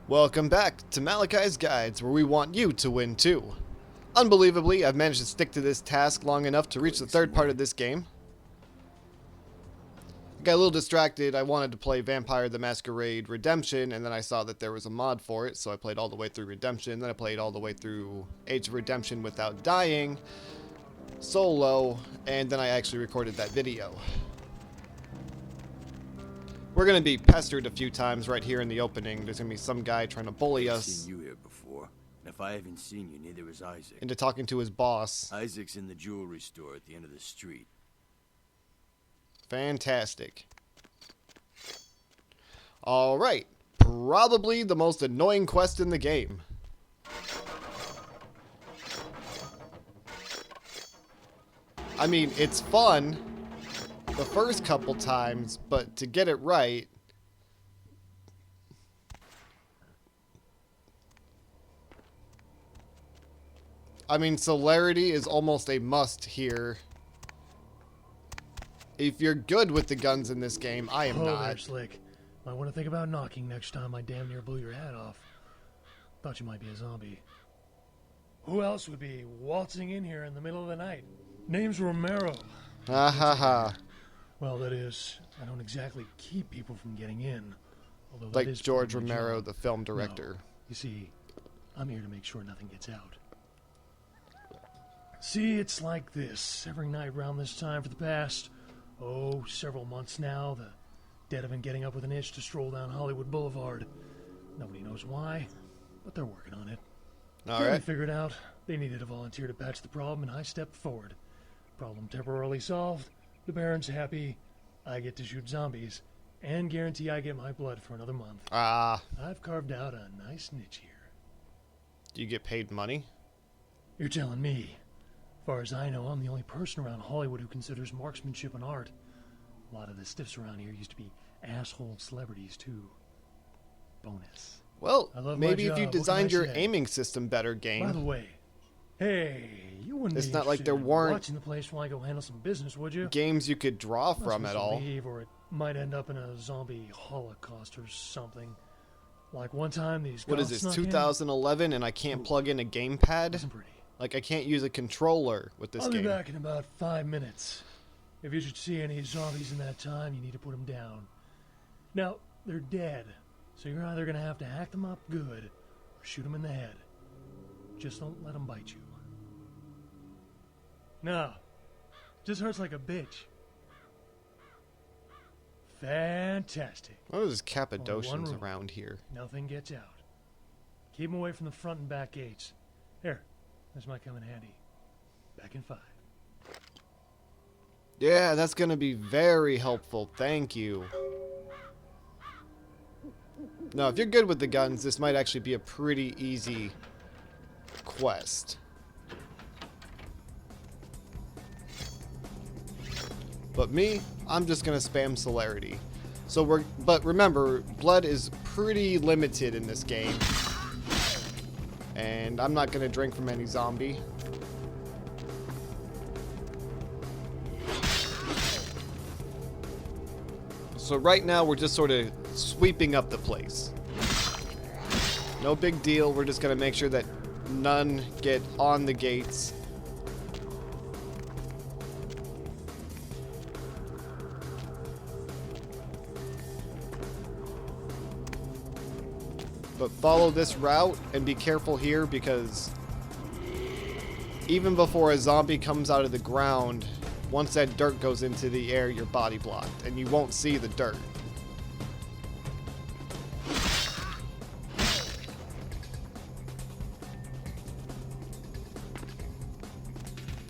Welcome back to Malachi's Guides, where we want you to win too. Unbelievably, I've managed to stick to this task long enough to reach the third part of this game. I got a little distracted. I wanted to play Vampire the Masquerade Redemption, and then I saw that there was a mod for it, so I played all the way through Redemption. Then I played all the way through Age of Redemption without dying, solo, and then I actually recorded that video. We're going to be pestered a few times right here in the opening. There's going to be some guy trying to bully us I've seen you here before. And if I haven't seen you, neither has Isaac. into talking to his boss. Isaac's in the jewelry store at the end of the street. Fantastic. Alright. Probably the most annoying quest in the game. I mean, it's fun the first couple times, but to get it right, I mean, celerity is almost a must here. If you're good with the guns in this game, I am not. There, Slick. Might want to think about knocking next time I damn near blew your head off. Thought you might be a zombie. Who else would be waltzing in here in the middle of the night? Name's Romero. Ha ha ha. Well, that is, I don't exactly keep people from getting in. Although that Like is George part of my Romero, job. the film director. No. You see, I'm here to make sure nothing gets out. See, it's like this. Every night around this time for the past, several months now, the dead have been getting up with an itch to stroll down Hollywood Boulevard. Nobody knows why, but they're working on it. Finally Alright. figured out they needed a volunteer to patch the problem, and I stepped forward. Problem temporarily solved. The Baron's happy. I get to shoot zombies, and guarantee I get my blood for another month. Ah, I've carved out a nice niche here. do you get paid money? You're telling me. As far as I know, I'm the only person around Hollywood who considers marksmanship an art. A lot of the stiffs around here used to be asshole celebrities, too. Bonus. Well, I love my maybe if you job. What can designed I your say? aiming system better, By game. the way, hey, you wouldn't It's be not like interested there in weren't watching the place while I go handle some business, would you? Games you could draw from Must at all. leave, or it might end up in a zombie holocaust or something. Like one time, these What is goths this, snuck in. 2011, and I can't plug in a gamepad? Wasn't pretty. Like, I can't use a controller with this I'll game. be back in about 5 minutes. If you should see any zombies in that time, you need to put them down. Now, they're dead, so you're either going to have to hack them up good or shoot them in the head. Just don't let them bite you. No, just hurts like a bitch. Fantastic. What is one Cappadocians room. around here? Nothing gets out. Keep them away from the front and back gates. Here, this might come in handy. Back in 5. Yeah, that's gonna be very helpful. Thank you. No, if you're good with the guns, this might actually be a pretty easy quest. But me, I'm just gonna spam celerity. But remember, blood is pretty limited in this game. And I'm not gonna drink from any zombie. So right now we're just sort of sweeping up the place. No big deal, we're just gonna make sure that none get on the gates. But follow this route and be careful here, because even before a zombie comes out of the ground, once that dirt goes into the air, you're body blocked and you won't see the dirt.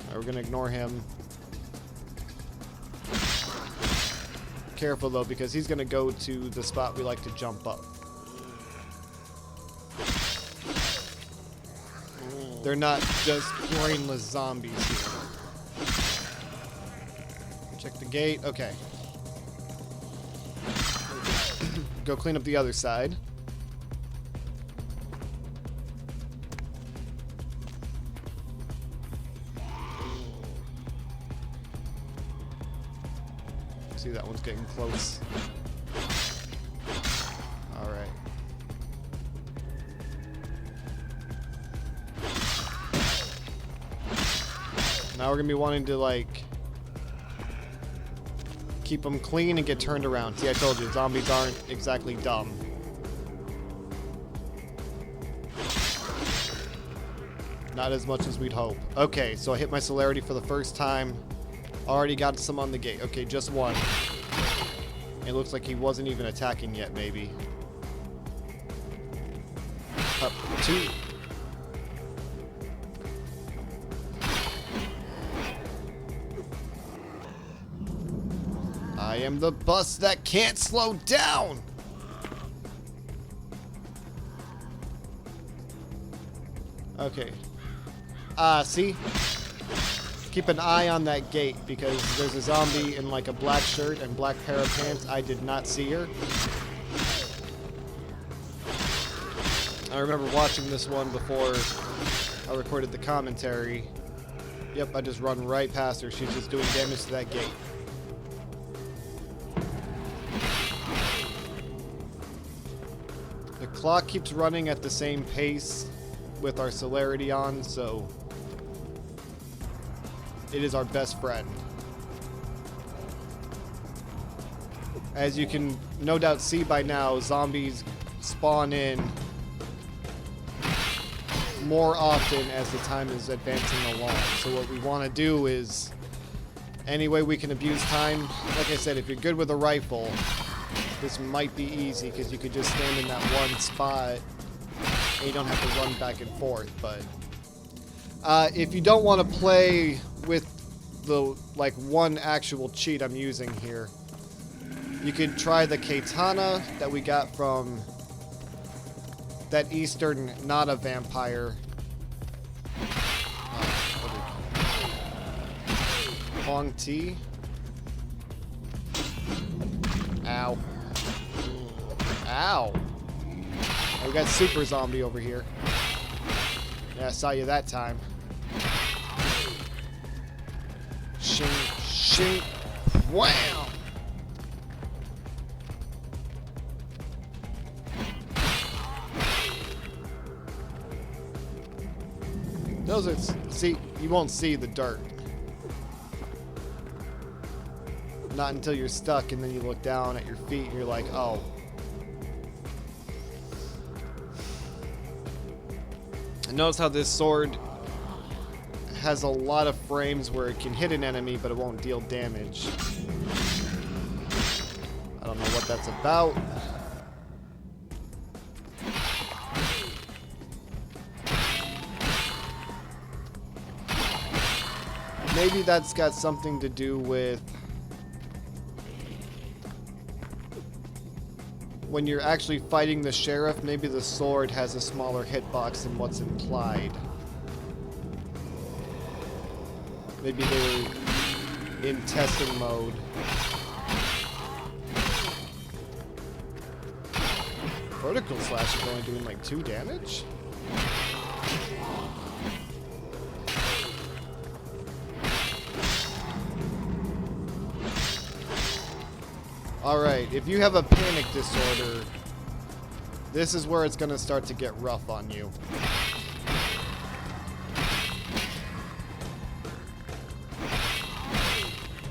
Alright, we're gonna ignore him. Careful though, because he's gonna go to the spot we like to jump up. They're not just brainless zombies here. Check the gate. Okay. Go clean up the other side. See, that one's getting close. Alright. Now we're gonna be wanting to like keep them clean and get turned around. See, I told you, zombies aren't exactly dumb. Not as much as we'd hope. Okay, so I hit my celerity for the first time. Already got some on the gate. Okay, just one. It looks like he wasn't even attacking yet, maybe. Up, two. I am the bus that can't slow down! Okay. See? Keep an eye on that gate because there's a zombie in like a black shirt and black pair of pants. I did not see her. I remember watching this one before I recorded the commentary. Yep, I just run right past her. She's just doing damage to that gate. The clock keeps running at the same pace with our celerity on, so it is our best friend. As you can no doubt see by now, zombies spawn in more often as the time is advancing along. So what we want to do is, any way we can abuse time, like I said, if you're good with a rifle, this might be easy because you could just stand in that one spot and you don't have to run back and forth. But if you don't want to play with the like one actual cheat I'm using here, you could try the katana that we got from that Eastern not a vampire Hong Ti. Ow. Ow. Oh, we got super zombie over here. Yeah, I saw you that time. Shing, shing, wham! Those are, see, you won't see the dirt. Not until you're stuck and then you look down at your feet and you're like, oh. And notice how this sword has a lot of frames where it can hit an enemy but it won't deal damage. I don't know what that's about. Maybe that's got something to do with when you're actually fighting the sheriff, maybe the sword has a smaller hitbox than what's implied. Maybe they were in testing mode. Vertical slash is only doing like 2 damage? Alright, if you have a panic disorder, this is where it's going to start to get rough on you.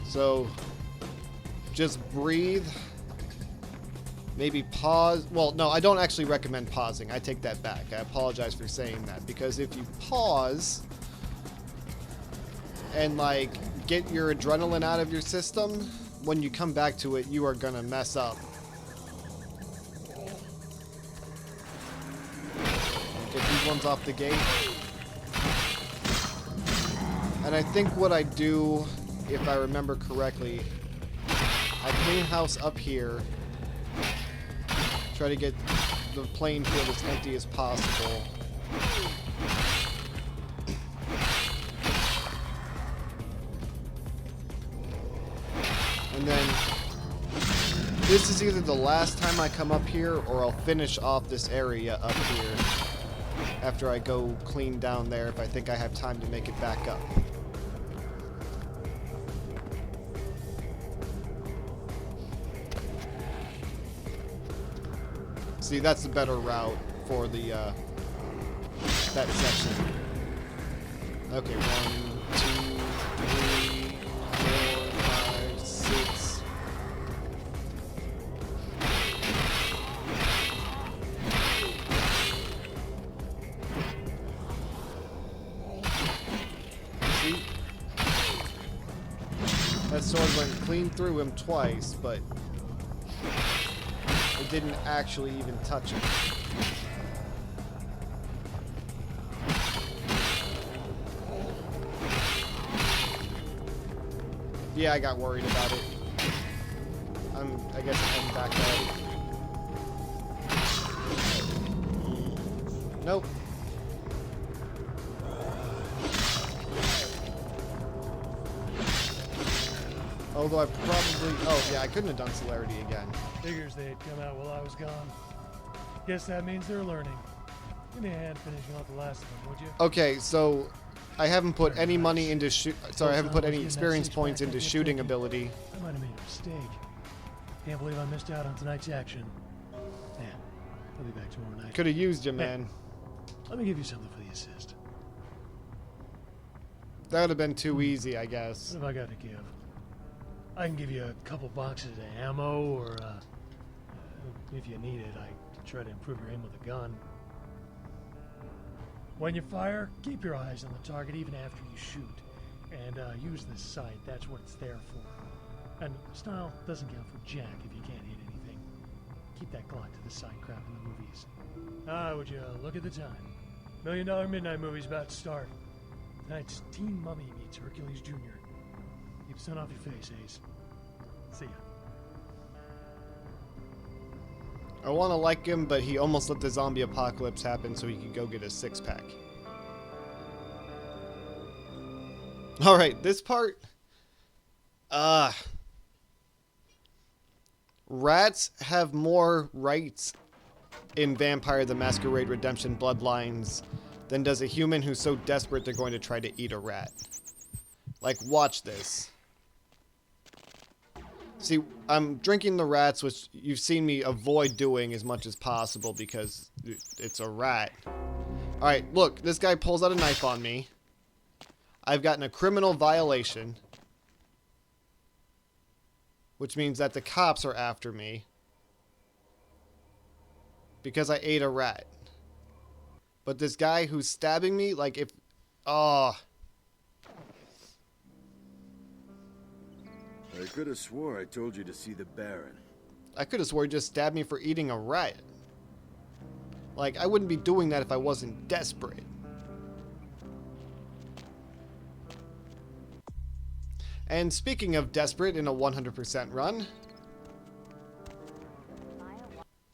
So, just breathe. Maybe pause. Well, no, I don't actually recommend pausing. I take that back. I apologize for saying that. Because if you pause and, like, get your adrenaline out of your system, when you come back to it, you are gonna mess up. Get these ones off the gate. And I think what I do, if I remember correctly, I clean house up here. Try to get the playing field as empty as possible. And then, this is either the last time I come up here, or I'll finish off this area up here after I go clean down there if I think I have time to make it back up. See, that's the better route for the, that section. Okay, 1, 2... 3, 4, 5, 6. See? That sword went clean through him twice, but it didn't actually even touch him. Yeah, I got worried about it. I guess I'm heading back up. Nope. Although I probably... Oh, yeah, I couldn't have done celerity again. Figures they'd come out while I was gone. Guess that means they're learning. Give me a hand finishing off the last of them, would you? Okay, so I haven't put any money into Sorry, I haven't put any experience points into shooting ability. I might have made a mistake. Can't believe I missed out on tonight's action. Yeah, I'll be back tomorrow night. Could have used you, man. Let me give you something for the assist. That would have been too easy, I guess. What have I got to give? I can give you a couple boxes of ammo, or if you need it, I can try to improve your aim with a gun. When you fire, keep your eyes on the target even after you shoot. And use the sight, that's what it's there for. And style doesn't count for jack if you can't hit anything. Keep that Glock to the side crap in the movies. Would you look at the time? $1 Million Midnight movie's about to start. Tonight's Teen Mummy meets Hercules Jr. Keep the sun off your face, Ace. See ya. I want to like him, but he almost let the zombie apocalypse happen so he could go get a six-pack. Alright, this part... Rats have more rights in Vampire the Masquerade Redemption Bloodlines than does a human who's so desperate they're going to try to eat a rat. Like, watch this. See, I'm drinking the rats, which you've seen me avoid doing as much as possible because it's a rat. Alright, look, this guy pulls out a knife on me. I've gotten a criminal violation, which means that the cops are after me because I ate a rat. But this guy who's stabbing me, like if... Oh... I could have swore I told you to see the Baron. I could have swore he just stabbed me for eating a rat. Like, I wouldn't be doing that if I wasn't desperate. And speaking of desperate in a 100% run...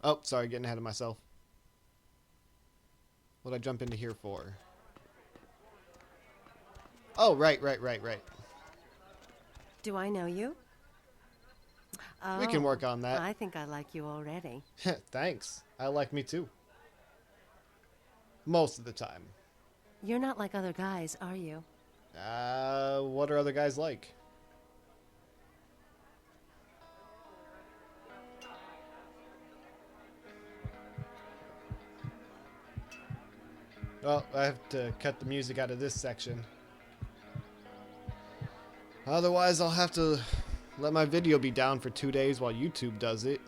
Oh, sorry, getting ahead of myself. What'd I jump into here for? Oh, right. Do I know you? We can work on that. I think I like you already. Thanks. I like me too. Most of the time. You're not like other guys, are you? What are other guys like? Oh, I have to cut the music out of this section. Otherwise, I'll have to let my video be down for 2 days while YouTube does it.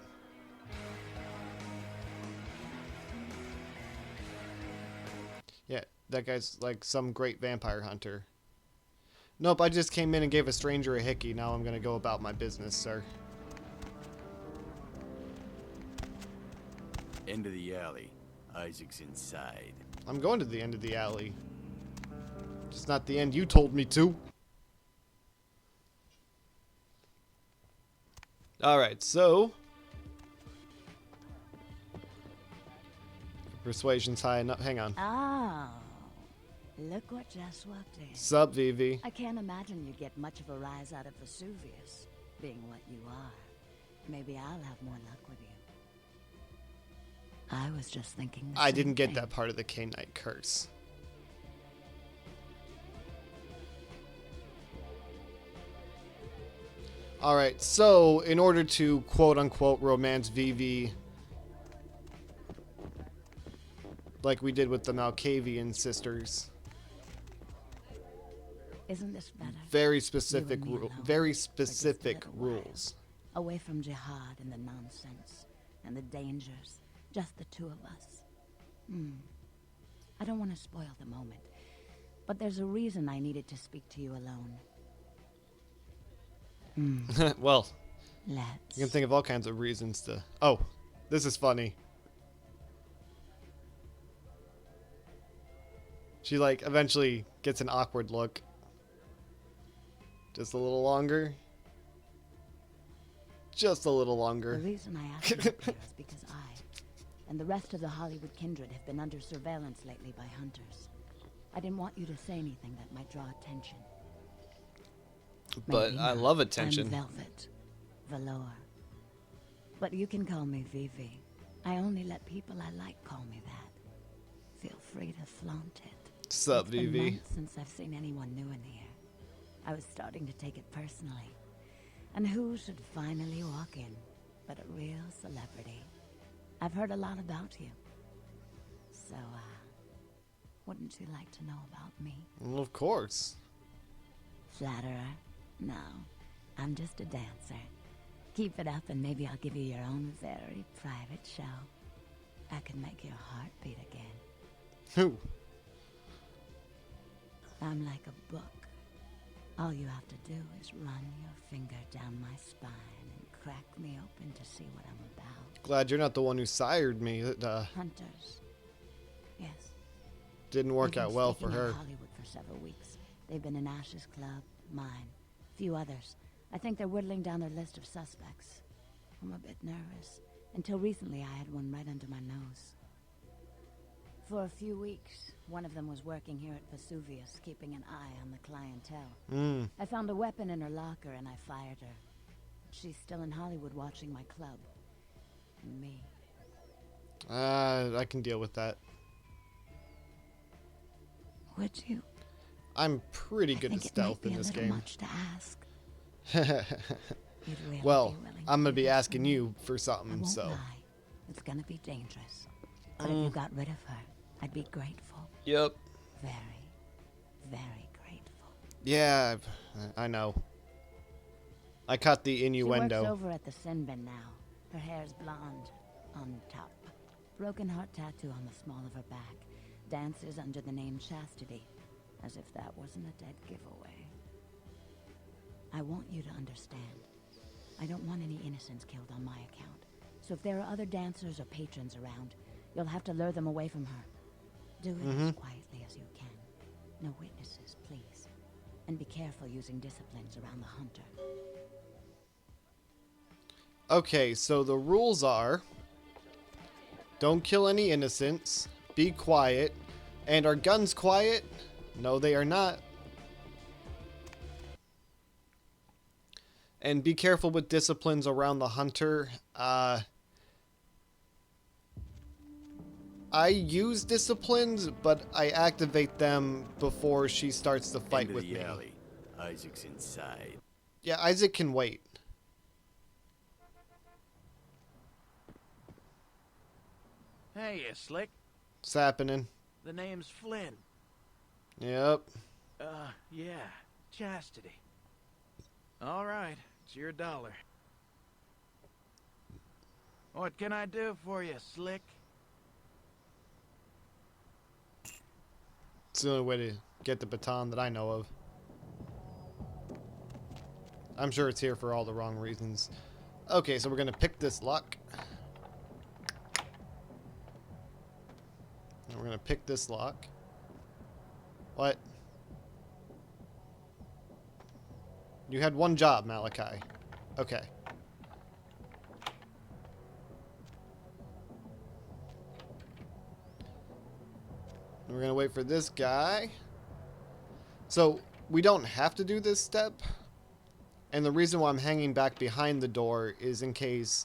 Yeah, that guy's like some great vampire hunter. Nope, I just came in and gave a stranger a hickey. Now I'm gonna go about my business, sir. End of the alley. Isaac's inside. I'm going to the end of the alley. Just not the end you told me to. Alright, so... Persuasion's high enough. Hang on. Oh, look what just walked in. Sup, Vivi? I can't imagine you get much of a rise out of Vesuvius, being what you are. Maybe I'll have more luck with you. I was just thinking the I same didn't get thing. that part of the K-Knight curse. Alright, so in order to quote-unquote romance Vivi, like we did with the Malkavian sisters. Isn't this better? Very specific, You and me alone very for just a specific little while. rules. Away from jihad and the nonsense and the dangers. Just the two of us. I don't want to spoil the moment, but there's a reason I needed to speak to you alone. Well, Let's. you can think of all kinds of reasons to... Oh, this is funny. She, like, eventually gets an awkward look. Just a little longer. Just a little The longer. reason I asked you up here is because I and the rest of the Hollywood kindred have been under surveillance lately by hunters. I didn't want you to say anything that might draw attention. But Maybe I not. love attention. I'm Velvet. Valor. But you can call me Vivi. I only let people I like call me that. Feel free to flaunt it. Sup, It's been Vivi? months since I've seen anyone new in here. I was starting to take it personally. And who should finally walk in but a real celebrity? I've heard a lot about you. So, wouldn't you like to know about me? Well, of course. Flatterer? No, I'm just a dancer. Keep it up and maybe I'll give you your own very private show. I can make your heart beat again. Who? I'm like a book. All you have to do is run your finger down my spine and crack me open to see what I'm about. Glad you're not the one who sired me. It Hunters. Yes. didn't work They've out been well for staking out her. Hollywood for several weeks. They've been in Ash's club, mine, few others. I think they're whittling down their list of suspects. I'm a bit nervous. Until recently, I had one right under my nose. For a few weeks, one of them was working here at Vesuvius, keeping an eye on the clientele. I found a weapon in her locker and I fired her. She's still in Hollywood watching my club. And me. I can deal with that. Would you? I'm pretty good I at think it might stealth be in a this little game. much to ask. You'd really Well, be willing I'm to gonna do be this asking for me? you for I something, won't so. lie. It's gonna be dangerous. But if you got rid of her, I'd be grateful. Yep. Very, very grateful. Yeah, I know. I caught the She innuendo. works over at the Sin Bin now. Her hair's blonde on top. Broken heart tattoo on the small of her back. Dances under the name Chastity. As if that wasn't a dead giveaway. I want you to understand. I don't want any innocents killed on my account. So if there are other dancers or patrons around, you'll have to lure them away from her. Do it as quietly as you can. No witnesses, please. And be careful using disciplines around the hunter. Okay, so the rules are: don't kill any innocents, be quiet, and are guns quiet? No, they are not. And be careful with disciplines around the hunter. I use disciplines, but I activate them before she starts to fight End of with the me. alley. Isaac's inside. Yeah, Isaac can wait. Hey, you slick. What's happening? The name's Flynn. Yep. Yeah, Chastity. All right, it's your dollar. What can I do for you, slick? It's the only way to get the baton that I know of. I'm sure it's here for all the wrong reasons. Okay, so we're gonna pick this lock. And we're gonna pick this lock. What? You had one job, Malachi. Okay. We're gonna wait for this guy. So, we don't have to do this step. And the reason why I'm hanging back behind the door is in case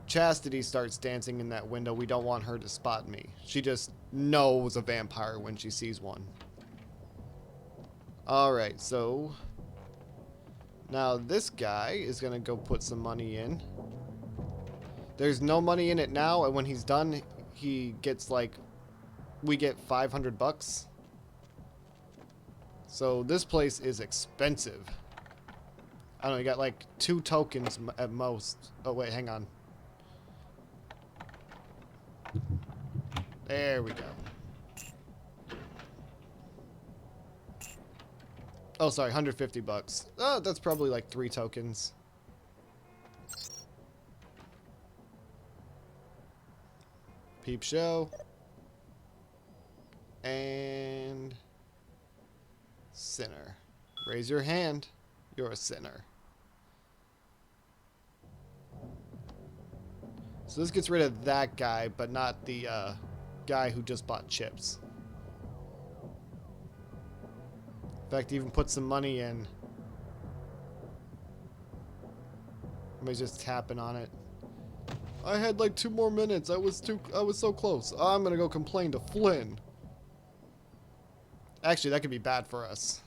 Chastity starts dancing in that window, we don't want her to spot me. She just knows a vampire when she sees one. Alright, so now this guy is gonna go put some money in. There's no money in it now, and when he's done, he gets like, we get 500 bucks. So this place is expensive. I don't know, you got like 2 tokens at most. Oh wait, hang on. There we go. Oh, sorry, 150 bucks. Oh, that's probably like 3 tokens. Peep show. And sinner. Raise your hand. You're a sinner. So this gets rid of that guy, but not the guy who just bought chips. In fact, even put some money in. Somebody's just tapping on it. I had like 2 more minutes. I was so close. I'm gonna go complain to Flynn. Actually, that could be bad for us.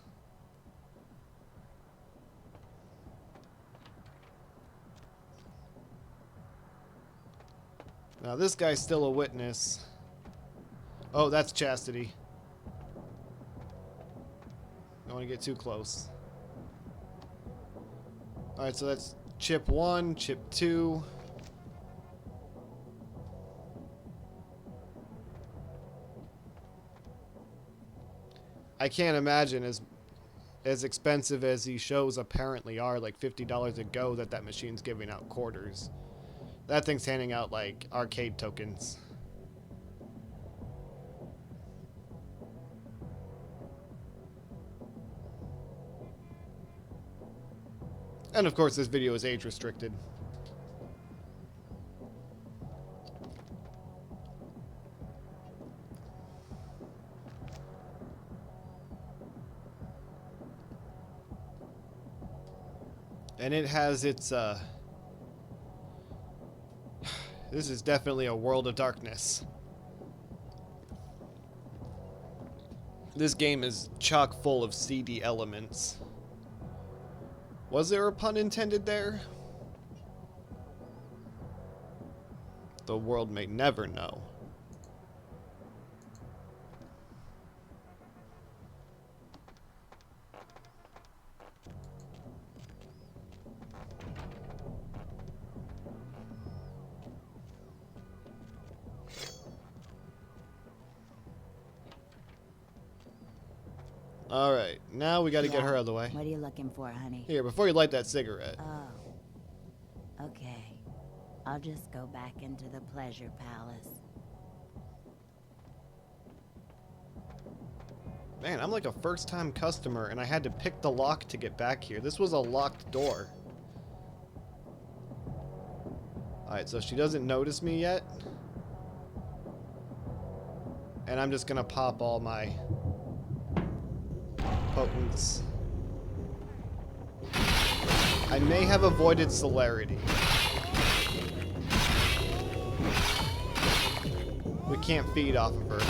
Now this guy's still a witness. Oh, that's Chastity. Don't want to get too close. Alright, so that's chip 1, chip 2. I can't imagine as expensive as these shows apparently are, like $50 a go, that machine's giving out quarters. That thing's handing out like arcade tokens. And of course this video is age restricted. And it has its this is definitely a world of darkness. This game is chock full of seedy elements. Was there a pun intended there? The world may never know. Alright, now we gotta get her out of the way. What are you looking for, honey? Here, before you light that cigarette. Oh. Okay. I'll just go back into the pleasure palace. Man, I'm like a first-time customer, and I had to pick the lock to get back here. This was a locked door. Alright, so she doesn't notice me yet. And I'm just gonna pop all my potents. I may have avoided celerity. We can't feed off of her.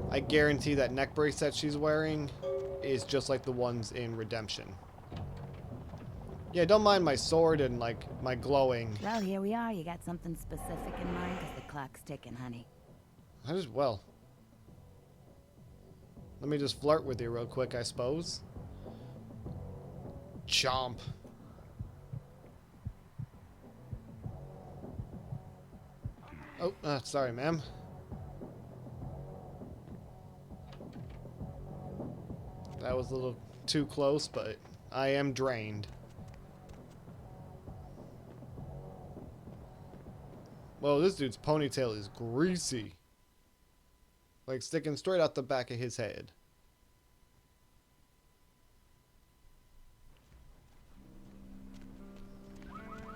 I guarantee that neck brace that she's wearing is just like the ones in Redemption. Yeah, don't mind my sword and like my glowing. Well, here we are. You got something specific in mind? Because the clock's ticking, honey. I just, well. Let me just flirt with you real quick, I suppose. Chomp. Oh, sorry, ma'am. That was a little too close, but I am drained. Whoa, this dude's ponytail is greasy. Like sticking straight out the back of his head.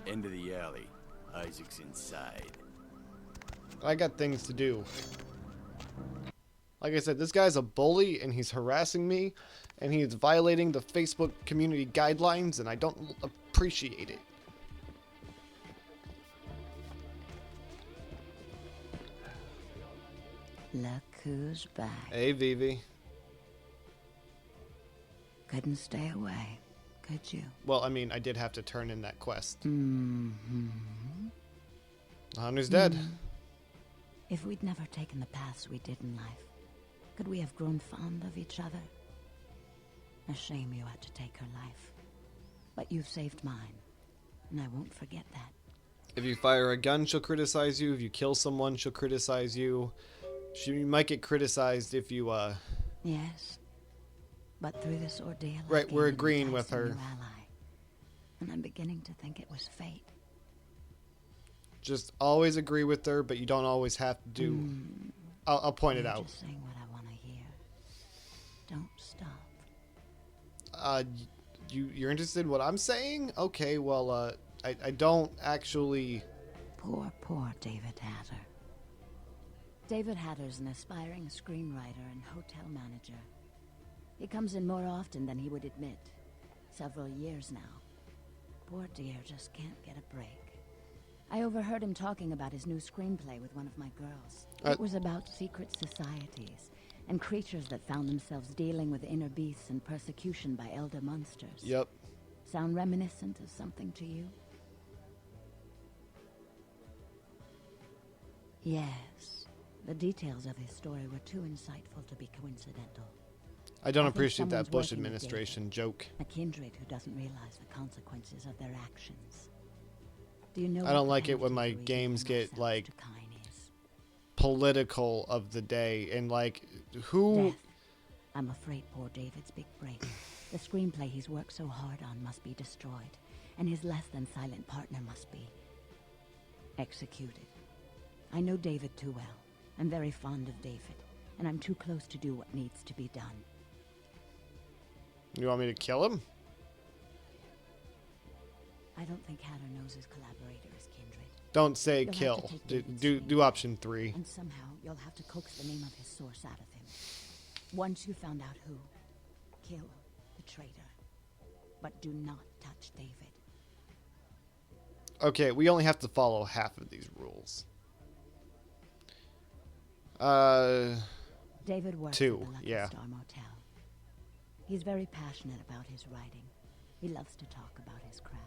End of the alley. Isaac's inside. I got things to do. Like I said, this guy's a bully and he's harassing me and he's violating the Facebook community guidelines and I don't appreciate it. Look who's back. Hey, Vivi. Couldn't stay away, could you? Well, I mean, I did have to turn in that quest. Mm-hmm. The hunter's dead. If we'd never taken the paths we did in life, Could we have grown fond of each other? A shame you had to take her life. But you've saved mine, and I won't forget that. If you fire a gun, she'll criticize you. If you kill someone, she'll criticize you. She might get criticized if you, Yes. But through this ordeal, Right, I've we're gained agreeing insights with her. on your ally, and I'm beginning to think it was fate. just always agree with her, but you don't always have to do... I'll point it You're out. just saying what I want to hear. Don't stop. You're interested in what I'm saying? Okay, well, I don't actually... Poor David Hatter. David Hatter's an aspiring screenwriter and hotel manager. He comes in more often than he would admit. Several years now. Poor dear just can't get a break. I overheard him talking about his new screenplay with one of my girls. It was about secret societies and creatures that found themselves dealing with inner beasts and persecution by elder monsters. Yep. Sound reminiscent of something to you? Yes. The details of his story were too insightful to be coincidental. I don't I think appreciate that someone's Bush working with administration joke. A kindred who doesn't realize the consequences of their actions. Do you know I don't what like the it when penalty my for games revealing get, ourselves like, to Kyne is? Political of the day, and like, who... Death. I'm afraid poor David's big break. The screenplay he's worked so hard on must be destroyed, and his less than silent partner must be executed. I know David too well. I'm very fond of David, and I'm too close to do what needs to be done. You want me to kill him? I don't think Hatter knows his collaborator is kindred. Don't say You'll have to kill. take Do, David's do, name. do option 3. And somehow you'll have to coax the name of his source out of him. Once you found out who, kill the traitor. But do not touch David. Okay, we only have to follow half of these rules. David works 2, at the Lucky yeah. Star Motel. He's very passionate about his writing. He loves to talk about his craft.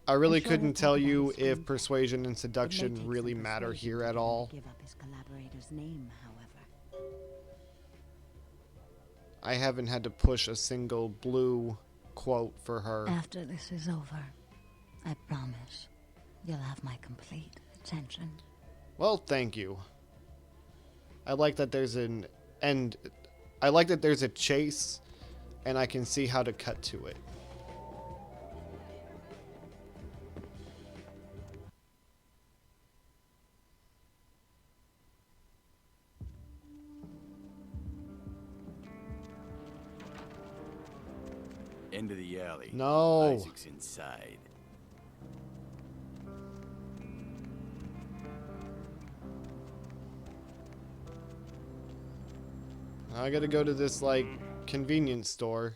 I really I'm sure couldn't he'll tell talk about you his if screenplay. persuasion and It may seduction take really some matter persuasion here to at get him to all. Give up his collaborator's name, however. I haven't had to push a single blue quote for her. After this is over, I promise you'll have my complete attention. Well, thank you. I like that there's an end. I like that there's a chase, and I can see how to cut to it. End of the alley. No. Isaac's inside. I gotta go to this, like, convenience store.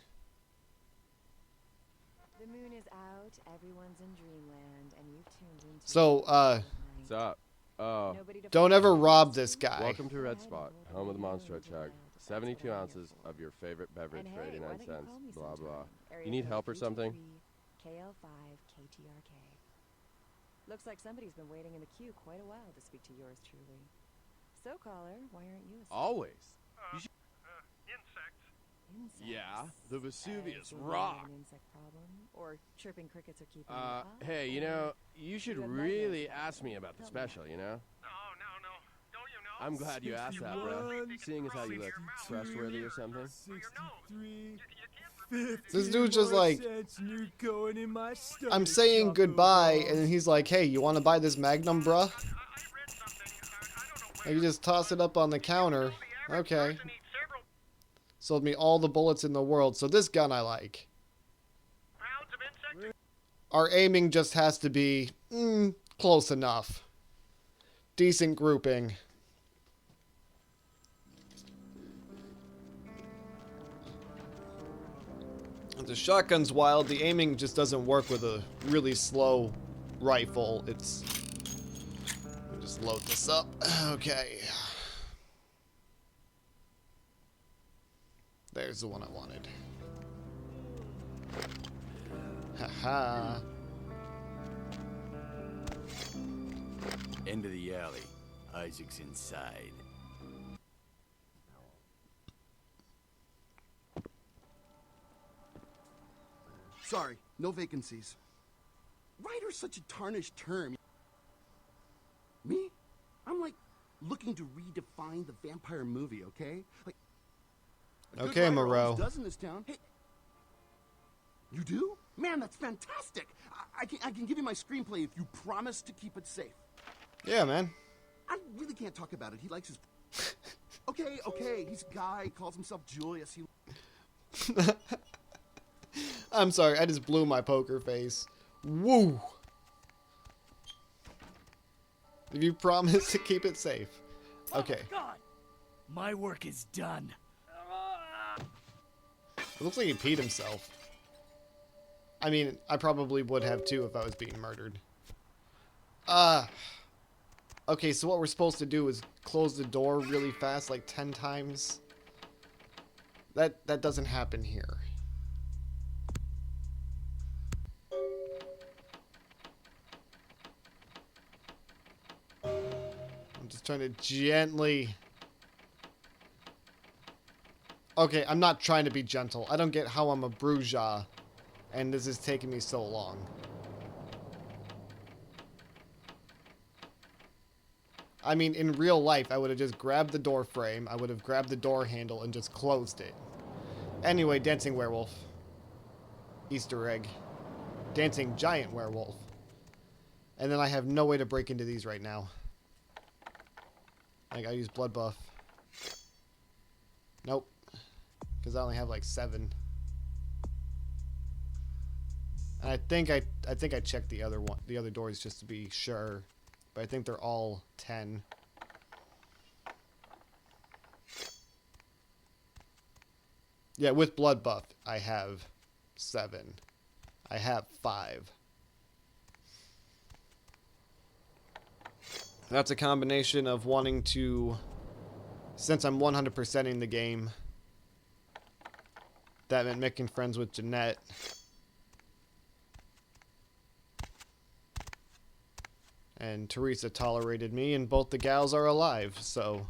The moon is out, everyone's in dreamland, and you've tuned into... So, What's up? Oh, Nobody to don't fight ever against. rob this guy. welcome to Red Spot, home of the monster truck. 72 ounces of your favorite beverage And for hey, 89 why don't you cents. call me Blah, sometime? blah. Area You need code help or something? 323 KL5 KTRK. Looks like somebody's been waiting in the queue quite a while to speak to yours truly. So, caller, why aren't you asleep? Always. Insects. Yeah, the Vesuvius So you have rock. an insect problem? Or chirping crickets are keeping you up? Hey, you Or know, you should you have nightmares really about ask it? me about the Tell me. special, you know? I'm glad you asked that, bro. Seeing as how you look trustworthy or something. 63, This dude's just like, you're going in my I'm saying goodbye, and then he's like, hey, you want to buy this Magnum, bruh? And you just toss it up on the counter. Okay. Sold me all the bullets in the world, so this gun I like. Our aiming just has to be close enough. Decent grouping. The shotgun's wild. The aiming just doesn't work with a really slow rifle. It's... Let me just load this up. Okay. There's the one I wanted. Haha. End of the alley. Isaac's inside. Sorry, no vacancies. Writer's such a tarnished term. Me? I'm like looking to redefine the vampire movie, okay? Like, a good Okay, writer Moreau. always does in this town. Hey, you do? Man, that's fantastic. I can give you my screenplay if you promise to keep it safe. Yeah, man. I really can't talk about it. He likes his... Okay, he's a guy, calls himself Julius. I'm sorry, I just blew my poker face. Woo! If you promise to keep it safe. Okay. Oh, God. My work is done. It looks like he peed himself. I mean, I probably would have too if I was being murdered. Okay, so what we're supposed to do is close the door really fast, like 10 times. That doesn't happen here. I'm just trying to gently... Okay, I'm not trying to be gentle. I don't get how I'm a bourgeois, and this is taking me so long. I mean, in real life, I would have just grabbed the door frame, I would have grabbed the door handle, and just closed it. Anyway, dancing werewolf. Easter egg. Dancing giant werewolf. And then I have no way to break into these right now. Like, I use blood buff. Nope. Because I only have like 7. And I think I checked the other doors just to be sure. But I think they're all 10. Yeah, with blood buff, I have 7. I have 5. That's a combination of wanting to, since I'm 100%ing the game, that meant making friends with Jeanette. And Teresa tolerated me, and both the gals are alive, so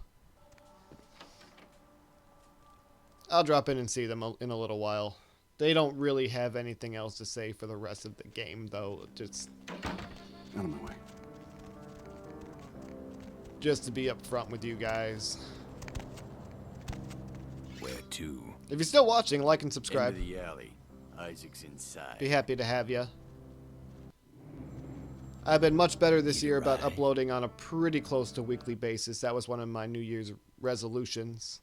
I'll drop in and see them in a little while. They don't really have anything else to say for the rest of the game, though. Just Out of my way. Just to be upfront with you guys. Where to? If you're still watching, like and subscribe. Into the alley. Isaac's inside. Be happy to have you. I've been much better this year about uploading on a pretty close to weekly basis. That was one of my New Year's resolutions.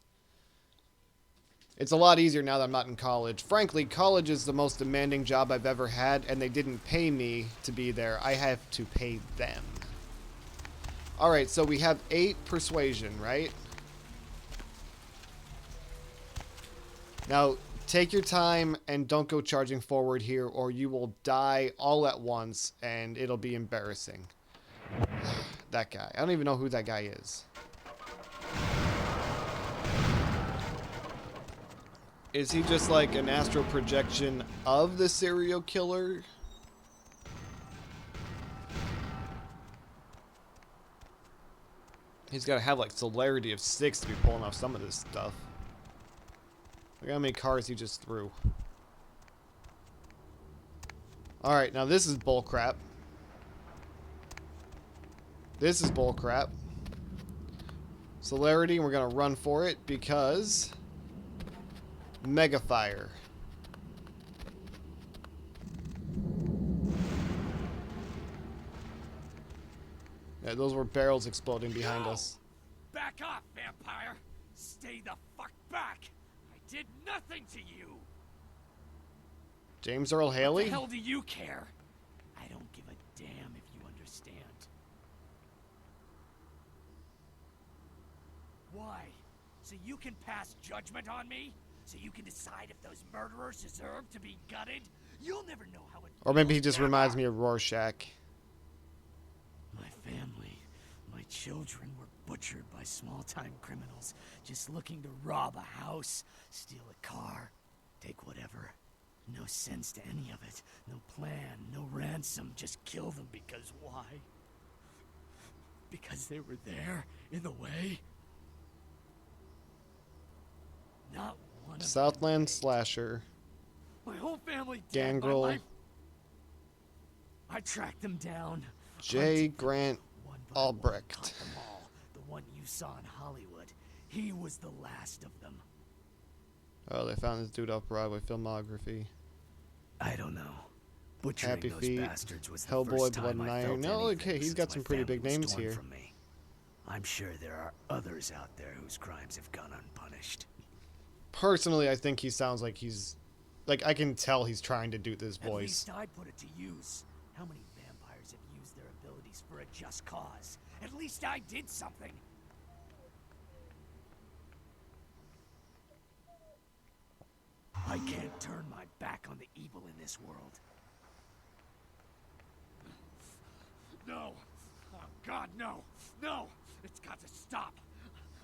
It's a lot easier now that I'm not in college. Frankly, college is the most demanding job I've ever had, and they didn't pay me to be there. I have to pay them. Alright, so we have 8 persuasion, right? Now, take your time and don't go charging forward here, or you will die all at once, and it'll be embarrassing. That guy. I don't even know who that guy is. Is he just like an astral projection of the serial killer? He's got to have like celerity of 6 to be pulling off some of this stuff. Look how many cars he just threw. Alright, now this is bullcrap. This is bullcrap. Celerity, we're going to run for it because... Mega fire. Yeah, those were barrels exploding behind us. Back off, vampire! Stay the fuck back! I did nothing to you! James Earl Haley? What the hell do you care? I don't give a damn if you understand. Why? So you can pass judgment on me? So you can decide if those murderers deserve to be gutted? You'll never know how it Or maybe he feels, just Gamma. reminds me of Rorschach. My family, my children were butchered by small-time criminals just looking to rob a house, steal a car, take whatever. No sense to any of it. No plan, no ransom. Just kill them because why? Because they were there in the way? Not one of Southland them. slasher. My whole family dead. Gangrel. I tracked them down. J. Hunted them Grant one by one, Albrecht. caught them all. The one you saw in Hollywood. He was the last of them. Oh, they found this dude off Broadway filmography. I don't know. Butchering Happy those Feet, bastards was the Hellboy, first Blood time and I Iron. felt No, anything okay, he's since got some my pretty family big was names torn here. from me. I'm sure there are others out there whose crimes have gone unpunished. Personally, I think he sounds like he's... Like, I can tell he's trying to do this At voice. least I put it to use. How many vampires have used their abilities for a just cause? At least I did something. I can't turn my back on the evil in this world. No. Oh, God, no. No. It's got to stop.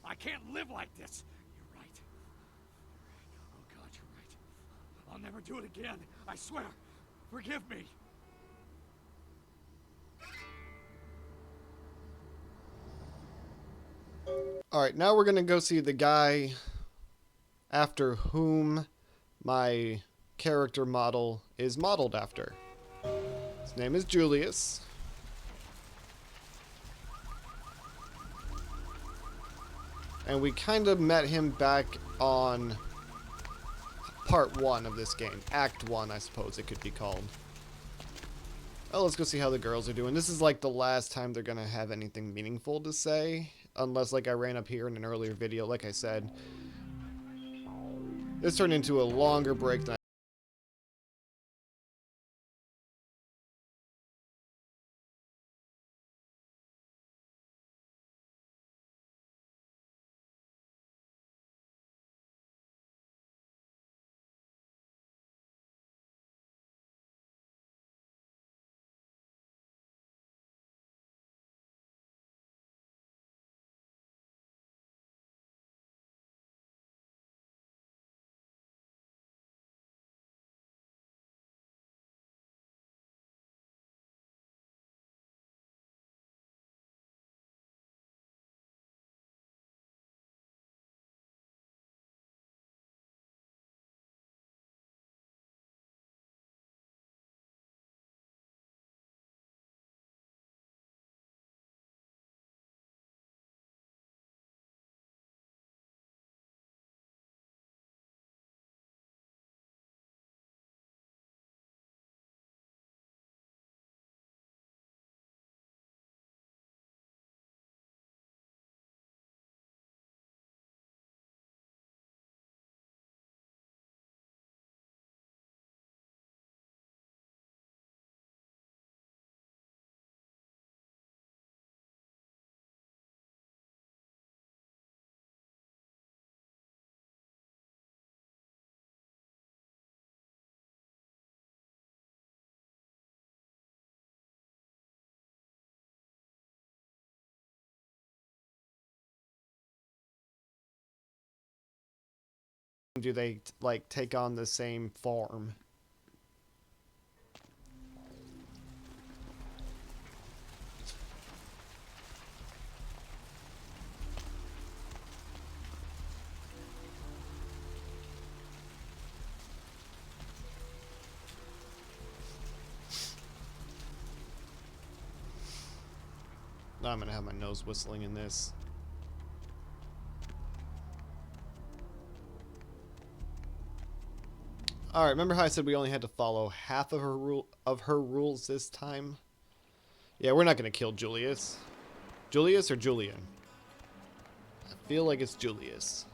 I can't live like this. You're right. Oh, God, you're right. I'll never do it again. I swear. Forgive me. Alright, now we're gonna go see the guy after whom my character model is modeled after. His name is Julius. And we kind of met him back on part 1 of this game. Act 1, I suppose it could be called. Well, let's go see how the girls are doing. This is like the last time they're gonna have anything meaningful to say. Unless, like I ran up here in an earlier video, like I said. This turned into a longer break than do they like take on the same form. Now I'm gonna have my nose whistling in this. Alright, remember how I said we only had to follow half of her rules this time? Yeah, we're not gonna kill Julius. Julius or Julian? I feel like it's Julius.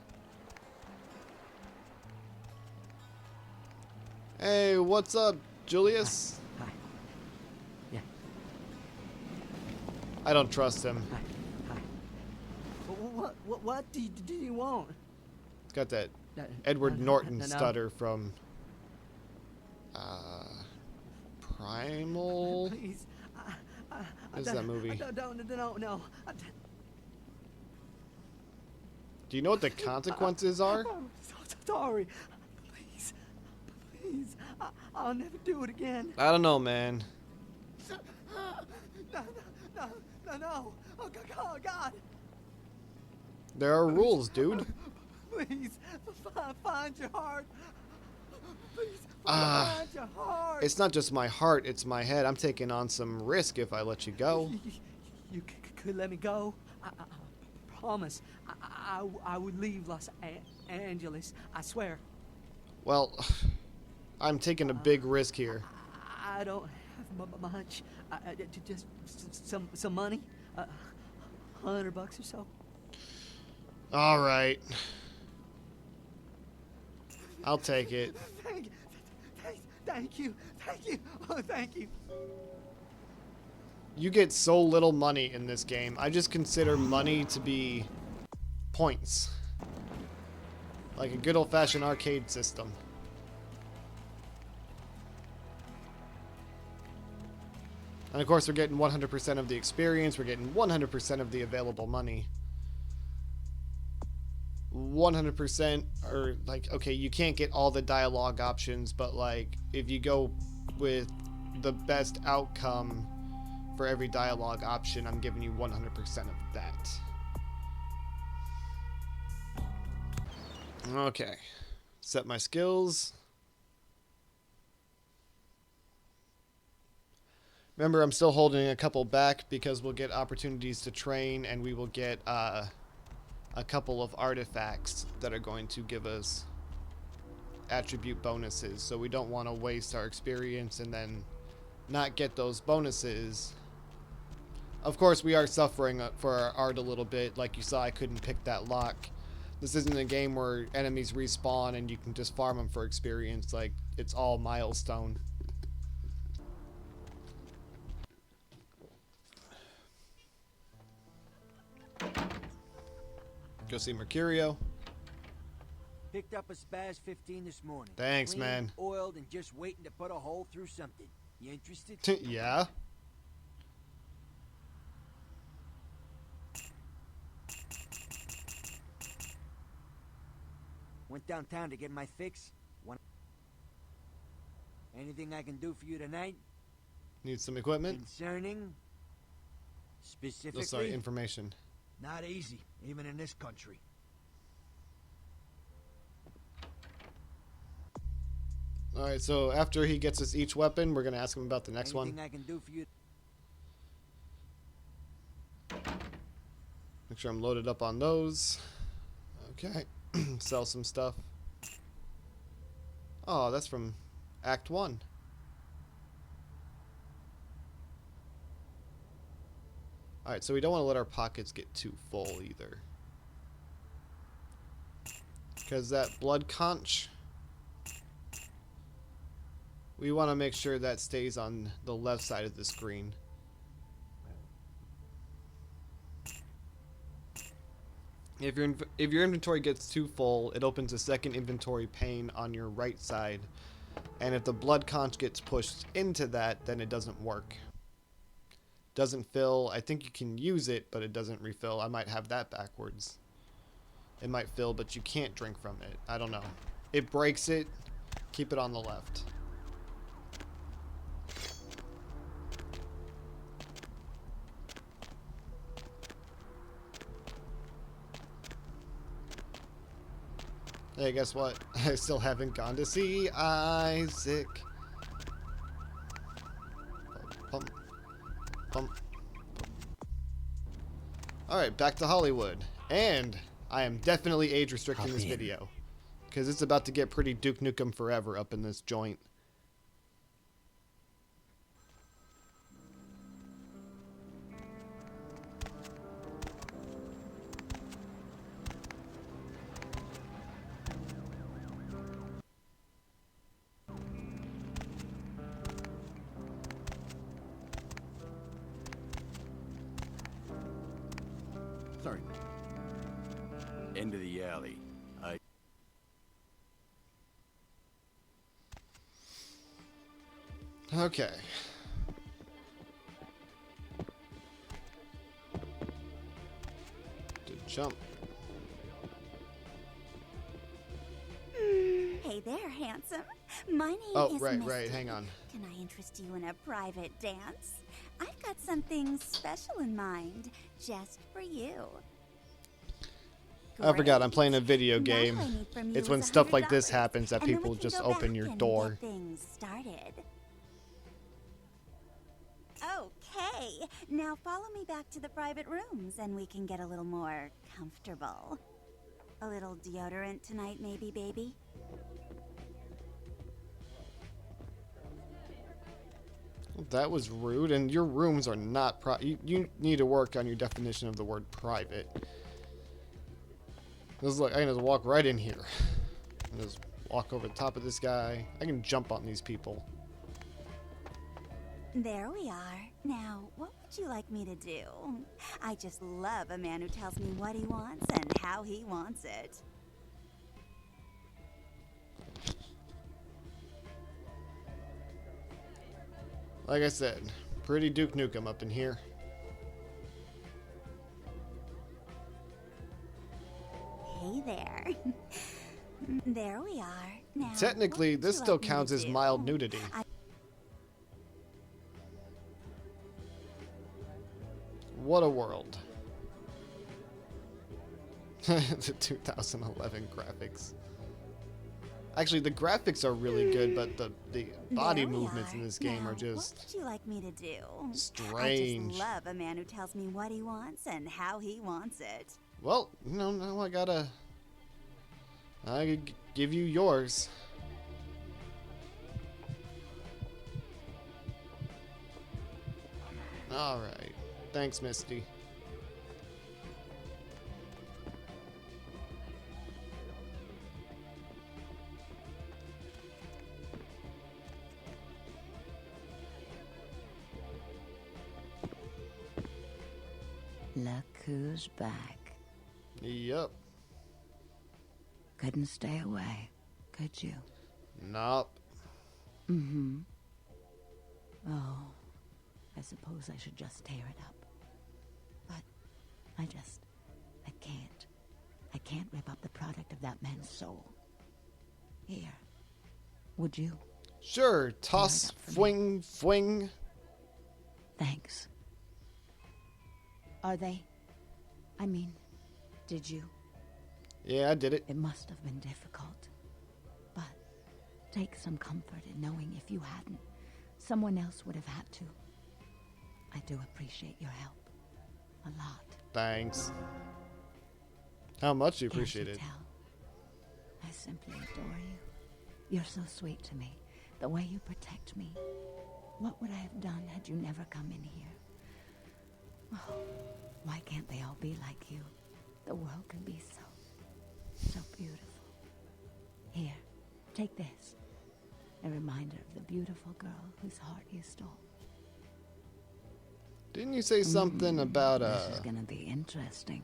Hey, what's up, Julius? Hi. Yeah. I don't trust him. Hi. What do you want? He's got that Edward Norton stutter from Primal. Please. What is that movie? No. Do you know what the consequences are? I'm so sorry. Please. I'll never do it again. I don't know, man. No. Oh, God. There are rules, dude. Please, find your heart. It's not just my heart, it's my head. I'm taking on some risk if I let you go. You could let me go. I promise. I would leave Los Angeles. I swear. Well, I'm taking a big risk here. I don't have much. Just some money. $100 or so. All right. I'll take it. Thank you. Oh, thank you. You get so little money in this game. I just consider money to be points. Like a good old-fashioned arcade system. And of course, we're getting 100% of the experience. We're getting 100% of the available money. 100%, or like, okay, you can't get all the dialogue options, but like, if you go with the best outcome for every dialogue option, I'm giving you 100% of that. Okay. Set my skills. Remember, I'm still holding a couple back because we'll get opportunities to train, and we will get a couple of artifacts that are going to give us attribute bonuses. So we don't want to waste our experience and then not get those bonuses. Of course, we are suffering for our art a little bit. Like you saw, I couldn't pick that lock. This isn't a game where enemies respawn and you can just farm them for experience. Like, it's all milestone. Go see Mercurio. Picked up a Spaz 15 this morning. Thanks, Clean, man. Oiled and just waiting to put a hole through something. You interested? Yeah. Went downtown to get my fix. Anything I can do for you tonight? Need some equipment? Concerning? Specifically? Oh, sorry, information. Not easy, even in this country. Alright, so after he gets us each weapon, we're going to ask him about the next Anything one. I can do for you? Make sure I'm loaded up on those. Okay. Sell some stuff. Oh, that's from Act 1. Alright, so we don't want to let our pockets get too full either. Because that blood conch, we want to make sure that stays on the left side of the screen. If your inventory gets too full, it opens a second inventory pane on your right side. And if the blood conch gets pushed into that, then it doesn't work. Doesn't fill. I think you can use it, but it doesn't refill. I might have that backwards. It might fill, but you can't drink from it. I don't know. It breaks it. Keep it on the left. Hey, guess what? I still haven't gone to see Isaac. Pump. Alright, back to Hollywood. And I am definitely age restricting this video. Because it's about to get pretty Duke Nukem Forever up in this joint. Sorry. End of the alley. Okay. To jump. Hey there, handsome. My name is right, Misty. hang on. Can I interest you in a private dance? I've got something special in mind, just for you. I forgot, I'm Great. playing a video Now game. all I need from you It's is when stuff like this $100, happens that and then we people can just go open back your and door. get things started. Okay, now follow me back to the private rooms and we can get a little more comfortable. A little deodorant tonight, maybe, baby? That was rude, and your rooms are not you need to work on your definition of the word private. This is like, I can just walk right in here. And just walk over the top of this guy. I can jump on these people. There we are. Now, what would you like me to do? I just love a man who tells me what he wants and how he wants it. Like I said, pretty Duke Nukem up in here. Hey there. There we are. Now, Technically, what would this you still like me to counts as do? mild nudity. What a world. The 2011 graphics. Actually, the graphics are really good, but the body There we movements in this game Now, are just what would you like me to do? I strange. just love a man who tells me what he wants and how he wants it. Well, now I gotta... I could give you yours. Alright. Thanks, Misty. Look who's back. Yep. Couldn't stay away, could you? Nope. Mm-hmm. Oh, I suppose I should just tear it up. But I can't. I can't rip up the product of that man's soul. Here. Would you? Sure, toss, fwing. Thanks. Are they? I mean, did you? Yeah, I did it. It must have been difficult. But take some comfort in knowing if you hadn't, someone else would have had to. I do appreciate your help. A lot. Thanks. How much you Can't appreciate you it. tell? I simply adore you. You're so sweet to me. The way you protect me. What would I have done had you never come in here? Oh, why can't they all be like you? The world could be so beautiful. Here, take this. A reminder of the beautiful girl whose heart you stole. Didn't you say something about This is gonna be interesting.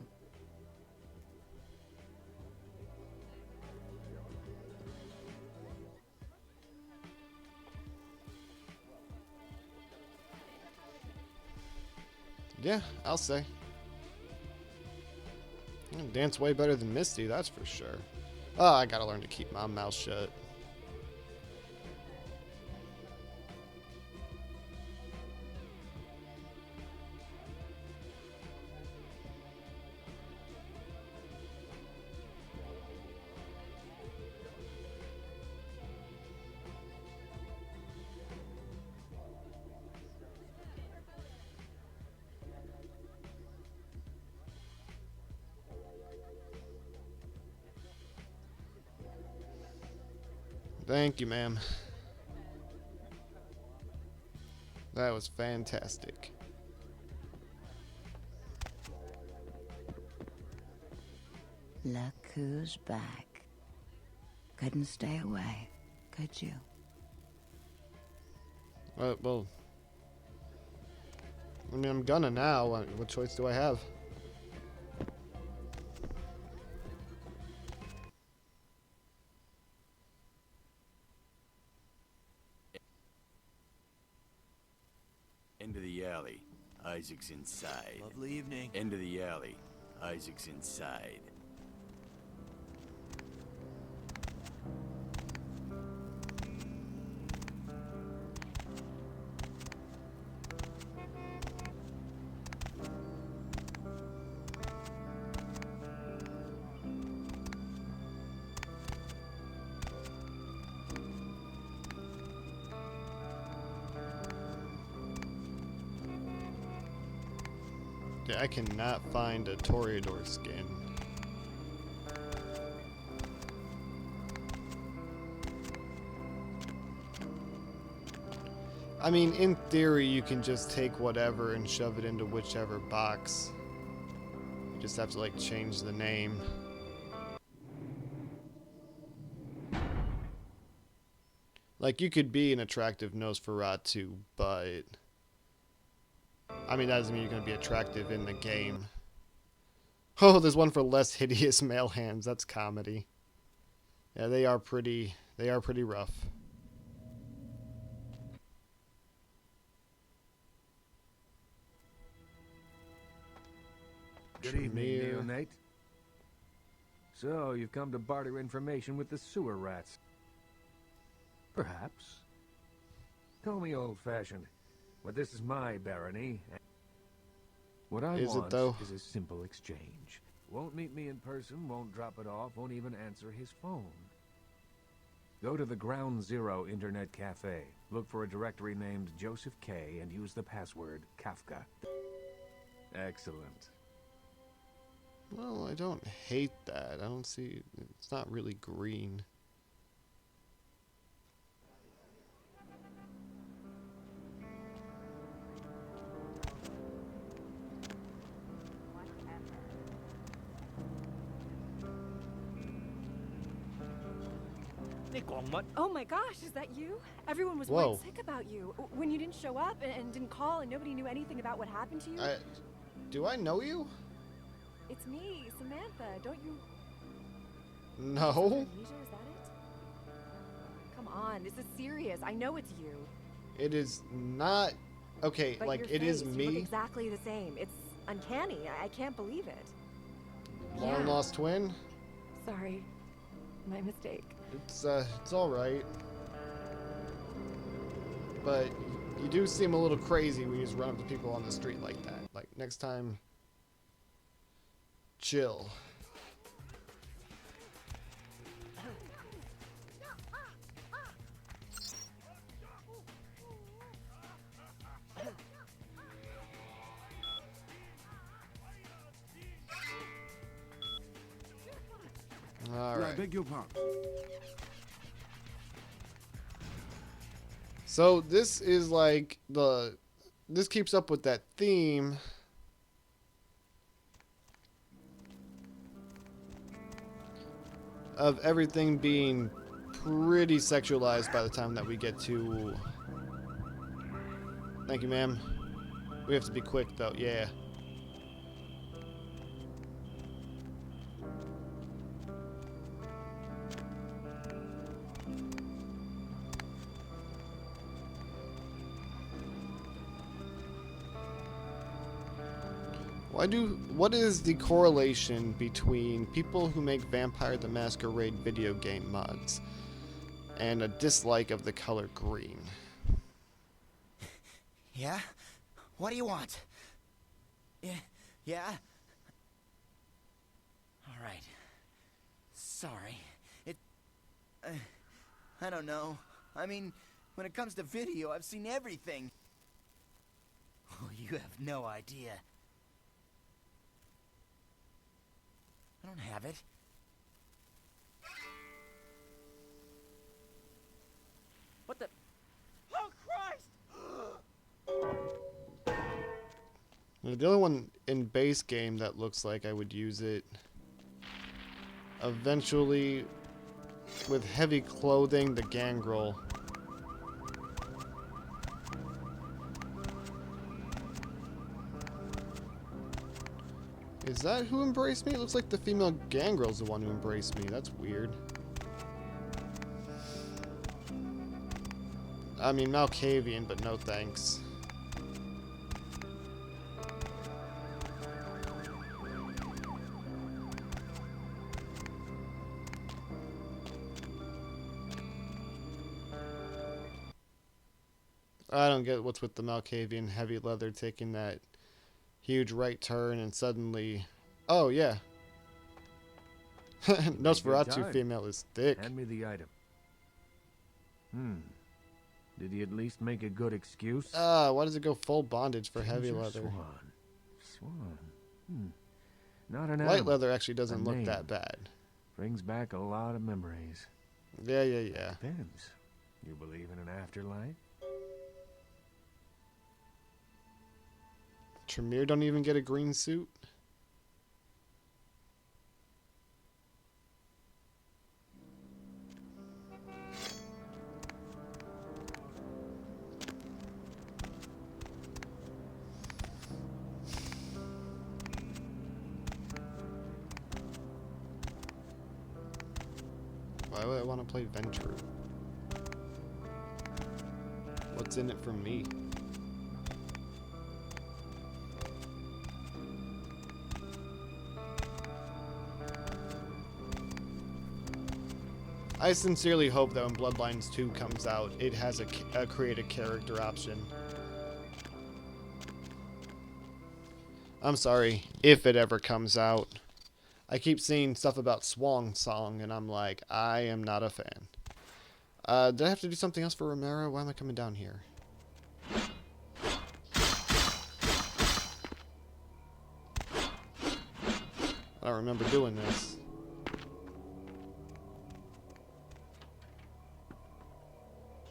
Yeah, I'll say. Dance way better than Misty, that's for sure. Oh, I gotta learn to keep my mouth shut. Thank you, ma'am. That was fantastic. Look who's back. Couldn't stay away, could you? Well, I mean, I'm gonna now. What choice do I have? End of the alley. Isaac's inside. Lovely evening. End of the alley. Isaac's inside. Okay, I cannot find a Toreador skin. I mean, in theory, you can just take whatever and shove it into whichever box. You just have to, like, change the name. Like, you could be an attractive Nosferatu, but... I mean, that doesn't mean you're going to be attractive in the game. Oh, there's one for less hideous male hands. That's comedy. Yeah, they are pretty rough. Good evening, neonate. So, you've come to barter information with the sewer rats. Perhaps. Call me old-fashioned, but this is my barony. What I want is a simple exchange. Won't meet me in person, won't drop it off, won't even answer his phone. Go to the Ground Zero Internet Cafe. Look for a directory named Joseph K. and use the password Kafka. Excellent. Well, I don't hate that. I don't see... It's not really green. Oh my gosh, is that you? Everyone was worried sick about you. When you didn't show up and didn't call and nobody knew anything about what happened to you. Do I know you? It's me, Samantha. Don't you... No. Amnesia, is that it? Come on, this is serious. I know it's you. It is not... Okay, But like, your it is face, me. You look exactly the same. It's uncanny. I can't believe it. Long lost twin? Sorry. My mistake. It's alright. But you do seem a little crazy when you just run up to people on the street like that. Like, next time, chill. Alright. I beg your pardon. So this is like this keeps up with that theme of everything being pretty sexualized by the time that we get to... Thank you, ma'am. We have to be quick though, yeah. What is the correlation between people who make Vampire the Masquerade video game mods and a dislike of the color green? Yeah? What do you want? Yeah? Alright. Sorry. I don't know. I mean, when it comes to video, I've seen everything. Oh, you have no idea. I don't have it. What the... Oh, Christ! The only one in base game that looks like I would use it eventually with heavy clothing, the gangrel. Is that who embraced me? It looks like the female gangrel's the one who embraced me. That's weird. I mean, Malkavian, but no thanks. I don't get what's with the Malkavian heavy leather taking that huge right turn and suddenly... Oh, yeah. Nosferatu female is thick. Hand me the item. Did he at least make a good excuse? Why does it go full bondage for heavy leather? Swan. swan. Not an Light animal. leather actually doesn't A look name. that bad. Brings back a lot of memories. Yeah. Depends. You believe in an afterlife? Tremere don't even get a green suit? Why would I want to play Ventrue? What's in it for me? I sincerely hope that when Bloodlines 2 comes out, it has a create a character option. I'm sorry, if it ever comes out. I keep seeing stuff about Swan Song, and I'm like, I am not a fan. Did I have to do something else for Romero? Why am I coming down here? I don't remember doing this.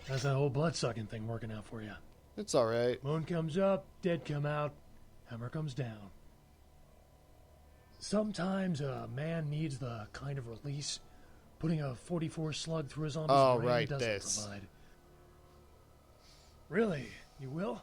How's that whole blood-sucking thing working out for you? It's alright. Moon comes up, dead come out, hammer comes down. Sometimes a man needs the kind of release putting a 44 slug through a zombie's brain right, doesn't this. provide. Really? You will?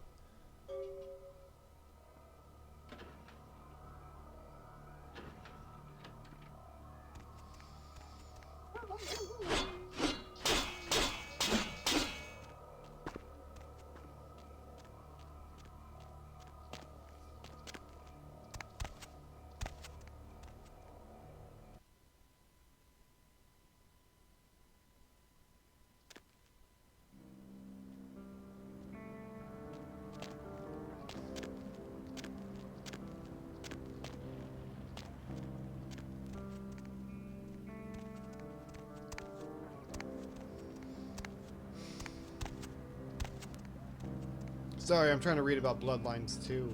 Sorry, I'm trying to read about Bloodlines 2.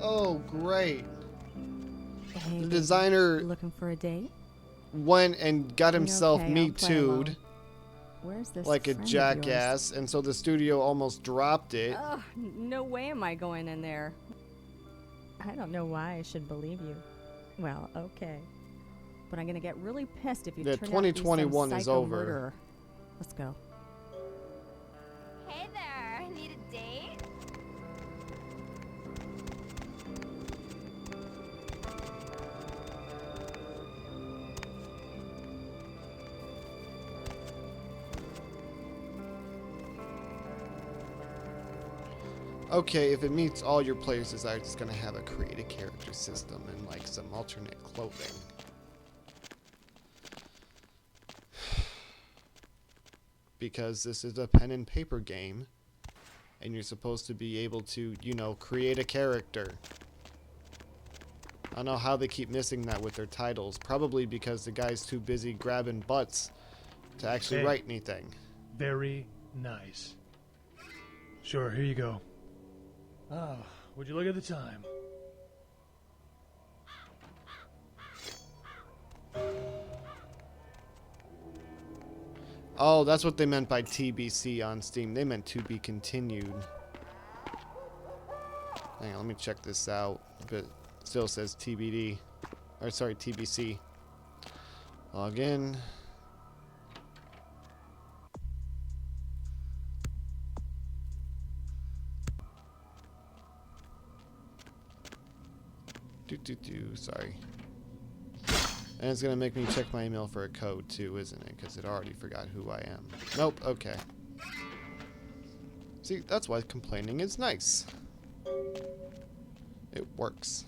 Oh, great. Hey, The designer looking for a date? went and got himself Okay, Me I'll play Too'd along. Where's this like a friend of jackass, and so the studio almost dropped it. Ugh, no way am I going in there. I don't know why I should believe you. Well, okay. But I'm gonna get really pissed if you Yeah, turn out to be some 2021 is psycho over. murderer. Let's go. Hey there, need a date? Okay, if it meets all your players' desires, it's gonna have a create a character system and like some alternate clothing. Because this is a pen and paper game, and you're supposed to be able to, you know, create a character. I don't know how they keep missing that with their titles. Probably because the guy's too busy grabbing butts to actually Hey. write anything. Very nice. Sure, here you go. Ah, would you look at the time? Oh, that's what they meant by TBC on Steam. They meant to be continued. Hang on, let me check this out. But it still says TBD. Or sorry, TBC. Log in. Sorry. And it's gonna make me check my email for a code too, isn't it? Because it already forgot who I am. Nope, okay. See, that's why complaining is nice. It works.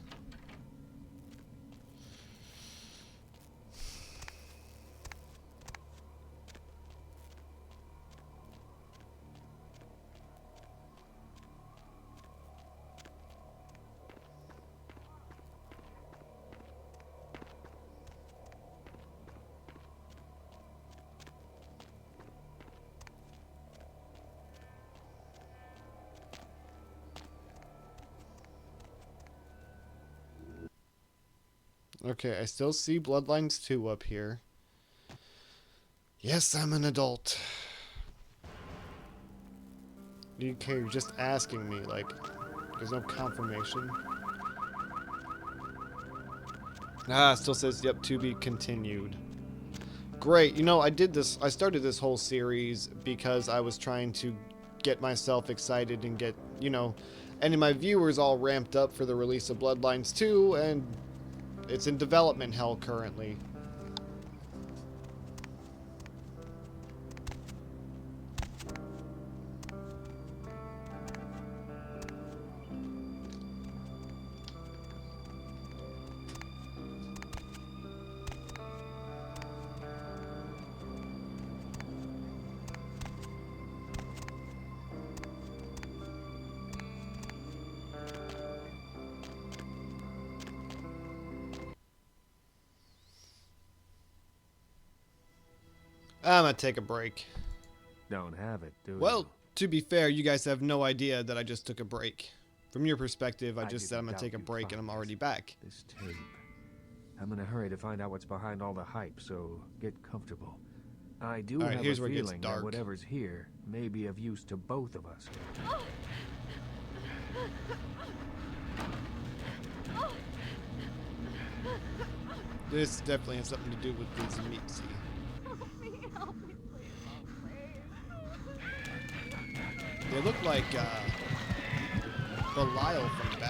Okay, I still see Bloodlines 2 up here. Yes, I'm an adult. Okay, you're just asking me, like, there's no confirmation. Ah, it still says, yep, to be continued. Great, you know, I started this whole series because I was trying to get myself excited and get, you know, any of my viewers all ramped up for the release of Bloodlines 2, and it's in development hell currently. I'm gonna take a break. Don't have it, do you? Well, to be fair, you guys have no idea that I just took a break. From your perspective, I just said I'm gonna take a break and I'm already back. This tape. I'm in a hurry to find out what's behind all the hype, so get comfortable. I do have a feeling that whatever's here may be of use to both of us. This definitely has something to do with the Zemitzi. They look like Belial from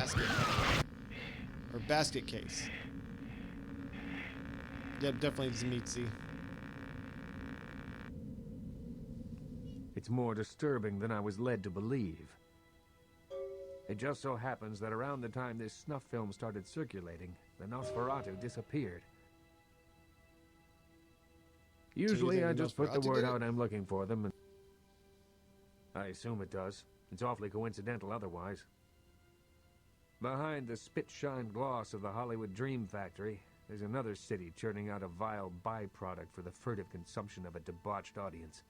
Basket Case. Yeah, definitely Zemitzi. It's more disturbing than I was led to believe. It just so happens that around the time this snuff film started circulating, the Nosferatu disappeared. Usually I just put the word out I'm looking for them, and I assume it does. It's awfully coincidental otherwise. Behind the spit-shine gloss of the Hollywood Dream Factory, there's another city churning out a vile byproduct for the furtive consumption of a debauched audience.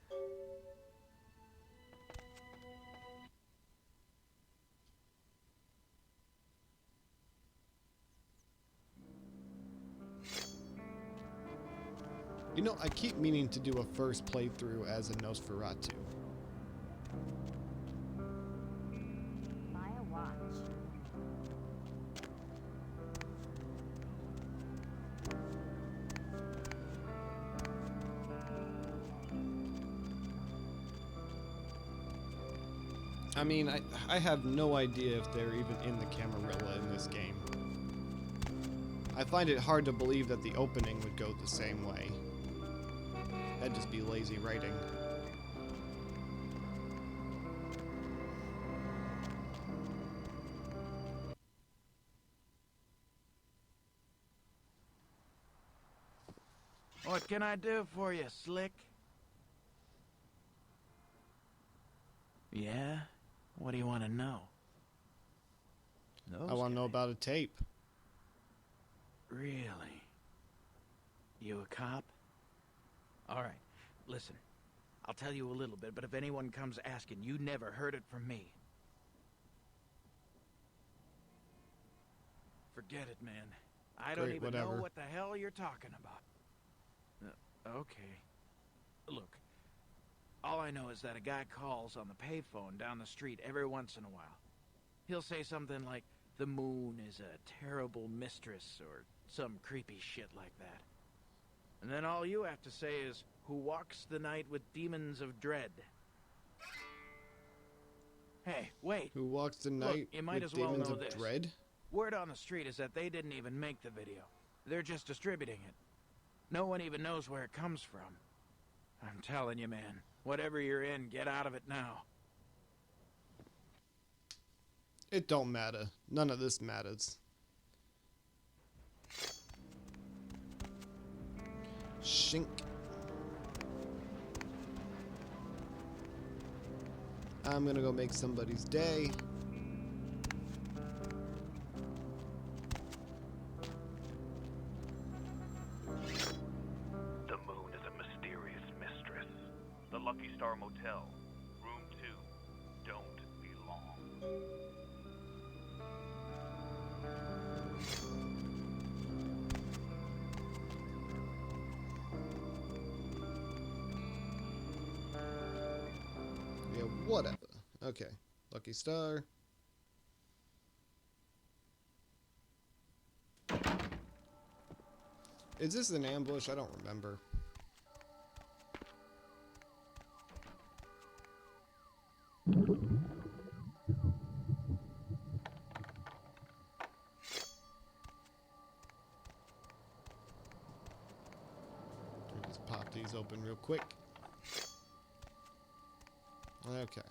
You know, I keep meaning to do a first playthrough as a Nosferatu. Buy a watch. I mean, I have no idea if they're even in the Camarilla in this game. I find it hard to believe that the opening would go the same way. That'd just be lazy writing. What can I do for you, Slick? Yeah? What do you want to know? I want to know about a tape. Really? You a cop? All right, listen. I'll tell you a little bit, but if anyone comes asking, you never heard it from me. Forget it, man. I don't even know what the hell you're talking about. Okay. Look, all I know is that a guy calls on the payphone down the street every once in a while. He'll say something like, the moon is a terrible mistress, or some creepy shit like that. And then all you have to say is, who walks the night with demons of dread. Hey, wait. Who walks the night you might with as well demons know of this. dread? Word on the street is that they didn't even make the video. They're just distributing it. No one even knows where it comes from. I'm telling you, man, whatever you're in, get out of it now. It don't matter. None of this matters. Shink. I'm gonna go make somebody's day. The moon is a mysterious mistress. The Lucky Star Motel, room 2. Don't be long. Okay. Lucky star. Is this an ambush? I don't remember. Just pop these open real quick. Okay.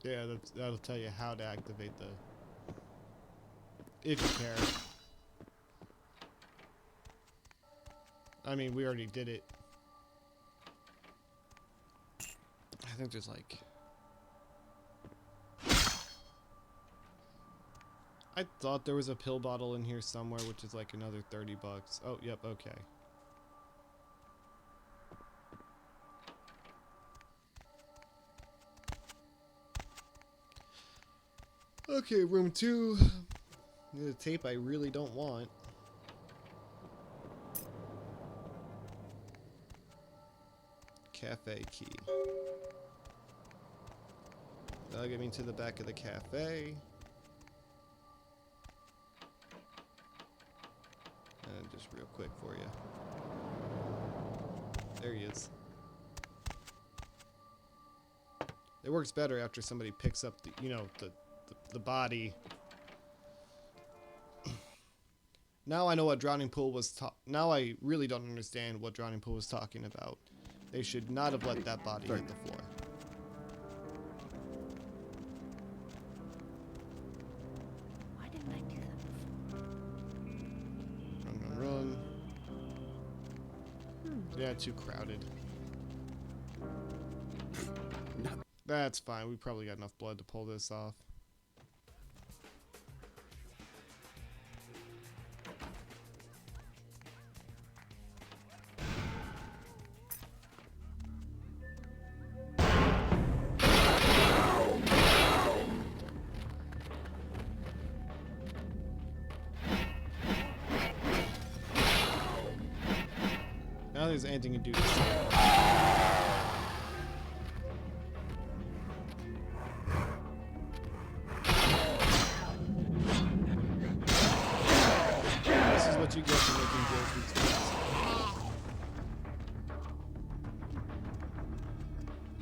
Yeah, that'll tell you how to activate the... if you care. I mean, we already did it. I think there's like... I thought there was a pill bottle in here somewhere, which is like another 30 bucks. Oh, yep, okay. Okay, room 2. The tape I really don't want. Cafe key. That'll get me to the back of the cafe. And just real quick for you. There he is. It works better after somebody picks up the, you know, the body. Now I know what Drowning Pool was now I really don't understand what Drowning Pool was talking about. They should not have let that body hit the floor. Why didn't I do that before? Run, run, run. Yeah, too crowded. That's fine. We probably got enough blood to pull this off. Now there's anything to do to this. What you get for making grocery stores.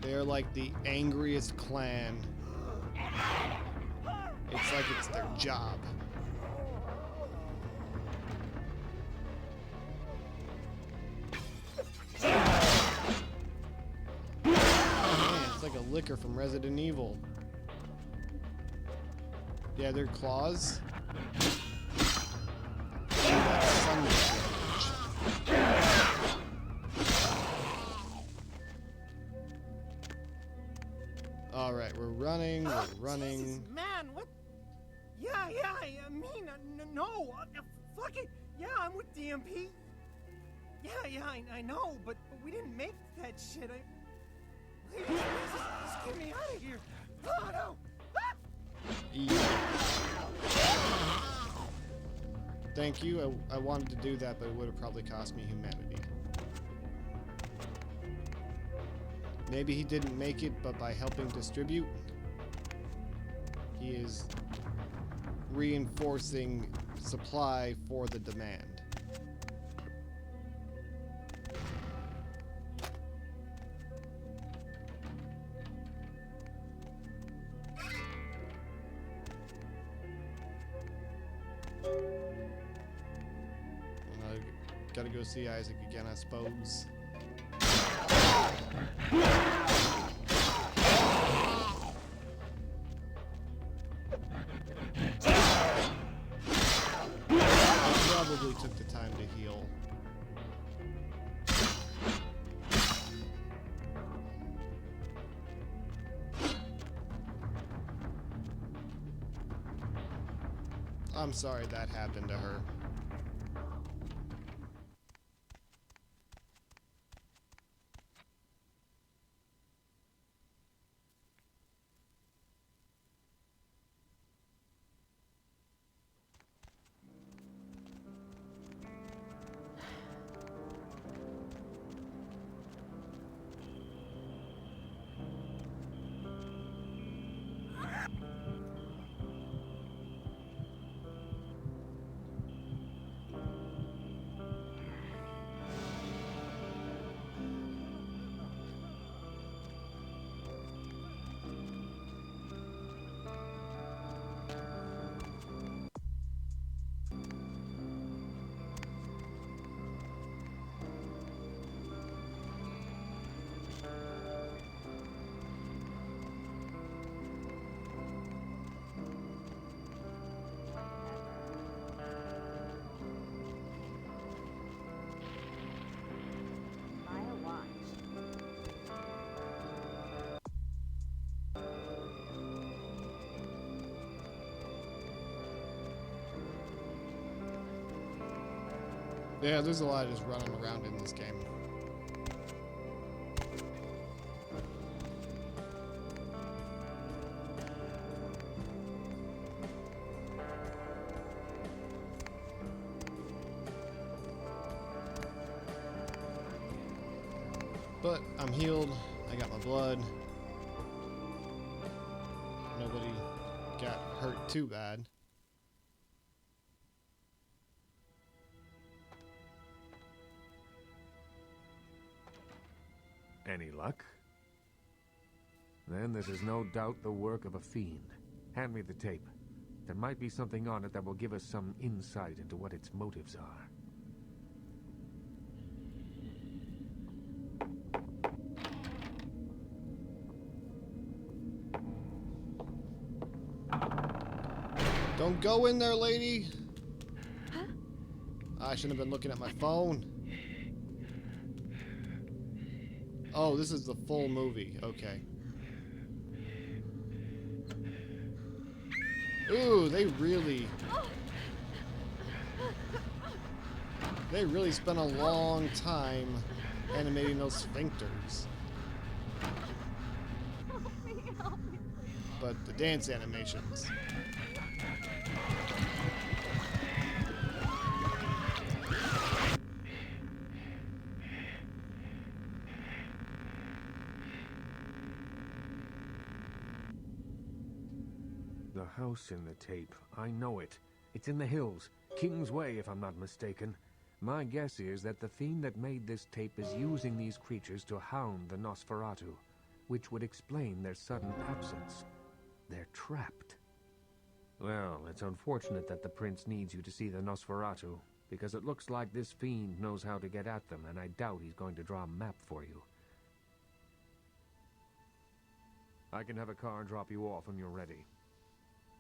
They are like the angriest clan. It's like it's their job. Man, it's like a licker from Resident Evil. Yeah, their claws. Alright, we're running, Jesus, man, what? Yeah, I mean, no, fuck it. Yeah, I'm with DMP. Yeah, I know, but we didn't make that shit. Please, just get me out of here. Oh, no. Thank you. I wanted to do that, but it would have probably cost me humanity. Maybe he didn't make it, but by helping distribute, he is reinforcing supply for the demand. Gotta go see Isaac again, I suppose. I probably took the time to heal. I'm sorry that happened to her. Yeah, there's a lot of just running around in this game. But I'm healed. I got my blood. Nobody got hurt too bad. Any luck? Then this is no doubt the work of a fiend. Hand me the tape. There might be something on it that will give us some insight into what its motives are. Don't go in there, lady! Huh? I shouldn't have been looking at my phone. Oh, this is the full movie. Okay. Ooh, they really spent a long time animating those sphincters. But the dance animations. The house in the tape. I know it. It's in the hills. King's Way, if I'm not mistaken. My guess is that the fiend that made this tape is using these creatures to hound the Nosferatu, which would explain their sudden absence. They're trapped. Well, it's unfortunate that the prince needs you to see the Nosferatu, because it looks like this fiend knows how to get at them, and I doubt he's going to draw a map for you. I can have a car drop you off when you're ready.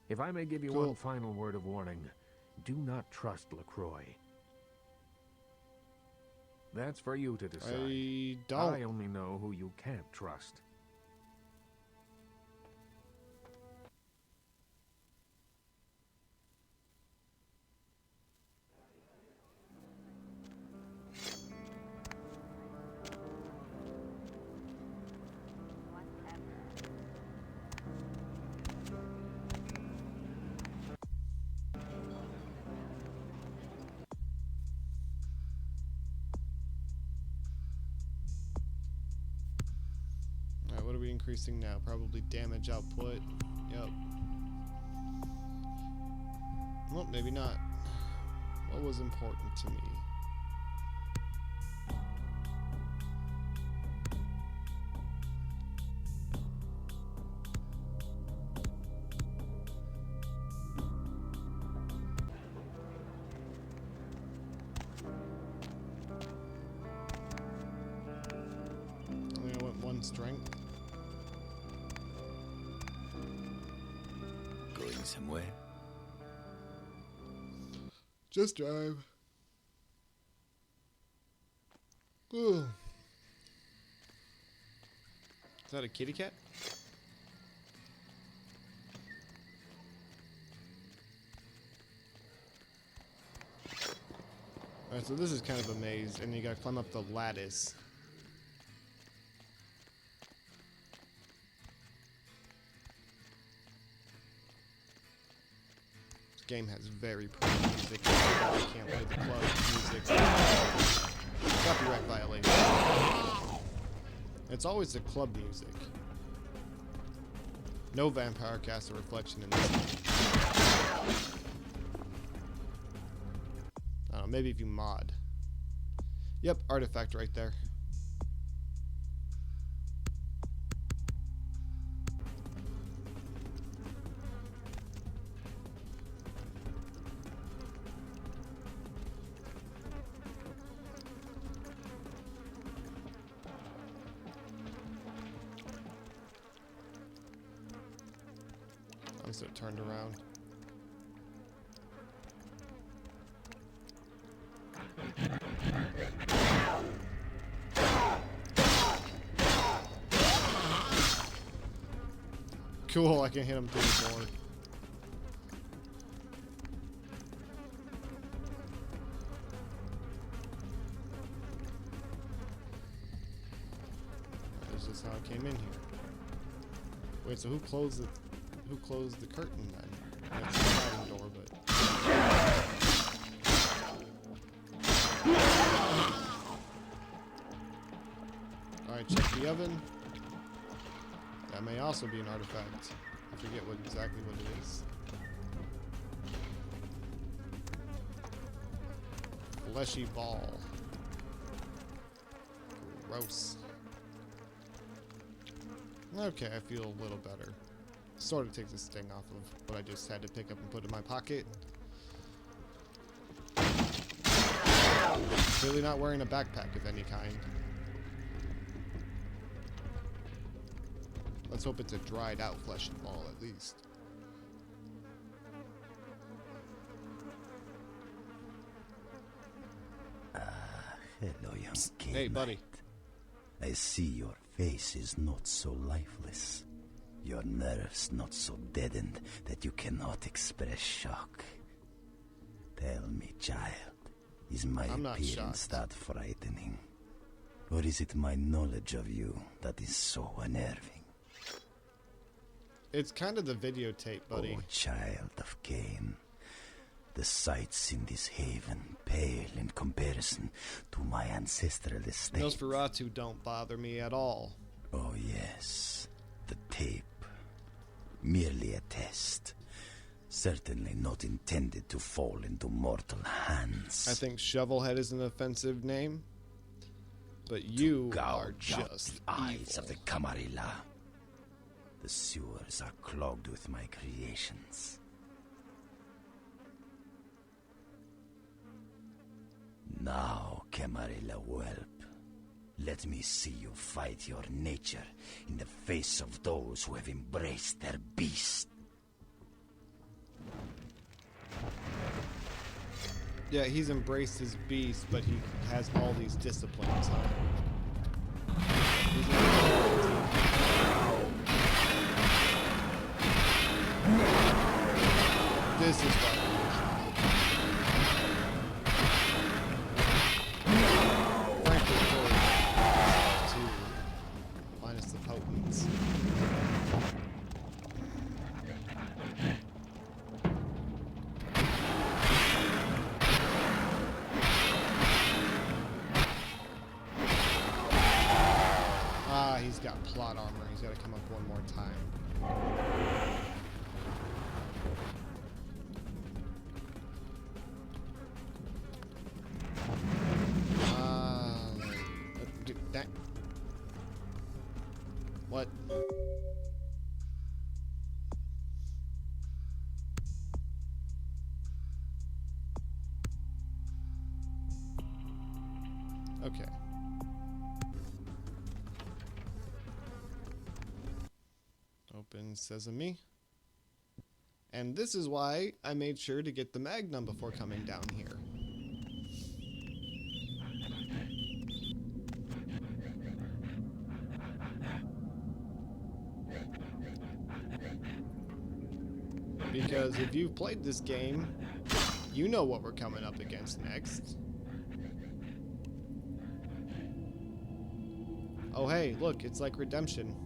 If I may give you one final word of warning, do not trust LaCroix. That's for you to decide. I only know who you can't trust. What are we increasing now? Probably damage output. Yep. Well, maybe not. What was important to me? I went one strength. Going somewhere? Just drive. Ooh. Is that a kitty cat? Alright, so this is kind of a maze, and you gotta climb up the lattice. This game has very pretty music. I can't play the club music. Copyright violation. It's always the club music. No vampire casts a reflection in this game. I don't know, maybe if you mod. Yep, artifact right there. I'm so turned around. Cool, I can hit him through the door. That's just how I came in here. Wait, so who closed the curtain then? That's the sliding door, but alright, check the oven. That may also be an artifact. I forget exactly what it is. Fleshy ball. Gross. Okay, I feel a little better. Sort of takes the sting off of what I just had to pick up and put in my pocket. Clearly not wearing a backpack of any kind. Let's hope it's a dried out fleshy ball at least. Hello, young kid. Hey, buddy. I see your face is not so lifeless. Your nerves not so deadened that you cannot express shock. Tell me, child, is my appearance that frightening? Or is it my knowledge of you that is so unnerving? It's kind of the videotape, buddy. Oh, child of Cain. The sights in this haven pale in comparison to my ancestral estate. Nosferatu don't bother me at all. Oh, yes. The tape. Merely a test. Certainly not intended to fall into mortal hands. I think Shovelhead is an offensive name. But you are just the eyes of the Camarilla. The sewers are clogged with my creations. Now, Camarilla whelp, let me see you fight your nature in the face of those who have embraced their beast. Yeah, he's embraced his beast, but he has all these disciplines, huh? This is what frankly, two minus the potents. Ah, he's got plot armor. He's got to come up one more time. What? Okay. Open sesame. And this is why I made sure to get the Magnum before coming down here. Because if you've played this game, you know what we're coming up against next. Oh hey, look, it's like Redemption.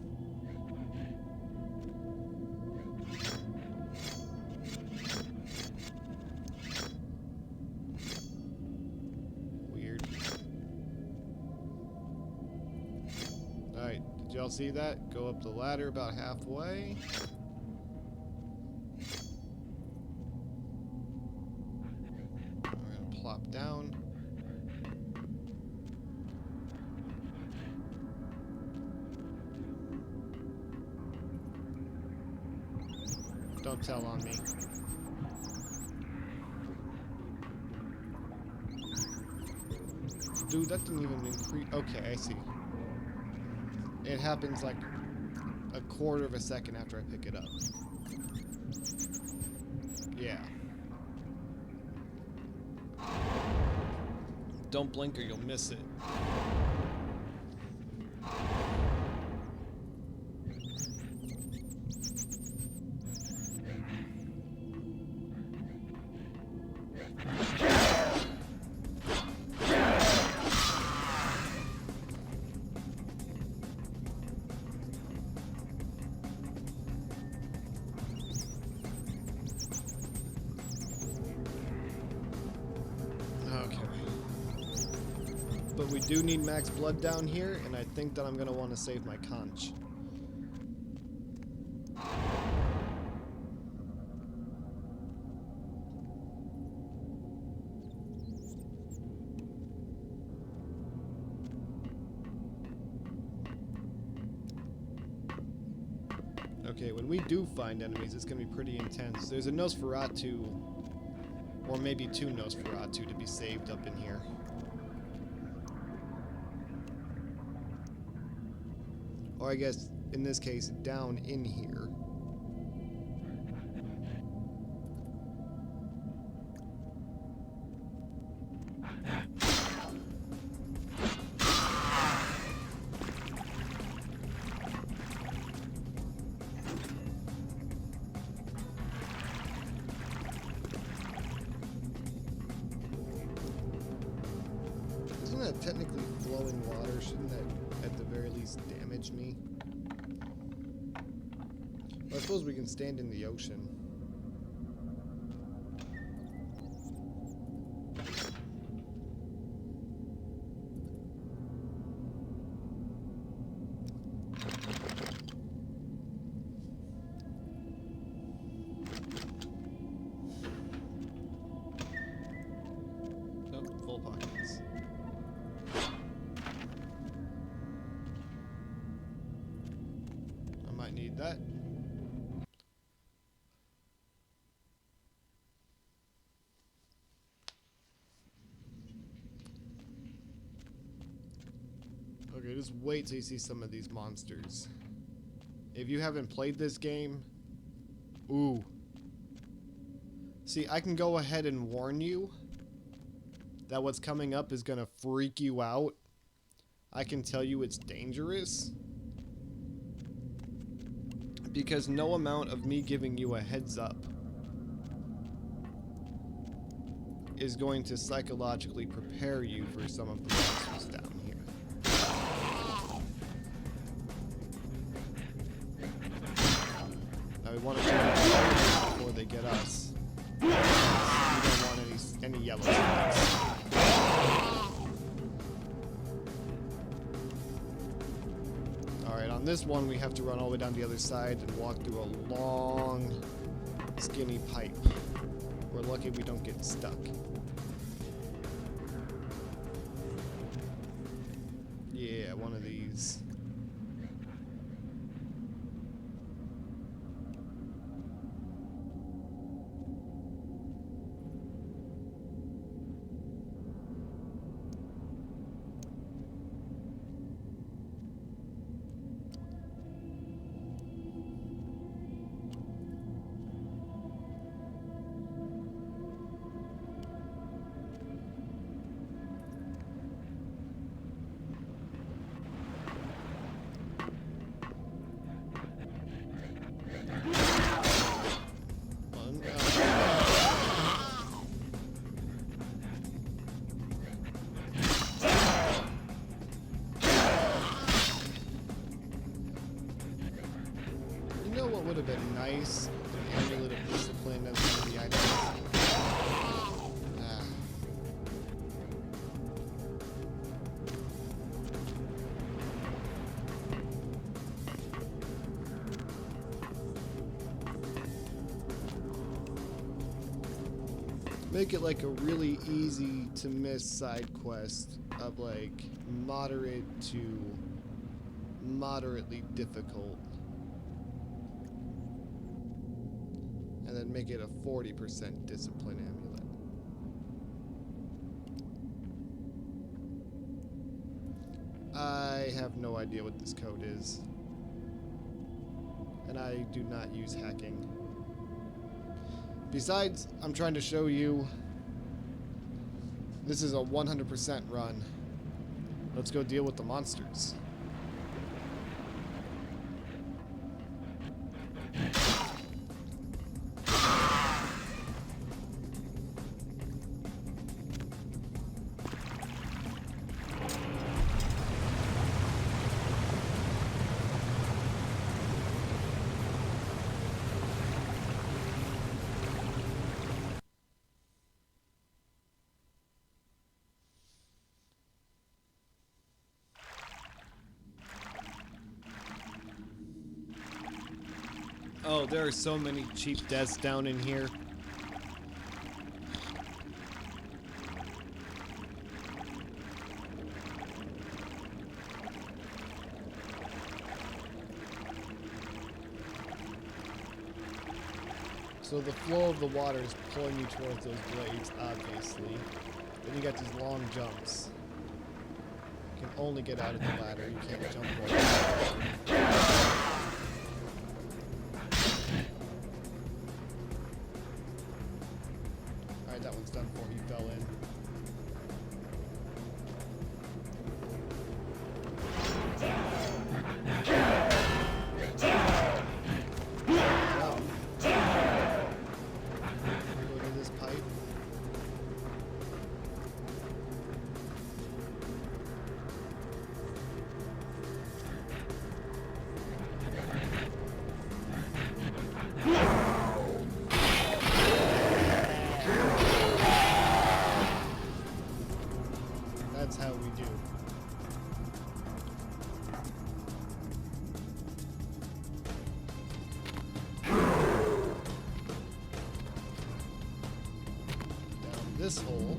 Weird. Alright, did y'all see that? Go up the ladder about halfway. We're gonna plop down. Don't tell on me. Dude, that didn't even increase. Okay, I see. It happens like a quarter of a second after I pick it up. Yeah. Don't blink or you'll miss it. But we do need max blood down here, and I think that I'm going to want to save my conch. Okay, when we do find enemies, it's going to be pretty intense. There's a Nosferatu, or maybe two Nosferatu to be saved up in here. Or I guess, in this case, down in here. Isn't that technically flowing water? Shouldn't that, at the very least, damage me? Well, I suppose we can stand in the ocean. Nope, full pockets. I might need that. Okay, just wait till you see some of these monsters. If you haven't played this game, ooh. See, I can go ahead and warn you that what's coming up is gonna freak you out. I can tell you it's dangerous. Because no amount of me giving you a heads up is going to psychologically prepare you for some of the monsters down here. Now we want to turn it before they get us. We don't want any yellow spots. Alright, on this one we have to run all the way down the other side and walk through a long, skinny pipe. We're lucky we don't get stuck. Yeah, one of these. what would have been nice? An amulet of discipline as one of the items. Make it like a really easy to miss side quest of like moderate to moderately difficult. And then make it a 40% discipline amulet. I have no idea what this code is. And I do not use hacking. Besides, I'm trying to show you this is a 100% run. Let's go deal with the monsters. Oh, there are so many cheap deaths down in here. So the flow of the water is pulling you towards those blades, obviously. Then you got these long jumps. You can only get out of the ladder, you can't jump over. That one's done for. He fell in. Go to this pipe. That's how we do. Down this hole.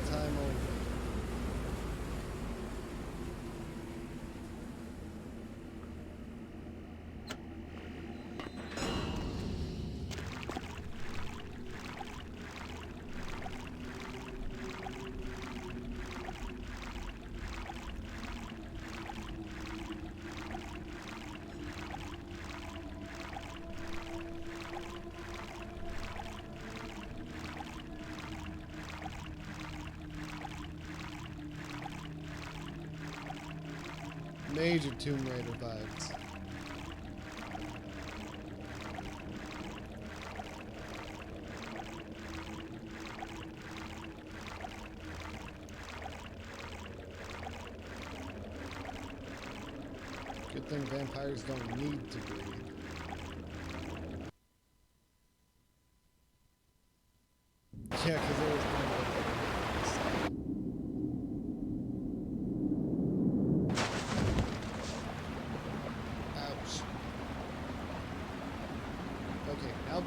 Time only. Major Tomb Raider vibes. Good thing vampires don't need to breathe. Yeah, because there was one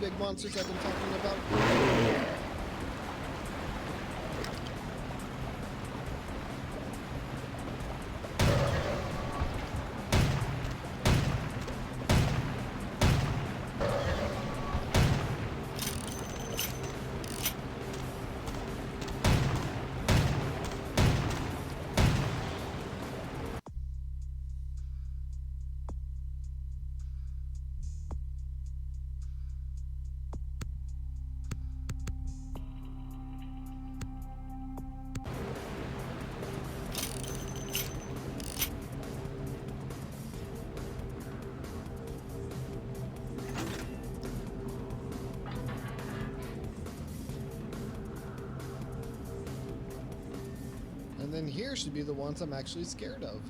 big monsters I've been talking about. And then here should be the ones I'm actually scared of.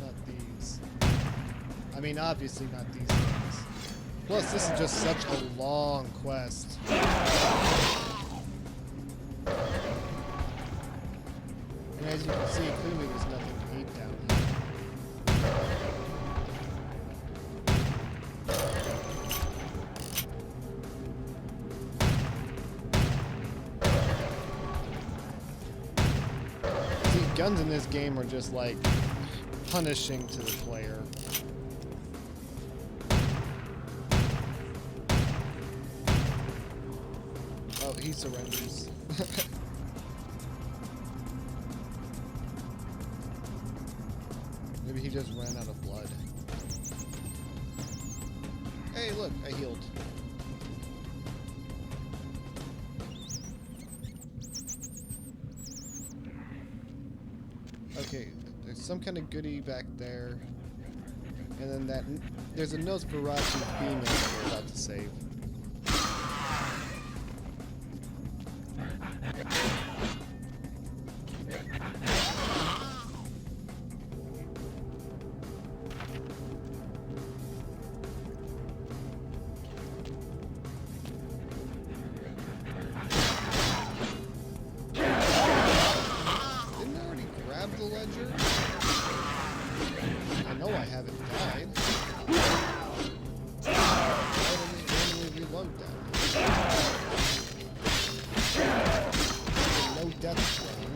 Not these. I mean, obviously not these things. Plus, this is just such a long quest. And as you can see, clearly there's nothing to eat down here. See, guns in this game are just like punishing to the player. Oh, he surrenders. Maybe he just ran out of blood. Hey, look, I healed. Okay, there's some kind of goodie back there. And then that there's a Nosferatu female that we're about to save. I know I haven't died. Why don't we randomly reload that? No death zone.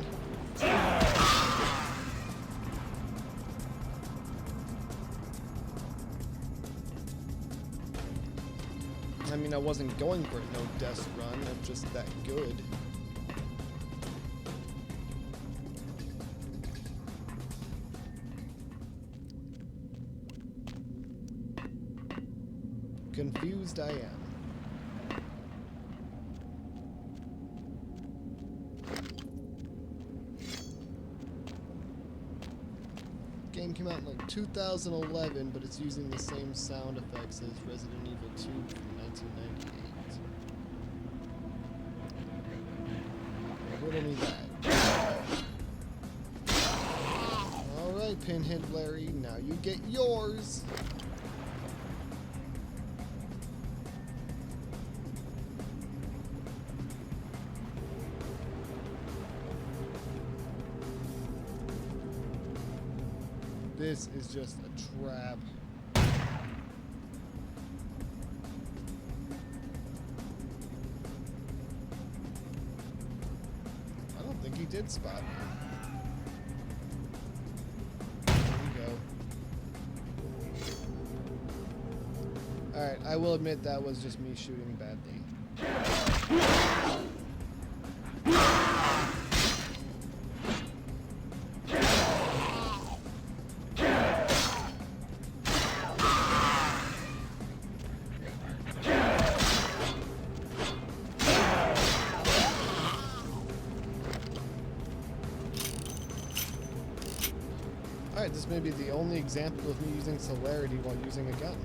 I mean, I wasn't going for a no death run. I'm just that good. Confused I am. Game came out in like 2011, but it's using the same sound effects as Resident Evil 2 from 1998. Riddle me that. Alright, Pinhead Larry, now you get yours! This is just a trap. I don't think he did spot me. There we go. Alright, I will admit that was just me shooting badly. Alright, this may be the only example of me using celerity while using a gun.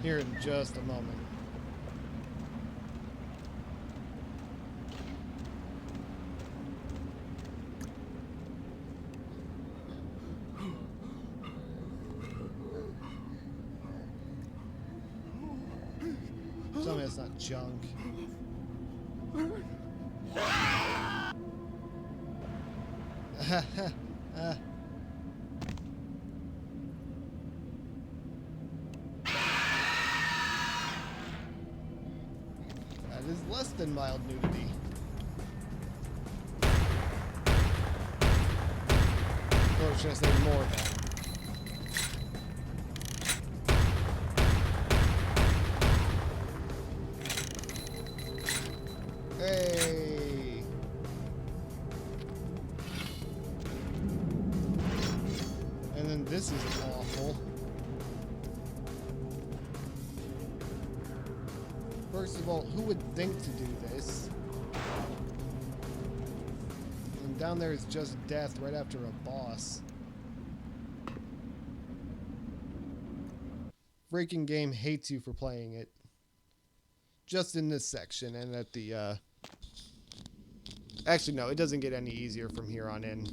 Here in just a moment. Tell me it's not junk. That is less than mild nudity. Or should I say more than? Hey! And then this is awful. First of all, who would think to do this? And down there is just death right after a boss. Freaking game hates you for playing it. Just in this section and at the, Actually, no, it doesn't get any easier from here on in.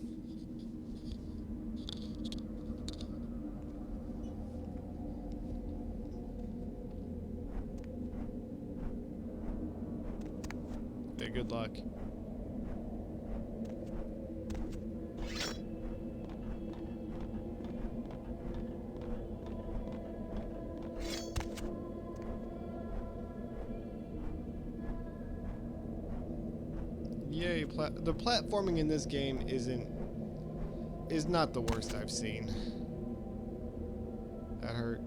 Yeah, good luck. Yay, the platforming in this game is not the worst I've seen. That hurt.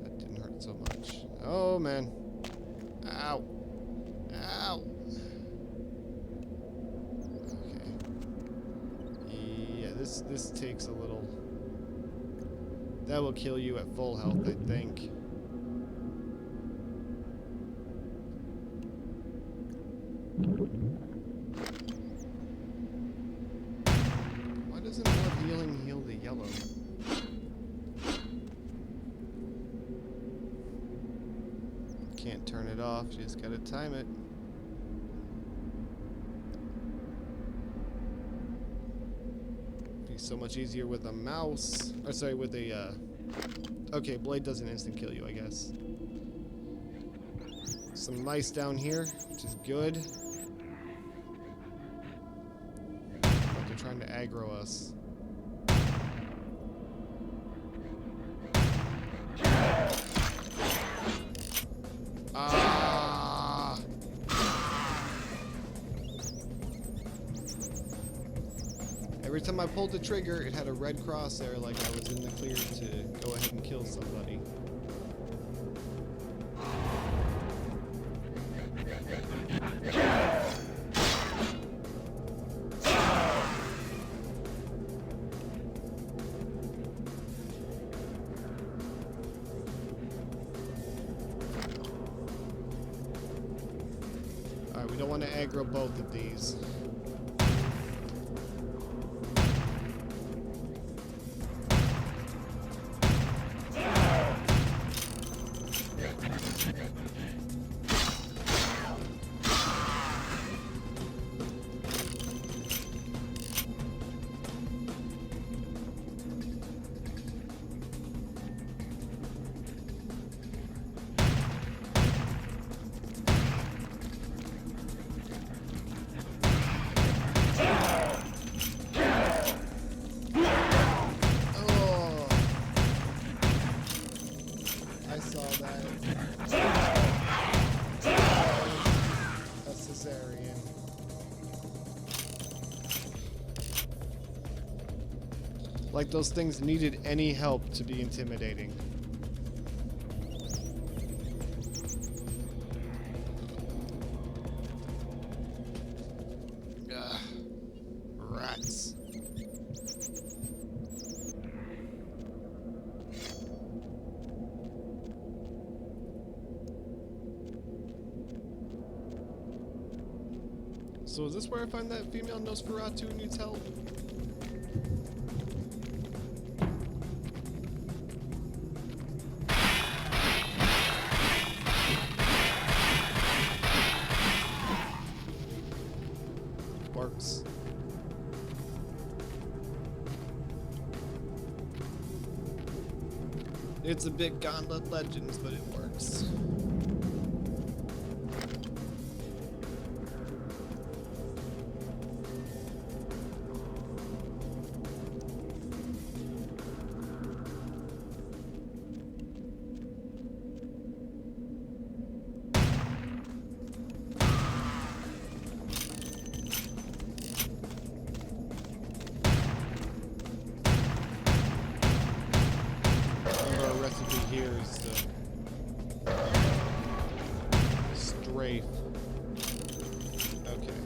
That didn't hurt so much. Oh man. Ow. Ow. Okay. Yeah, this takes a little. That will kill you at full health, I think. Why doesn't more healing heal the yellow? Can't turn it off, you just gotta time it. Be so much easier with a mouse. Or sorry, with a okay, blade doesn't instant kill you, I guess. Some mice down here, which is good. But they're trying to aggro us. Ah! Every time I pulled the trigger, it had a red cross there, like I was in the clear to go ahead and kill somebody. Alright, we don't want to aggro both of these. Like those things needed any help to be intimidating. Ugh. Rats. So is this where I find that female Nosferatu who needs help? Works. It's a bit Gauntlet Legends, but it works. Here is the strafe. Okay.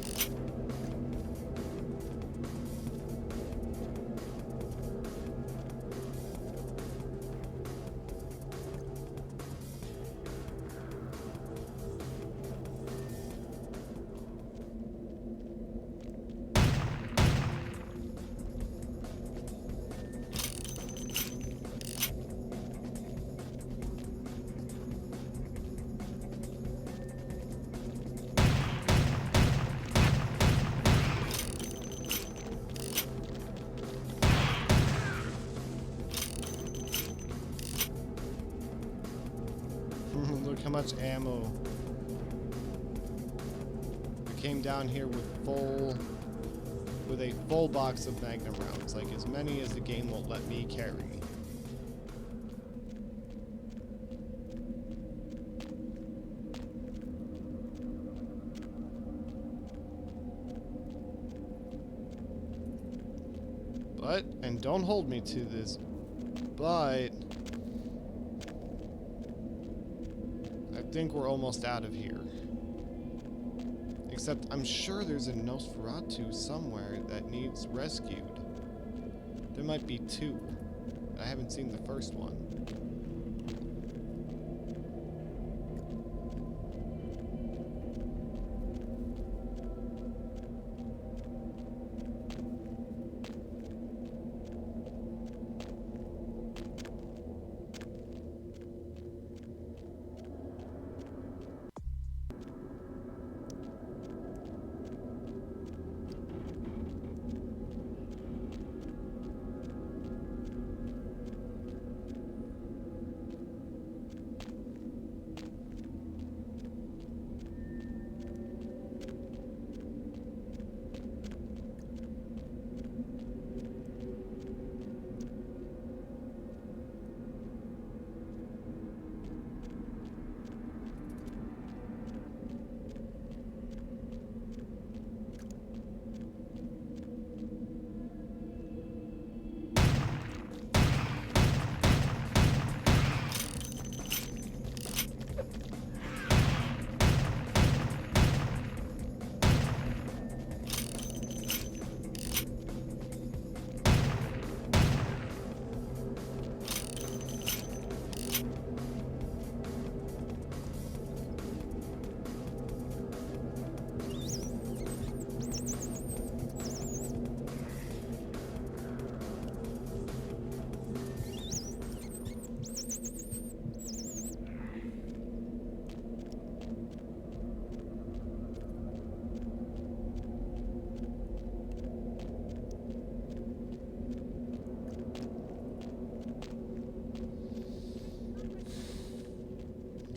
Look how much ammo. I came down here with a full box of Magnum rounds, like as many as the game will let me carry. But, and don't hold me to this, but I think we're almost out of here. Except I'm sure there's a Nosferatu somewhere that needs rescued. There might be two. I haven't seen the first one.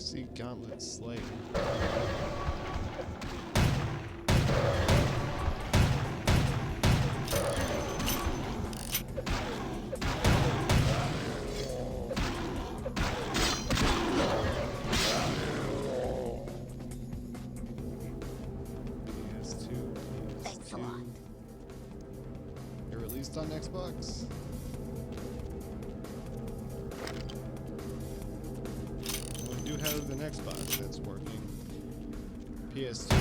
See Gauntlet Slayer. Excellent. You're released on Xbox. We do have an Xbox that's working. PS2.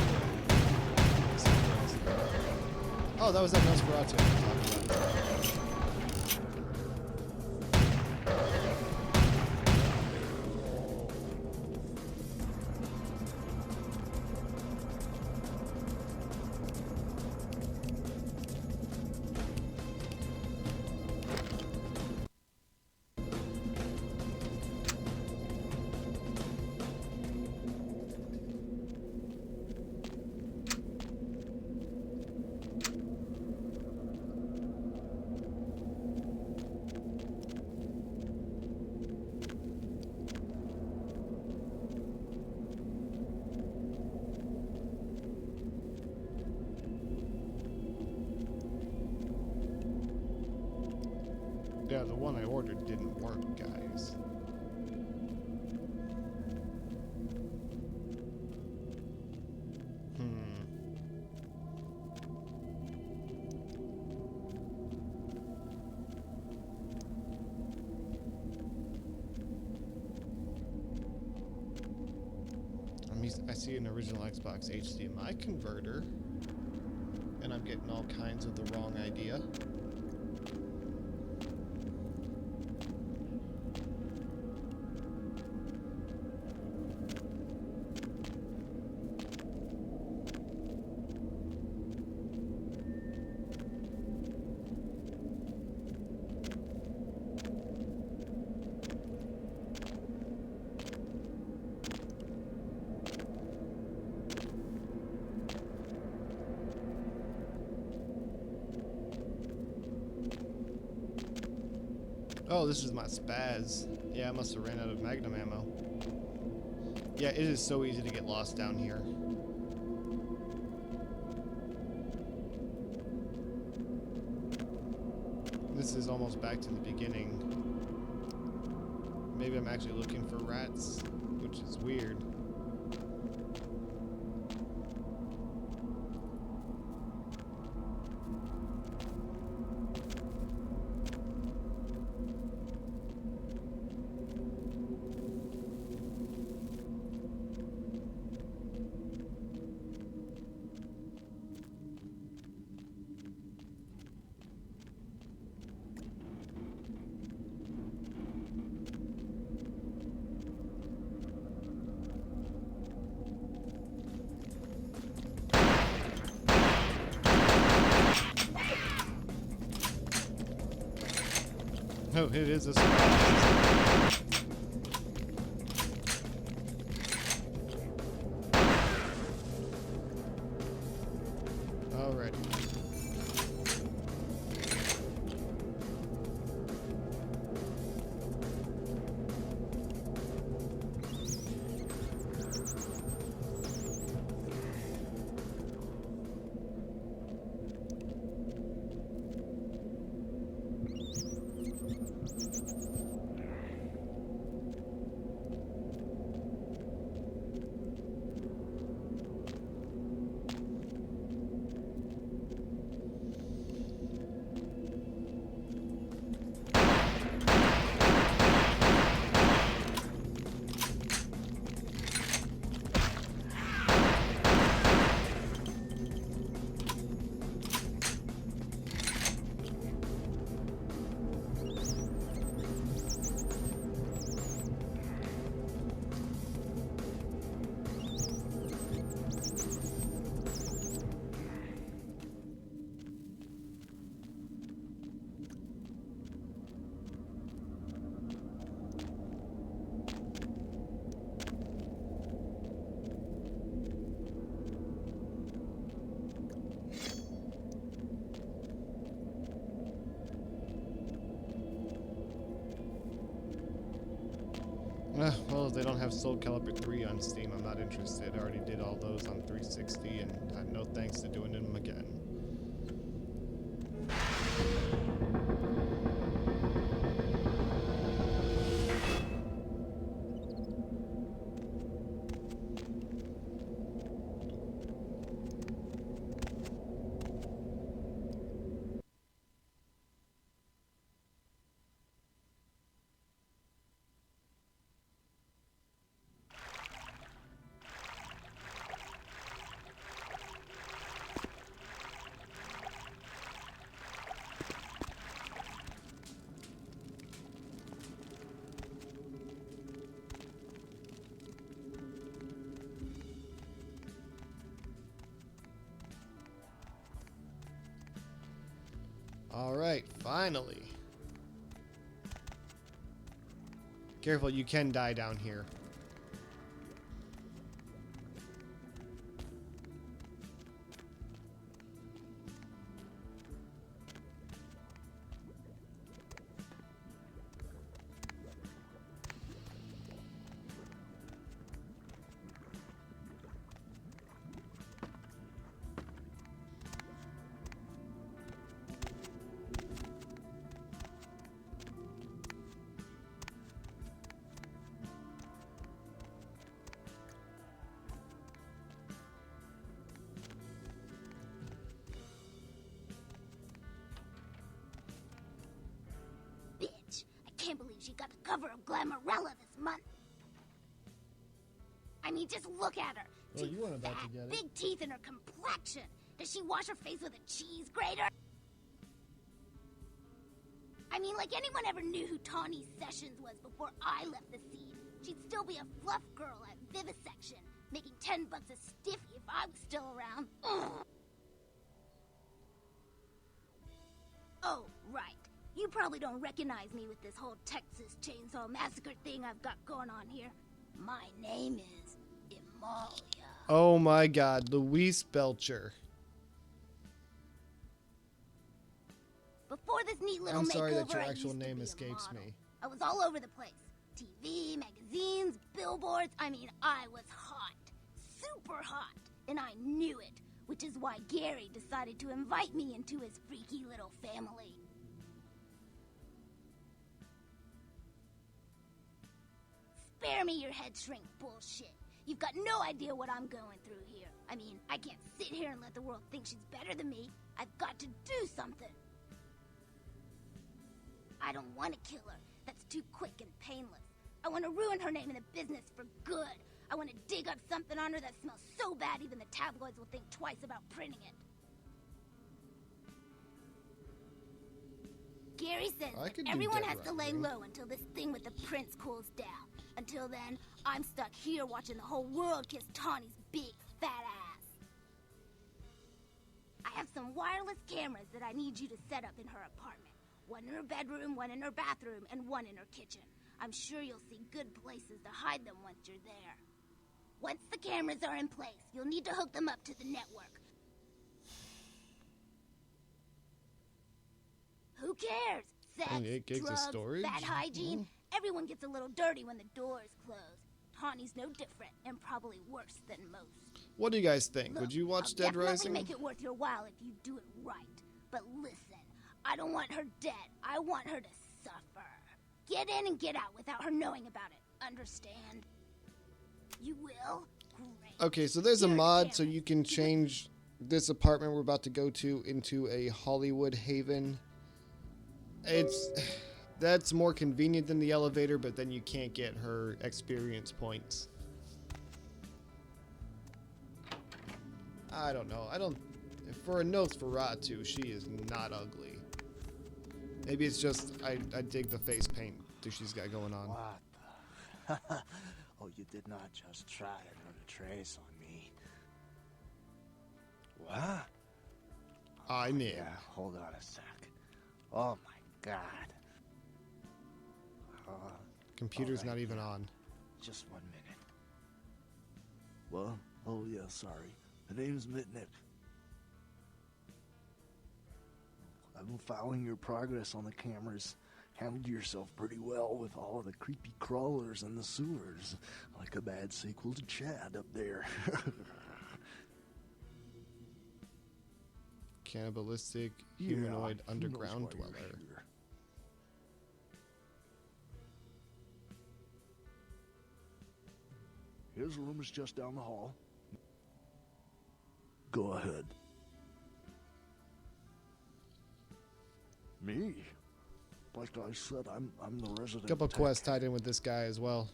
Oh, that was that Nosferatu we were talking about. Yeah, the one I ordered didn't work, guys. I see an original Xbox HDMI converter, and I'm getting all kinds of the wrong idea. Oh, this is my spaz. Yeah, I must have ran out of Magnum ammo. Yeah, it is so easy to get lost down here. This is almost back to the beginning. Maybe I'm actually looking for rats, which is weird. Oh, it is a surprise. Alrighty. Well, if they don't have Soul Calibur 3 on Steam, I'm not interested. I already did all those on 360, and I have no thanks to doing them again. Alright, finally. Careful, you can die down here. Can't believe she got the cover of Glamourella this month. I mean, just look at her. Well, you weren't about to get it. Big teeth in her complexion. Does she wash her face with a cheese grater? I mean, like anyone ever knew who Tawny Sessions was before I left the scene. She'd still be a fluff girl at Vivisection, making $10 a stiffy if I was still around. Ugh. Oh, right. You probably don't recognize me with this whole Texas Chainsaw Massacre thing I've got going on here. My name is Imalia. Oh my god, Louise Belcher. Before this neat little I'm sorry makeover, that your I actual used to name be a escapes model. me. I was all over the place. TV, magazines, billboards. billboards, I mean, I was hot. Super hot. And I knew it, which is why Gary decided to invite me into his freaky little family. Spare me your head shrink bullshit. You've got no idea what I'm going through here. I mean, I can't sit here and let the world think she's better than me. I've got to do something. I don't want to kill her. That's too quick and painless. I want to ruin her name in the business for good. I want to dig up something on her that smells so bad even the tabloids will think twice about printing it. Gary says that everyone has to lay low until this thing with the prince cools down. Until then, I'm stuck here watching the whole world kiss Tawny's big, fat ass. I have some wireless cameras that I need you to set up in her apartment. One in her bedroom, one in her bathroom, and one in her kitchen. I'm sure you'll see good places to hide them once you're there. Once the cameras are in place, you'll need to hook them up to the network. Who cares? Sex, drugs, bad hygiene. Everyone gets a little dirty when the door is closed. Tawny's no different, and probably worse than most. What do you guys think? Look, would you watch I'll Dead Rising? Definitely make it worth your while if you do it right. But listen, I don't want her dead. I want her to suffer. Get in and get out without her knowing about it. Understand? You will? Great. Okay, so there's a mod so you can change this apartment we're about to go to into a Hollywood haven. That's more convenient than the elevator, but then you can't get her experience points. I don't know. For a Nosferatu, she is not ugly. Maybe it's just I dig the face paint that she's got going on. What the? Oh, you did not just try to run a trace on me. What? I knew. Yeah, hold on a sec. Oh my god. Computer's not even on. Just 1 minute. Well, oh yeah, sorry. The name's Mitnick. I've been following your progress on the cameras. Handled yourself pretty well with all of the creepy crawlers in the sewers. Like a bad sequel to Chad up there. Cannibalistic humanoid underground dweller. His room is just down the hall. Go ahead. Me? Like I said, I'm the resident. Couple quests tied in with this guy as well.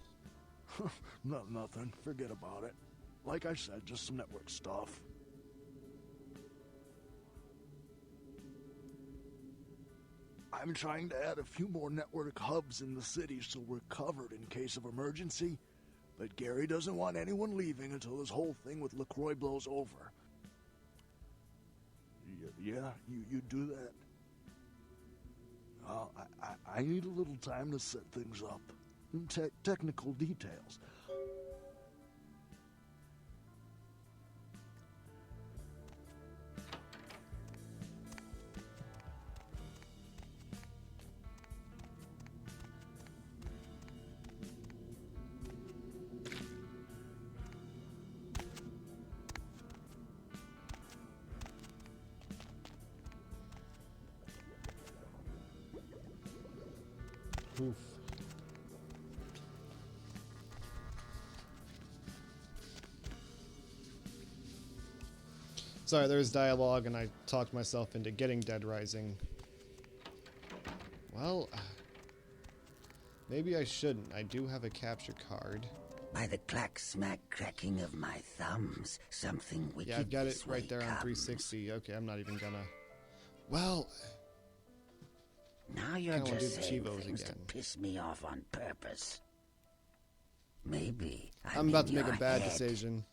Nothing. Forget about it. Like I said, just some network stuff. I'm trying to add a few more network hubs in the city so we're covered in case of emergency. But Gary doesn't want anyone leaving until this whole thing with LaCroix blows over. Yeah, you do that. I need a little time to set things up. Technical details. Oof. Sorry, there was dialogue and I talked myself into getting Dead Rising. Well, maybe I shouldn't. I do have a capture card. By the clack-smack cracking of my thumbs, something wicked. Yeah, I've got it this right way there on comes. 360. Okay, I'm not even gonna. Well, now you're kinda just do the saying Chivos things again. to piss me off on purpose. Maybe I'm about in to make your a bad head. decision.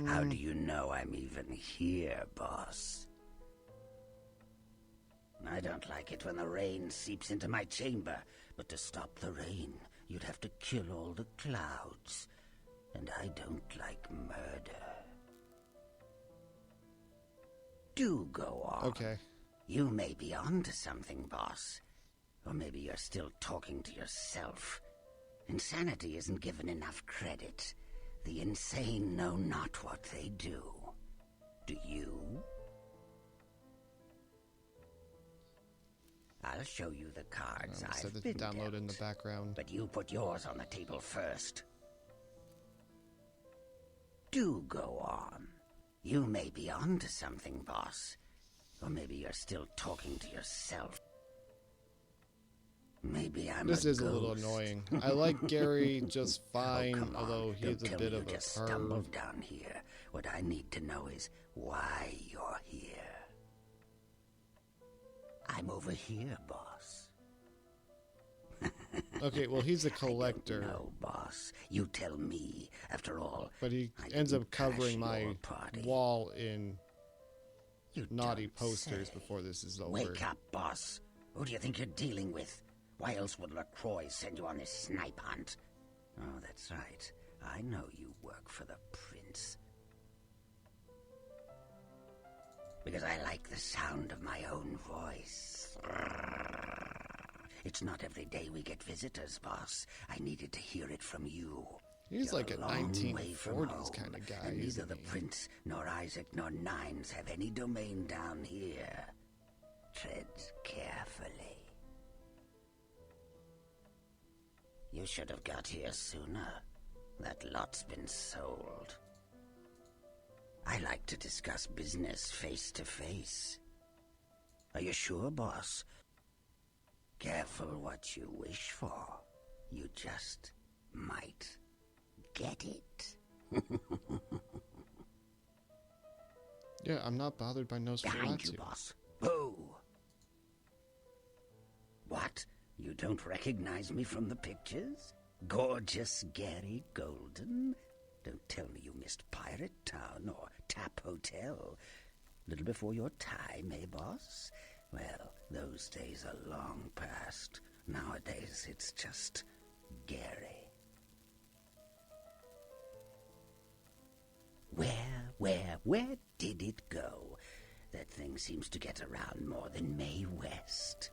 How do you know I'm even here, boss? I don't like it when the rain seeps into my chamber, but to stop the rain, you'd have to kill all the clouds. And I don't like murder. Do go on. Okay. You may be onto something, boss. Or maybe you're still talking to yourself. Insanity isn't given enough credit. The insane know not what they do. Do you? I'll show you the cards I've been downloaded in the background. But you put yours on the table first. Do go on. You may be onto something, boss. Or maybe you're still talking to yourself. Maybe I'm This a is a ghost. little annoying. I like Gary just fine, although he's a bit of a just stumbled perv. down here. What I need to know is why you're here. I'm over here, boss. Okay, well, he's a collector. No, boss. You tell me. After all, But he ends up covering my wall in naughty posters before this is over. Wake up, boss. Who do you think you're dealing with? Why else would LaCroix send you on this snipe hunt? Oh, that's right. I know you work for the prince. Because I like the sound of my own voice. It's not every day we get visitors, boss. I needed to hear it from you. He's You're like a long way from 1940s home, kind of guy, and neither isn't the he? prince, nor Isaac, nor Nines have any domain down here. Tread carefully. You should have got here sooner. That lot's been sold. I like to discuss business face to face. Are you sure, boss? Careful what you wish for. You just might get it. Yeah, I'm not bothered by Behind you, Nosferatu. boss. Whoa! What? You don't recognize me from the pictures? Gorgeous Gary Golden? Don't tell me you missed Pirate Town or Tap Hotel. Little before your time, eh, boss? Well, those days are long past. Nowadays, it's just Gary. Where did it go? That thing seems to get around more than Mae West.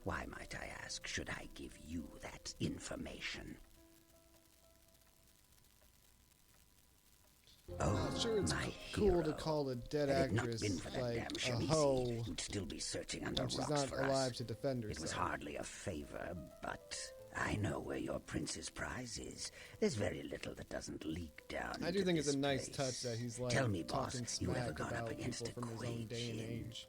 Why, might I ask, should I give you that information? I'm sure it's my cool hero. to call a dead Had it not actress been for that like damn a chemise, hoe you'd still be searching under when she's rocks not for alive us. to defend It was herself. hardly a favor, but I know where your prince's prize is. There's very little that doesn't leak down. I do into think it's a this nice place. touch that he's like Tell me, boss, talking you ever smack gone about up against people a from his own day and Quaid age.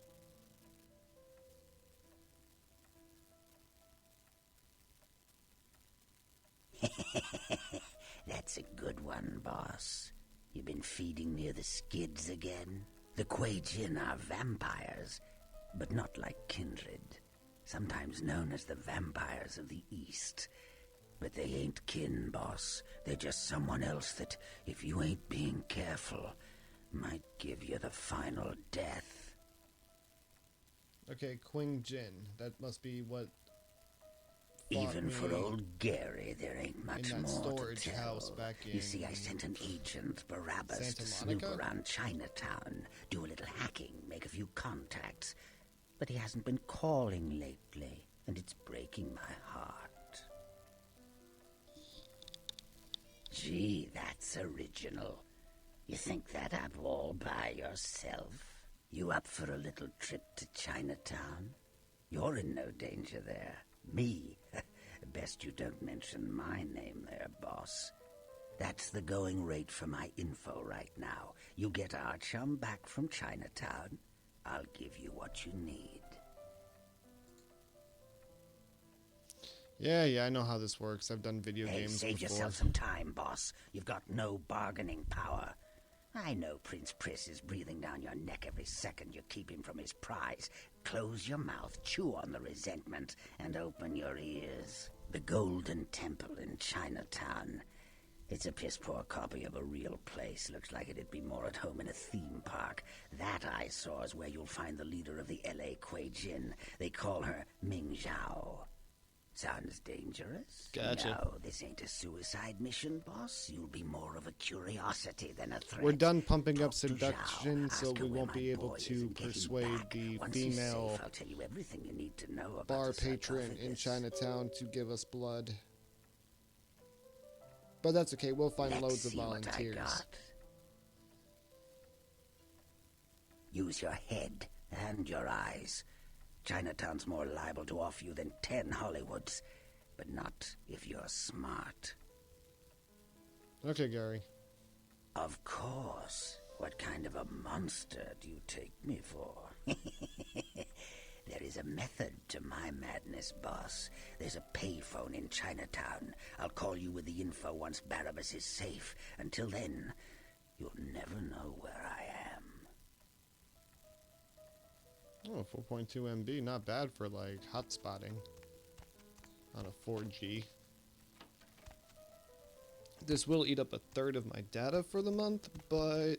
That's a good one, boss. You been feeding near the skids again? The Quaid are vampires, but not like kindred. Sometimes known as the vampires of the East. But they ain't kin, boss. They're just someone else that, if you ain't being careful, might give you the final death. Okay, Quing Jin. That must be what. Even for old Gary, there ain't much in that more storage to tell. house back You in see, I sent an agent, Barabbas, Santa to snoop Monica? around Chinatown, do a little hacking, make a few contacts. But he hasn't been calling lately, and it's breaking my heart. Gee, that's original. You think that up all by yourself? You up for a little trip to Chinatown? You're in no danger there. Me? Best you don't mention my name there, boss. That's the going rate for my info right now. You get our chum back from Chinatown, I'll give you what you need. Yeah, I know how this works. I've done video Hey, games save before. yourself some time, boss. You've got no bargaining power. I know Prince Priss is breathing down your neck every second you keep him from his prize. Close your mouth, chew on the resentment, and open your ears. The Golden Temple in Chinatown. It's a piss-poor copy of a real place. Looks like it'd be more at home in a theme park. That I saw is where you'll find the leader of the L.A. Quaid. They call her Ming Zhao. Sounds dangerous? Gotcha. No, this ain't a suicide mission, boss. You'll be more of a curiosity than a threat. We're done pumping up Talk to seduction, Zhao. so Ask her we where won't my be able boy is to and get him persuade back. the Once he's female safe, I'll tell you everything you need to know about bar the patron in sarcophagus. Chinatown to give us blood. But that's okay, we'll find Let's loads of see what I volunteers. got. Use your head and your eyes. Chinatown's more liable to off you than 10 Hollywoods, but not if you're smart. Okay, Gary. Of course. What kind of a monster do you take me for? There is a method to my madness, boss. There's a payphone in Chinatown. I'll call you with the info once Barabbas is safe. Until then, you'll never know where I am. Oh, 4.2 MB, not bad for like hotspotting on a 4G. This will eat up a third of my data for the month, but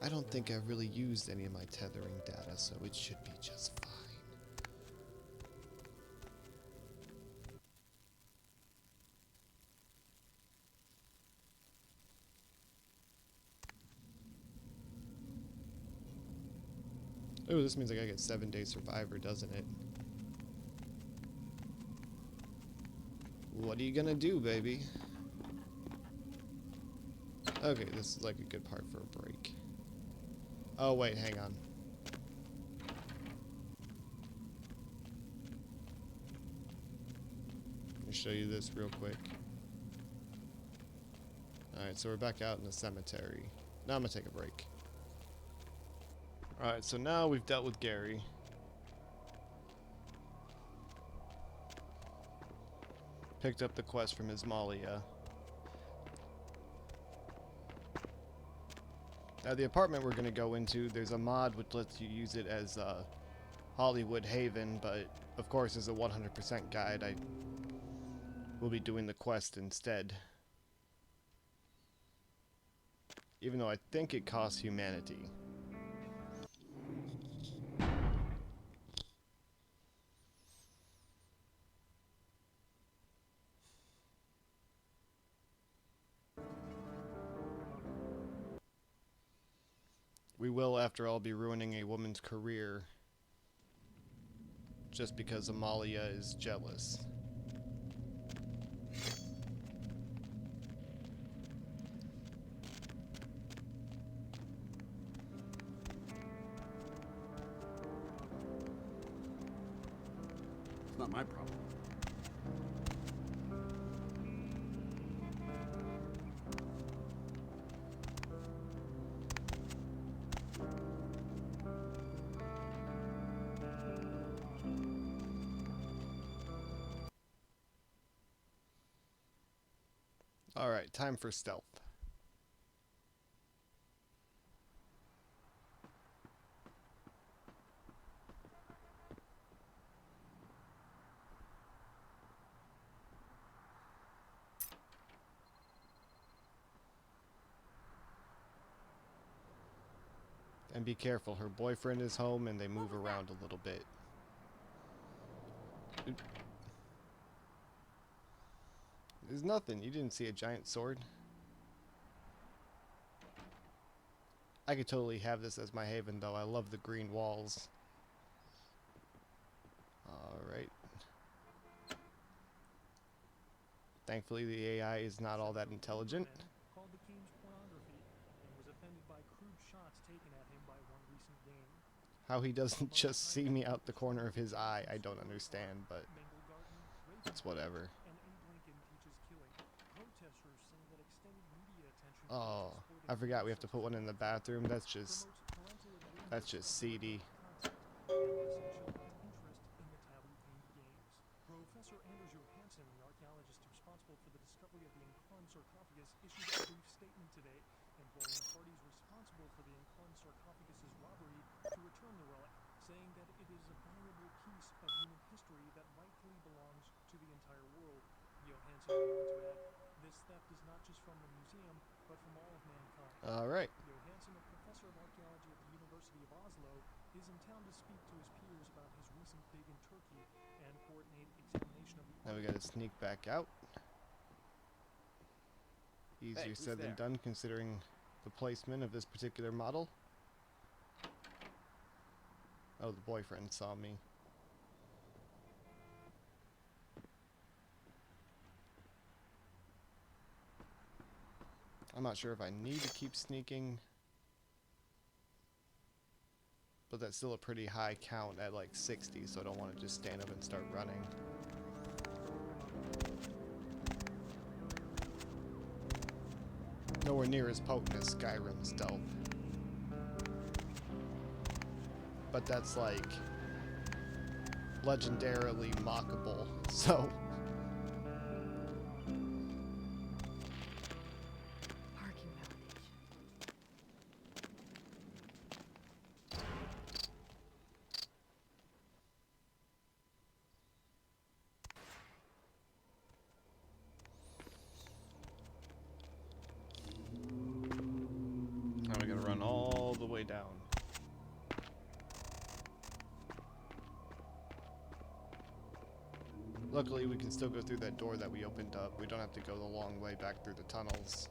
I don't think I've really used any of my tethering data, so it should be just fine. Oh, this means I gotta get 7-day survivor, doesn't it? What are you gonna do, baby? Okay, this is like a good part for a break. Oh, wait, hang on. Let me show you this real quick. Alright, so we're back out in the cemetery. Now I'm gonna take a break. Alright, so now we've dealt with Gary. Picked up the quest from Ismalia. Now the apartment we're going to go into, there's a mod which lets you use it as a Hollywood Haven, but of course as a 100% guide I will be doing the quest instead. Even though I think it costs humanity. We will, after all, be ruining a woman's career just because Amalia is jealous. It's not my problem. Alright, time for stealth. And be careful, her boyfriend is home and they move around a little bit. There's nothing. You didn't see a giant sword. I could totally have this as my haven, though. I love the green walls. Alright. Thankfully, the AI is not all that intelligent. Called the game's pornography and was offended by crude shots taken at him by one recent game. How he doesn't just see me out the corner of his eye, I don't understand, but it's whatever. Oh, I forgot we have to put one in the bathroom. That's just seedy. Professor Anders Johansson, the archaeologist responsible for the discovery of the Inclun sarcophagus, issued a brief statement today imploring parties responsible for the Inclun sarcophagus's robbery to return the relic, saying that it is a valuable piece of human history that rightfully belongs to the entire world. Johansson went on to add, this theft is not just from the museum, but from all of mankind. Alright. Johansson, a professor of archaeology at the University of Oslo, is in town to speak to his peers about his recent dig in Turkey and coordinate examination of the... Now we gotta sneak back out. Easier said than done considering the placement of this particular model. Oh, the boyfriend saw me. I'm not sure if I need to keep sneaking, but that's still a pretty high count at like 60, so I don't want to just stand up and start running. Nowhere near as potent as Skyrim stealth. But that's like legendarily mockable, so. Parking validation. Now we gotta run all the way down. Luckily, we can still go through that door that we opened up. We don't have to go the long way back through the tunnels.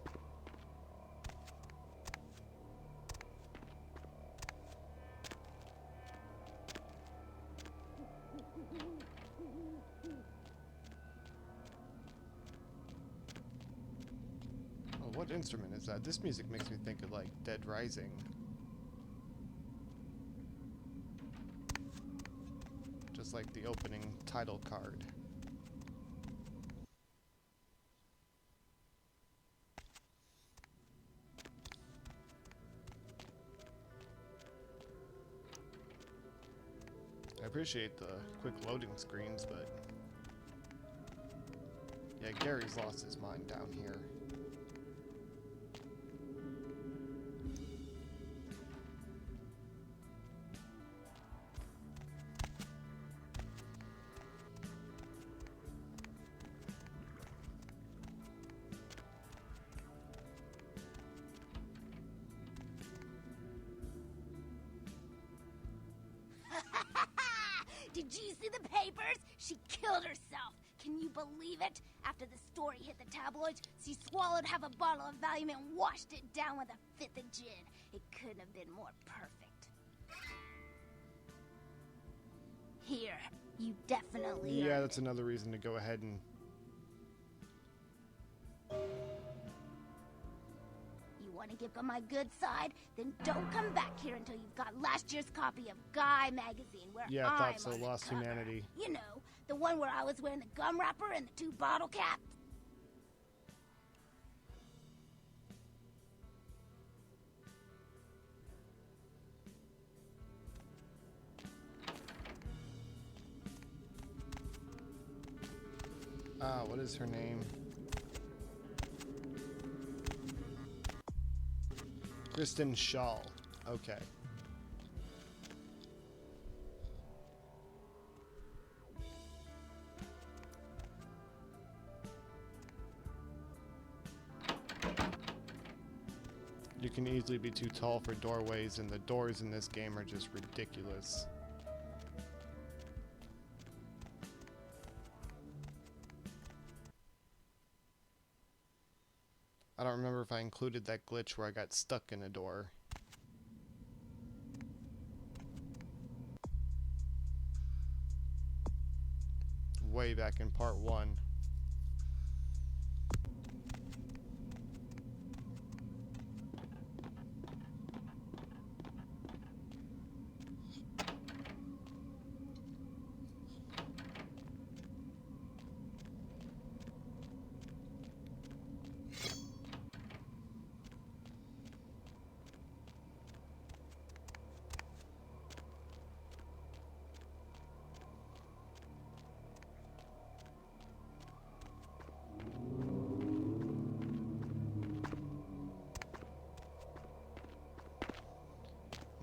Oh, what instrument is that? This music makes me think of, like, Dead Rising. Just like the opening title card. I appreciate the quick loading screens, but yeah, Gary's lost his mind down here. Did you see the papers? She killed herself. Can you believe it? After the story hit the tabloids, she swallowed half a bottle of Valium and washed it down with a fifth of gin. It couldn't have been more perfect. Here, you definitely Yeah, earned that's another reason to go ahead and... You want to get on my good side? Then don't come back here until you've got last year's copy of Guy magazine, where Yeah, I I'm thought so. on the Lost cover. Humanity. You know, the one where I was wearing the gum wrapper and the 2 bottle caps. What is her name? Kristen Shaw. Okay. You can easily be too tall for doorways, and the doors in this game are just ridiculous. I don't remember if I included that glitch where I got stuck in a door. Way back in part 1.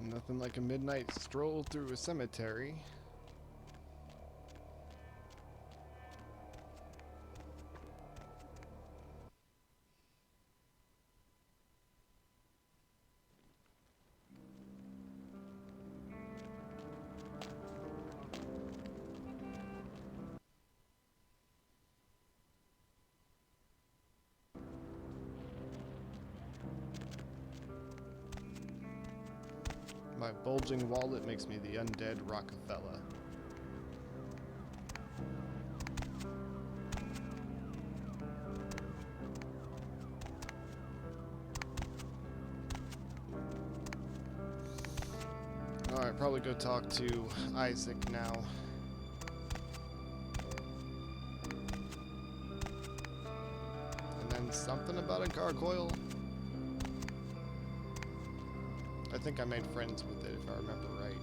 Nothing like a midnight stroll through a cemetery. My bulging wallet makes me the undead Rockefeller. probably go talk to Isaac now. And then something about a gargoyle. I think I made friends with it, if I remember right.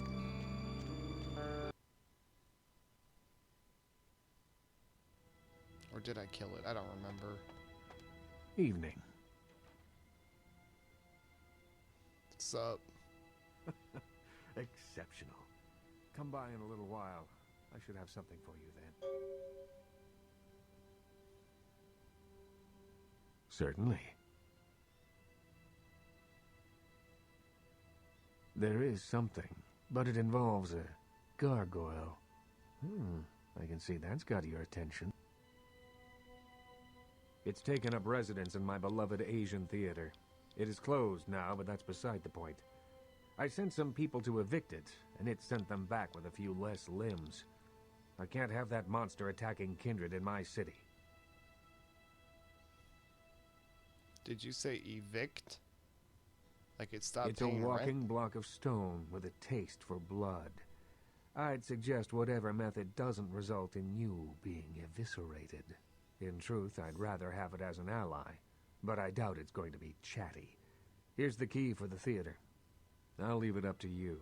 Or did I kill it? I don't remember. Evening. What's up? Exceptional. Come by in a little while. I should have something for you then. Certainly. There is something, but it involves a gargoyle. I can see that's got your attention. It's taken up residence in my beloved Asian theater. It is closed now, but that's beside the point. I sent some people to evict it, and it sent them back with a few less limbs. I can't have that monster attacking kindred in my city. Did you say evict? Like it stopped It's a paying walking rent? block of stone with a taste for blood. I'd suggest whatever method doesn't result in you being eviscerated. In truth, I'd rather have it as an ally, but I doubt it's going to be chatty. Here's the key for the theater. I'll leave it up to you.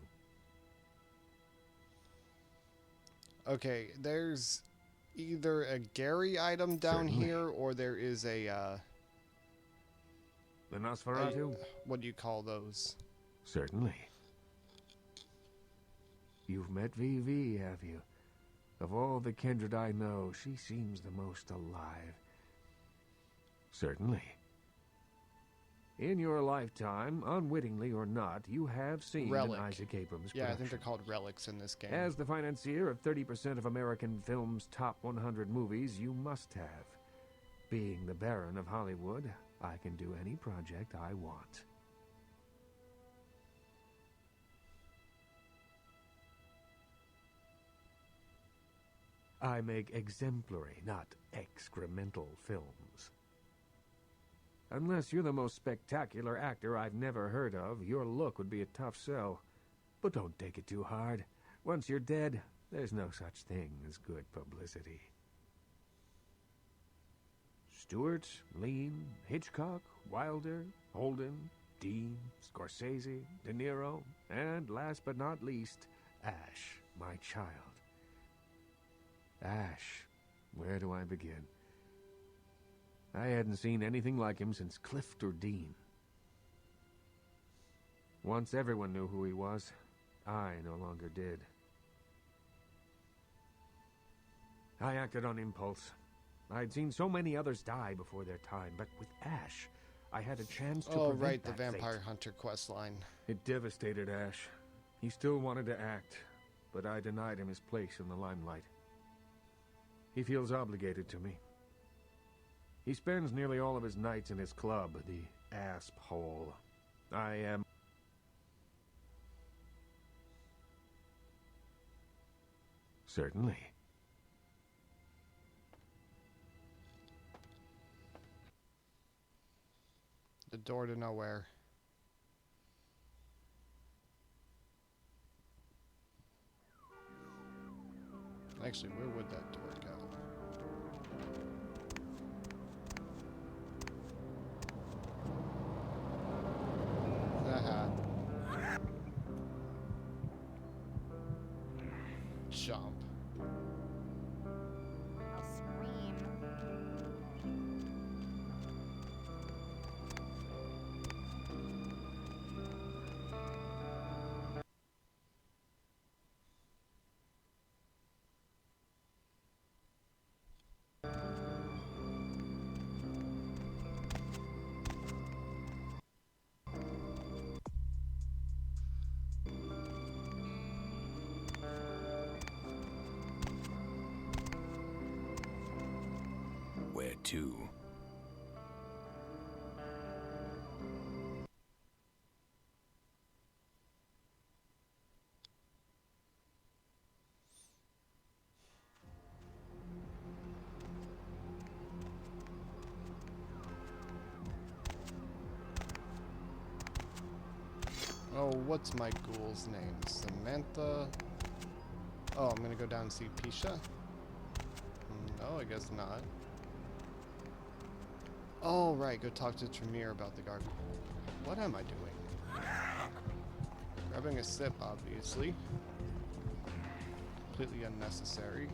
Okay, there's either a Gary item down Certainly. here, or there is a, The Nosferatu? what do you call those? Certainly. You've met VV, have you? Of all the kindred I know, she seems the most alive. Certainly. In your lifetime, unwittingly or not, you have seen Relic. an Isaac Abrams Yeah, I production. think they're called relics in this game. As the financier of 30% of American film's top 100 movies, you must have. Being the Baron of Hollywood, I can do any project I want. I make exemplary, not excremental films. Unless you're the most spectacular actor I've never heard of, your look would be a tough sell. But don't take it too hard. Once you're dead, there's no such thing as good publicity. Stewart, Lean, Hitchcock, Wilder, Holden, Dean, Scorsese, De Niro, and last but not least, Ash, my child. Ash, where do I begin? I hadn't seen anything like him since Clift or Dean. Once everyone knew who he was, I no longer did. I acted on impulse. I'd seen so many others die before their time, but with Ash, I had a chance to prevent right, the that Vampire fate. Hunter quest line. It devastated Ash. He still wanted to act, but I denied him his place in the limelight. He feels obligated to me. He spends nearly all of his nights in his club, the Asp Hole. I am... Certainly. The door to nowhere. Actually, where would that door go? Haha. Jump. I'll scream. Where to? Oh, what's my ghoul's name? Samantha? Oh, I'm gonna go down and see Pisha? No, I guess not. Oh, right, go talk to Tremere about the garden. What am I doing? Grabbing a sip, obviously. Completely unnecessary.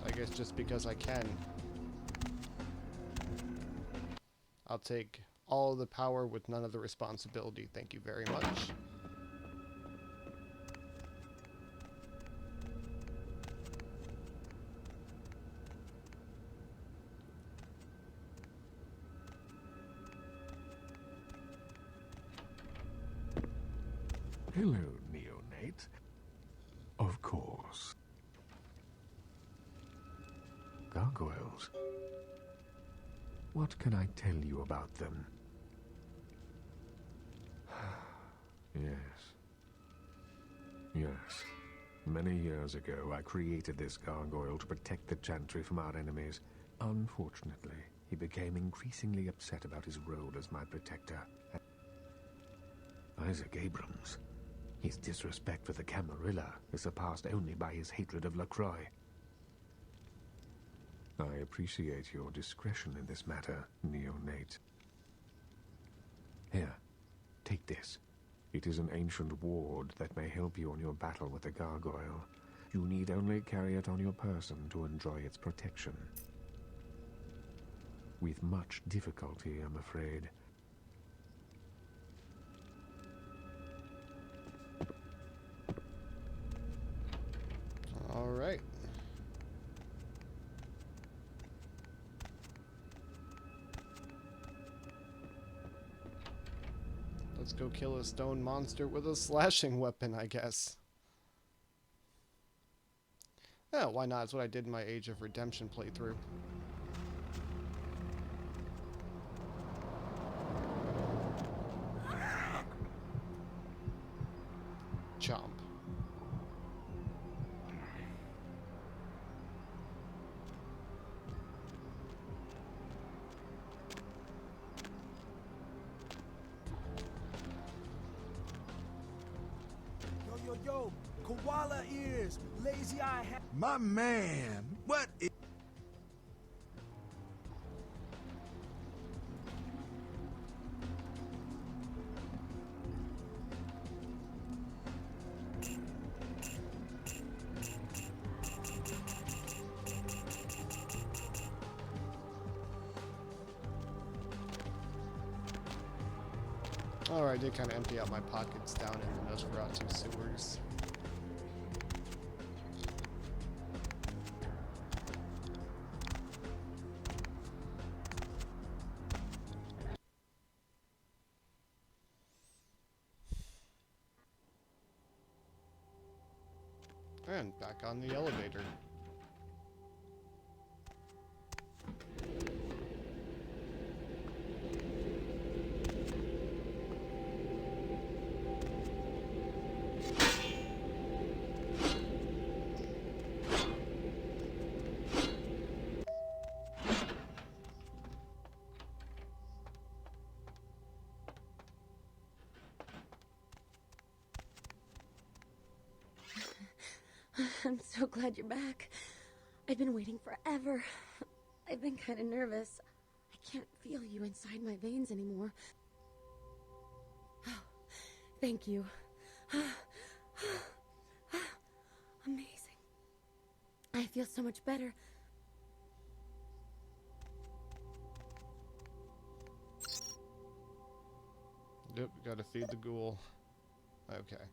I guess just because I can. I'll take all the power with none of the responsibility. Thank you very much. Hello, neonate. Of course. Gargoyles. What can I tell you about them? Yes. Yes. Many years ago, I created this gargoyle to protect the Chantry from our enemies. Unfortunately, he became increasingly upset about his role as my protector. Isaac Abrams. His disrespect for the Camarilla is surpassed only by his hatred of LaCroix. I appreciate your discretion in this matter, neonate. Here, take this. It is an ancient ward that may help you on your battle with the gargoyle. You need only carry it on your person to enjoy its protection. With much difficulty, I'm afraid. All right. Let's go kill a stone monster with a slashing weapon, I guess. Yeah, why not? It's what I did in my Age of Redemption playthrough. Chomp. Yo, koala ears, lazy eye hat. My man, what is... Alright, I did kind of empty out my pockets down in the Nosferatu sewers. And back on the elevator. I'm so glad you're back. I've been waiting forever. I've been kind of nervous. I can't feel you inside my veins anymore. Oh, thank you. Amazing. I feel so much better. Yep, gotta feed the ghoul. Okay.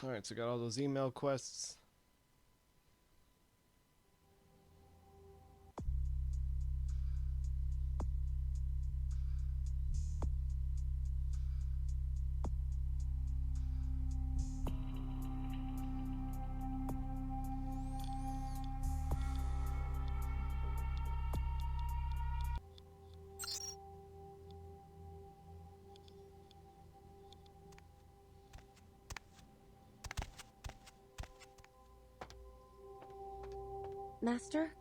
Alright, so got all those email quests. Master?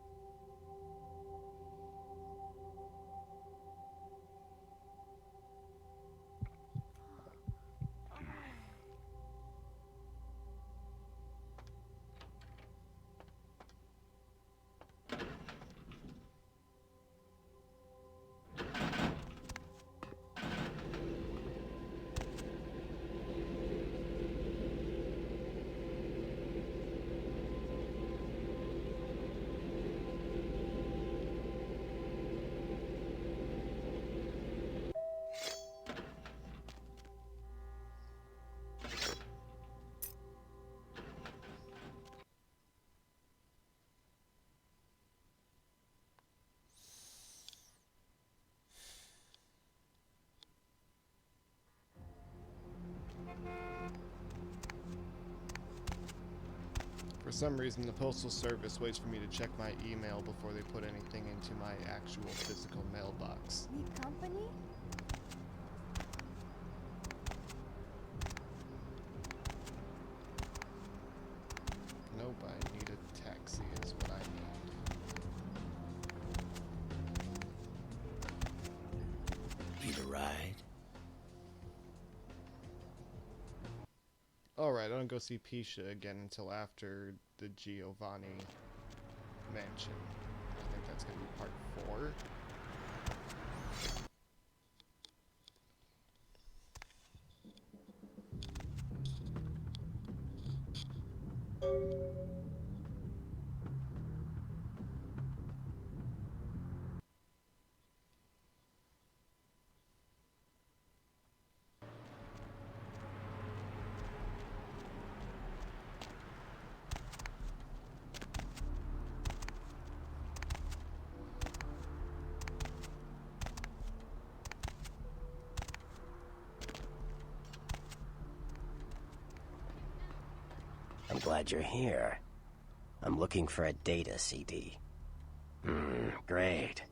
For some reason, the Postal Service waits for me to check my email before they put anything into my actual physical mailbox. Need company? Nope, I need a taxi is what I need. Need a ride? Alright, I don't go see Pisha again until after the Giovanni mansion. I think that's gonna be part 4. I'm glad you're here. I'm looking for a data CD. Great.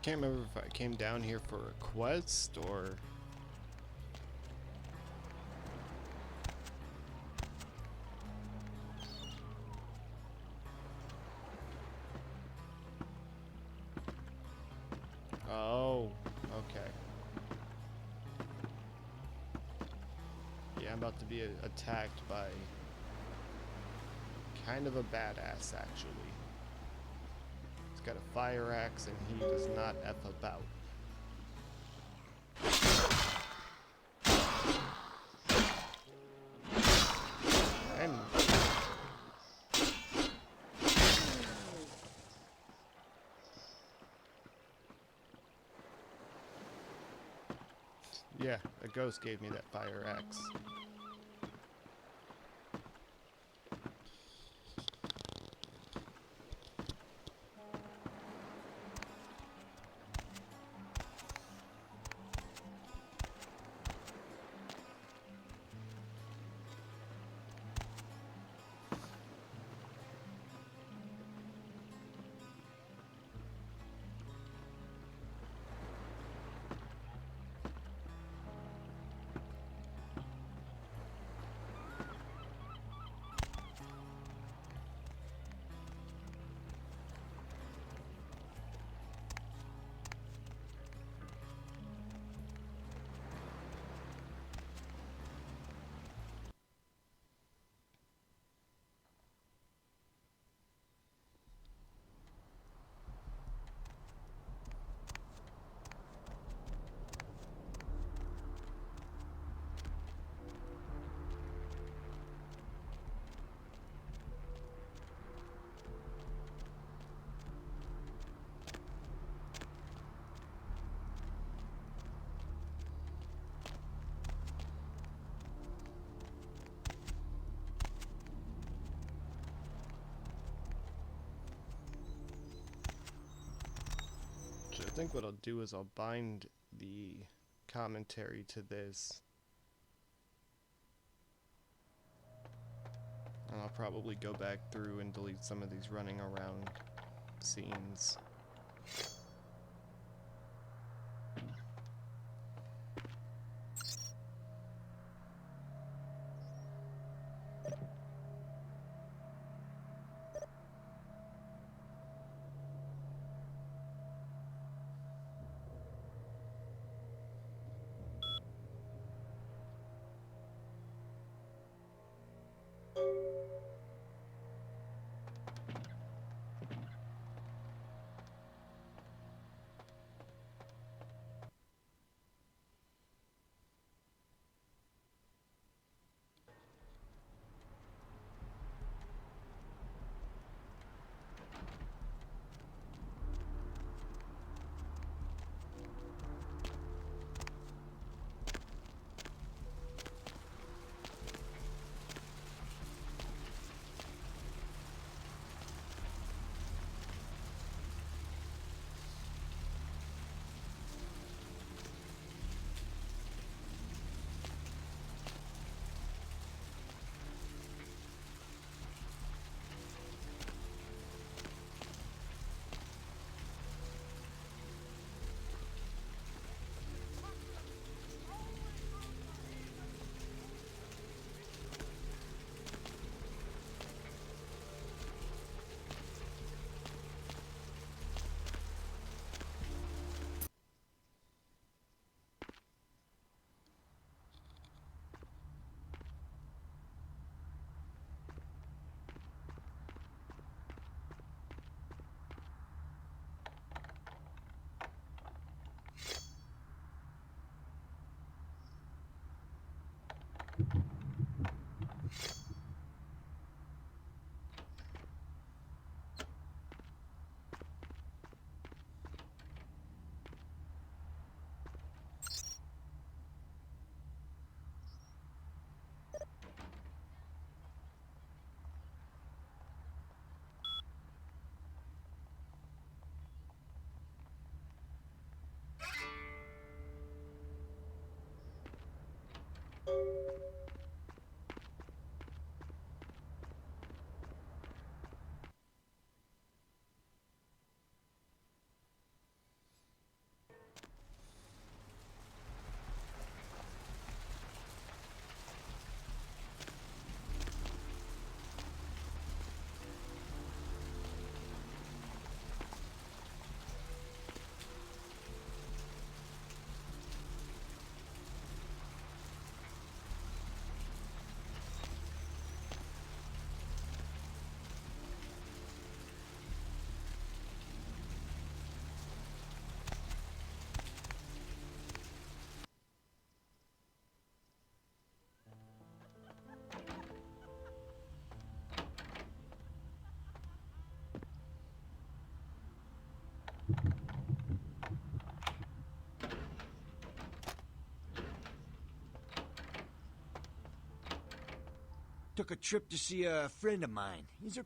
Can't remember if I came down here for a quest or... Oh, okay. Yeah, I'm about to be attacked by kind of a badass, actually. He's got a fire axe and he does not F about. And Yeah, a ghost gave me that fire axe. So I think what I'll do is I'll bind the commentary to this. And I'll probably go back through and delete some of these running around scenes. Took a trip to see a friend of mine. He's a...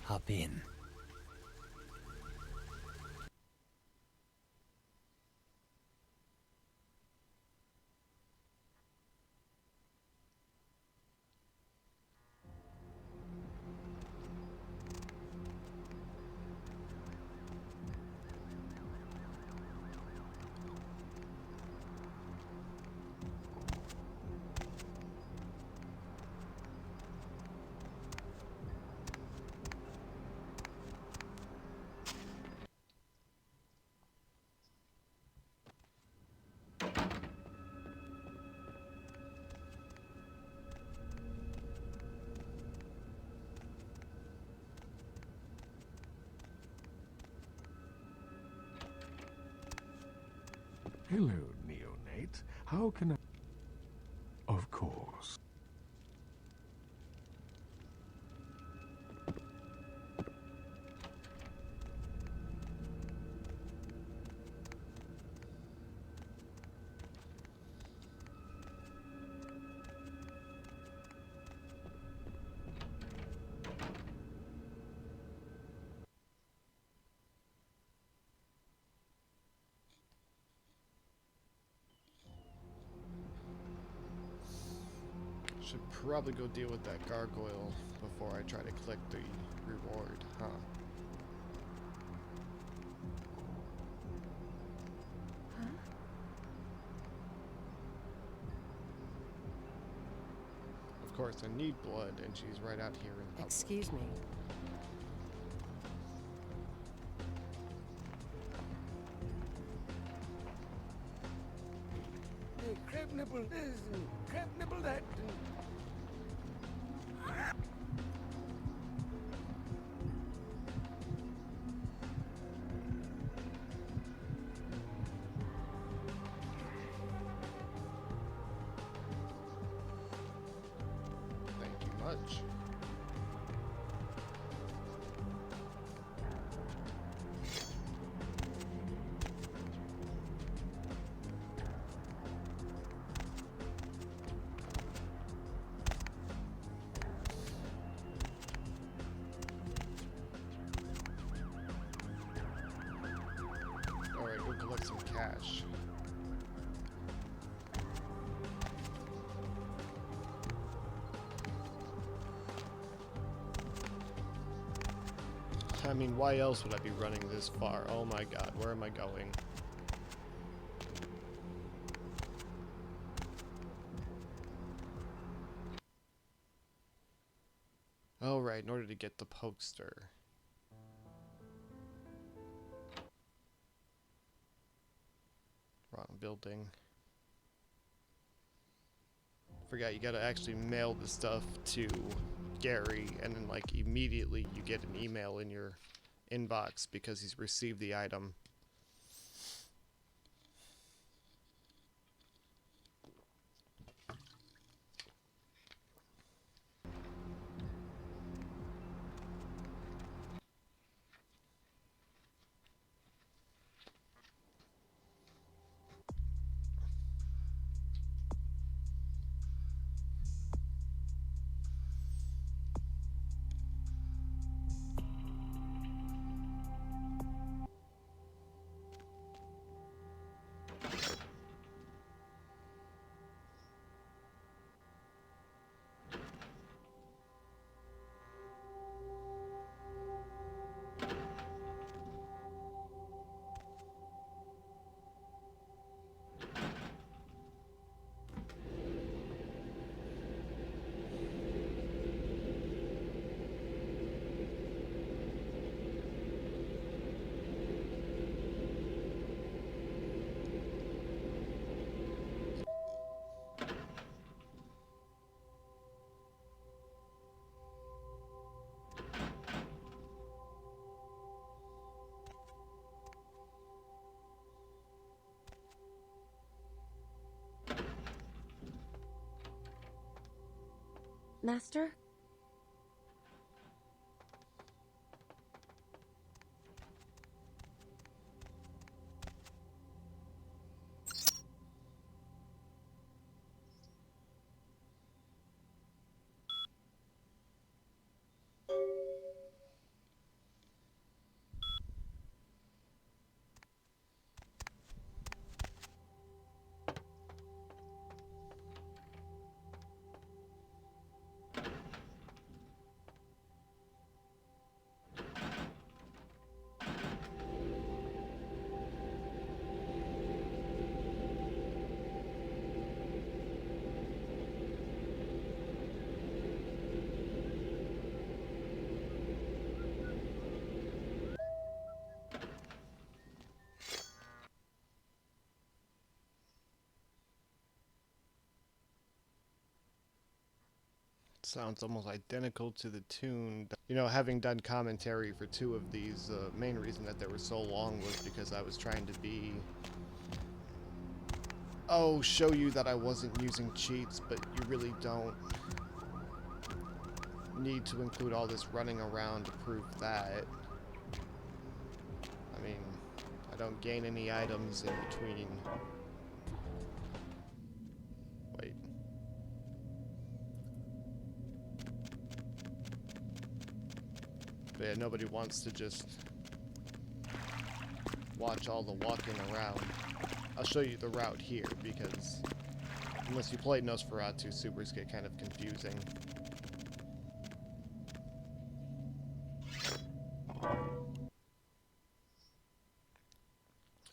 Hop in. Hello, neonate. How can I... Of course. Should probably go deal with that gargoyle before I try to click the reward, huh? Of course, I need blood, and she's right out here in public. Excuse me. Hey, crab nibble this and crab nibble that and... Thank you much. Alright, go collect some cash. I mean, why else would I be running this far? Oh my god, where am I going? Oh, right, in order to get the poster. Wrong building. Forgot you gotta actually mail the stuff to Gary, and then like immediately you get an email in your inbox because he's received the item. Master? Sounds almost identical to the tune. You know, having done commentary for 2 of these, the main reason that they were so long was because I was trying to be... Oh, show you that I wasn't using cheats, but you really don't need to include all this running around to prove that. I mean, I don't gain any items in between. Wait. But yeah, nobody wants to just watch all the walking around. I'll show you the route here, because unless you played Nosferatu, supers get kind of confusing.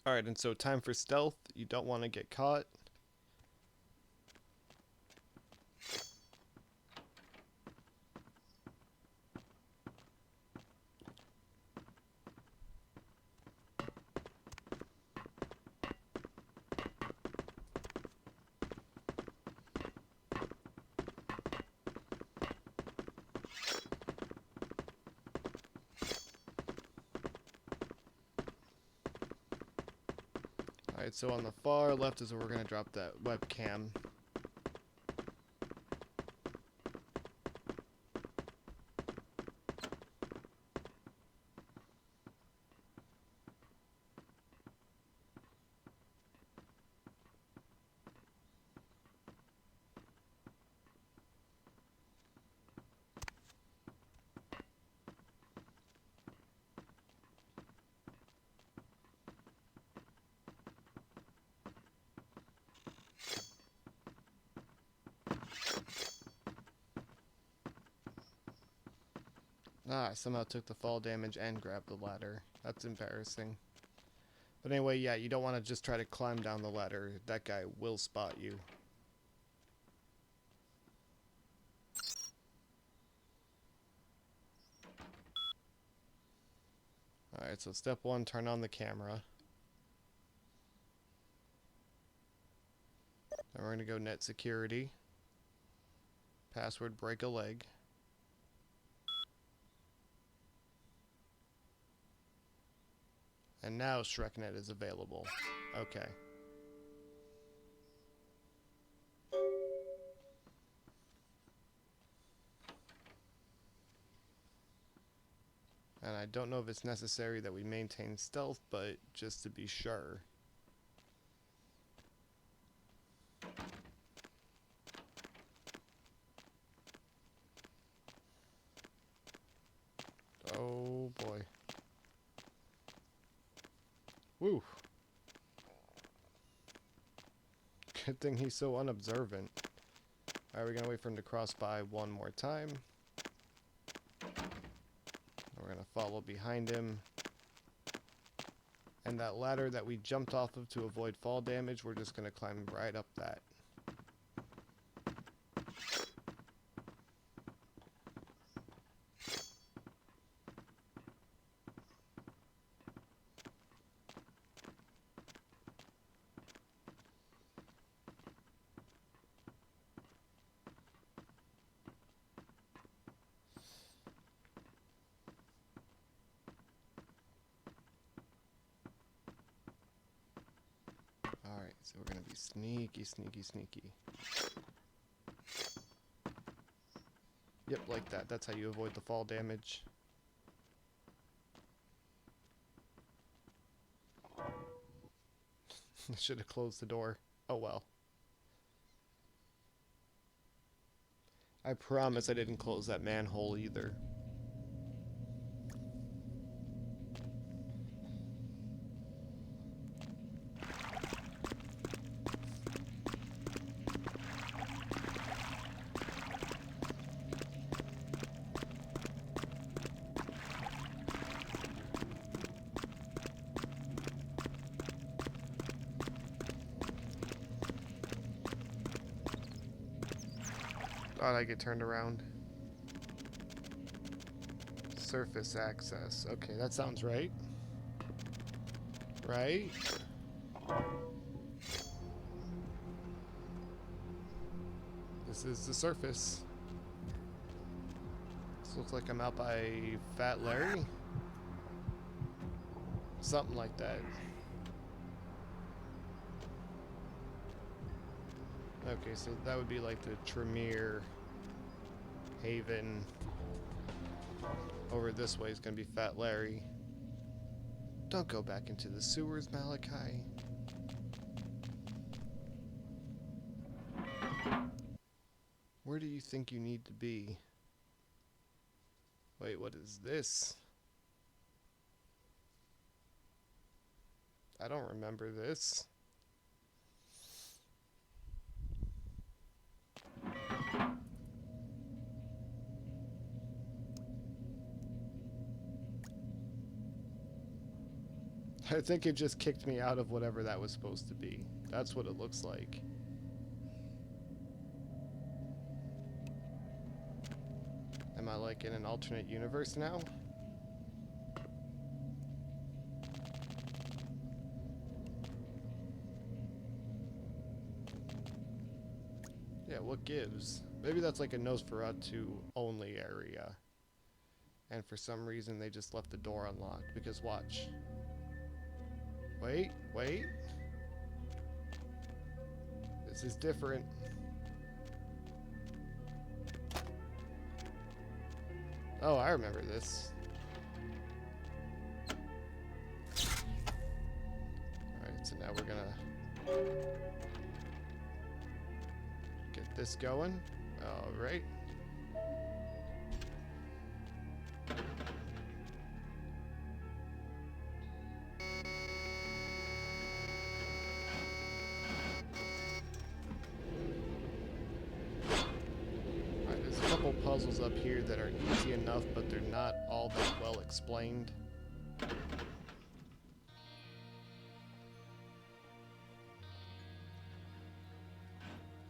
Alright, and so time for stealth. You don't want to get caught. Alright, so on the far left is where we're going to drop that webcam. Ah, I somehow took the fall damage and grabbed the ladder. That's embarrassing. But anyway, yeah, you don't want to just try to climb down the ladder. That guy will spot you. Alright, so step 1, turn on the camera. Then we're going to go net security. Password break a leg. And now ShrekNet is available. Okay. And I don't know if it's necessary that we maintain stealth, but just to be sure. Oh boy. Woo. Good thing he's so unobservant. Alright, we're gonna wait for him to cross by one more time. We're gonna follow behind him. And that ladder that we jumped off of to avoid fall damage, we're just gonna climb right up that. Alright, so we're gonna be sneaky, sneaky, sneaky. Yep, like that. That's how you avoid the fall damage. Should have closed the door. Oh well. I promise I didn't close that manhole either. Thought I get turned around. Surface access. Okay, that sounds right. Right? This is the surface. This looks like I'm out by Fat Larry. Something like that. Okay, so that would be like the Tremere Haven. Over this way is going to be Fat Larry. Don't go back into the sewers, Malachi. Where do you think you need to be? Wait, what is this? I don't remember this. I think it just kicked me out of whatever that was supposed to be. That's what it looks like. Am I like in an alternate universe now? Yeah, what gives? Maybe that's like a Nosferatu only area. And for some reason they just left the door unlocked. Because watch. Wait, wait. This is different. Oh, I remember this. Alright, so now we're gonna get this going. Alright. Puzzles up here that are easy enough, but they're not all that well explained.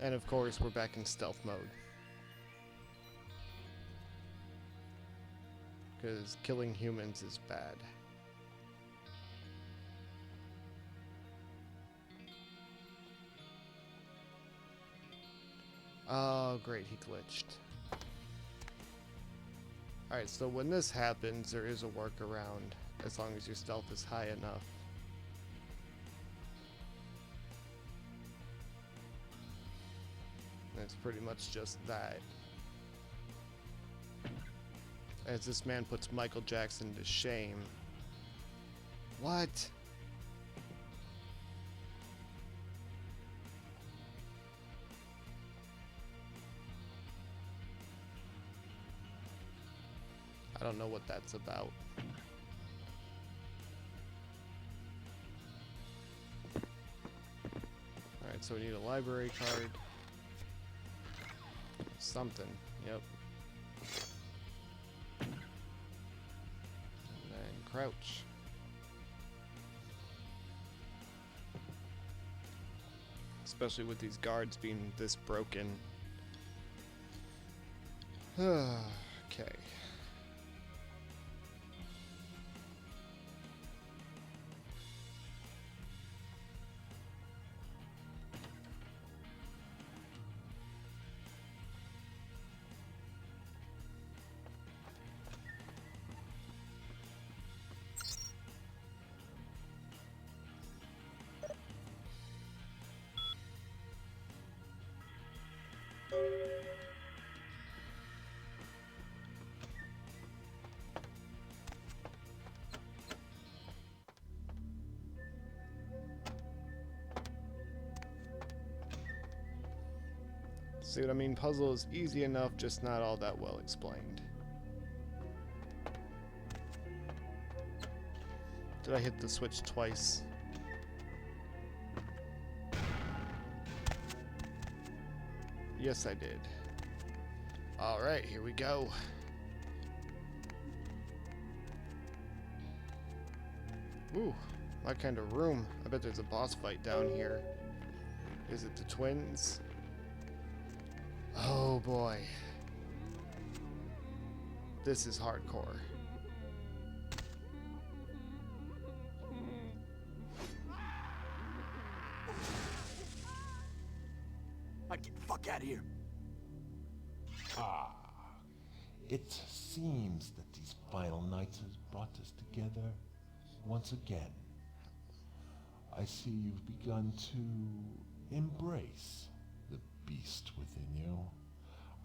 And of course, we're back in stealth mode. Because killing humans is bad. Oh, great, he glitched. Alright, so when this happens, there is a workaround, as long as your stealth is high enough. And it's pretty much just that. As this man puts Michael Jackson to shame. What? I don't know what that's about. Alright, so we need a library card. Something, yep. And then crouch. Especially with these guards being this broken. Okay. See what I mean? Puzzle is easy enough, just not all that well explained. Did I hit the switch twice? Yes, I did. Alright, here we go. Ooh, my kind of room. I bet there's a boss fight down here. Is it the twins? Oh boy. This is hardcore. Get the fuck out of here. Ah, it seems that these final nights has brought us together once again. I see you've begun to embrace the beast within you.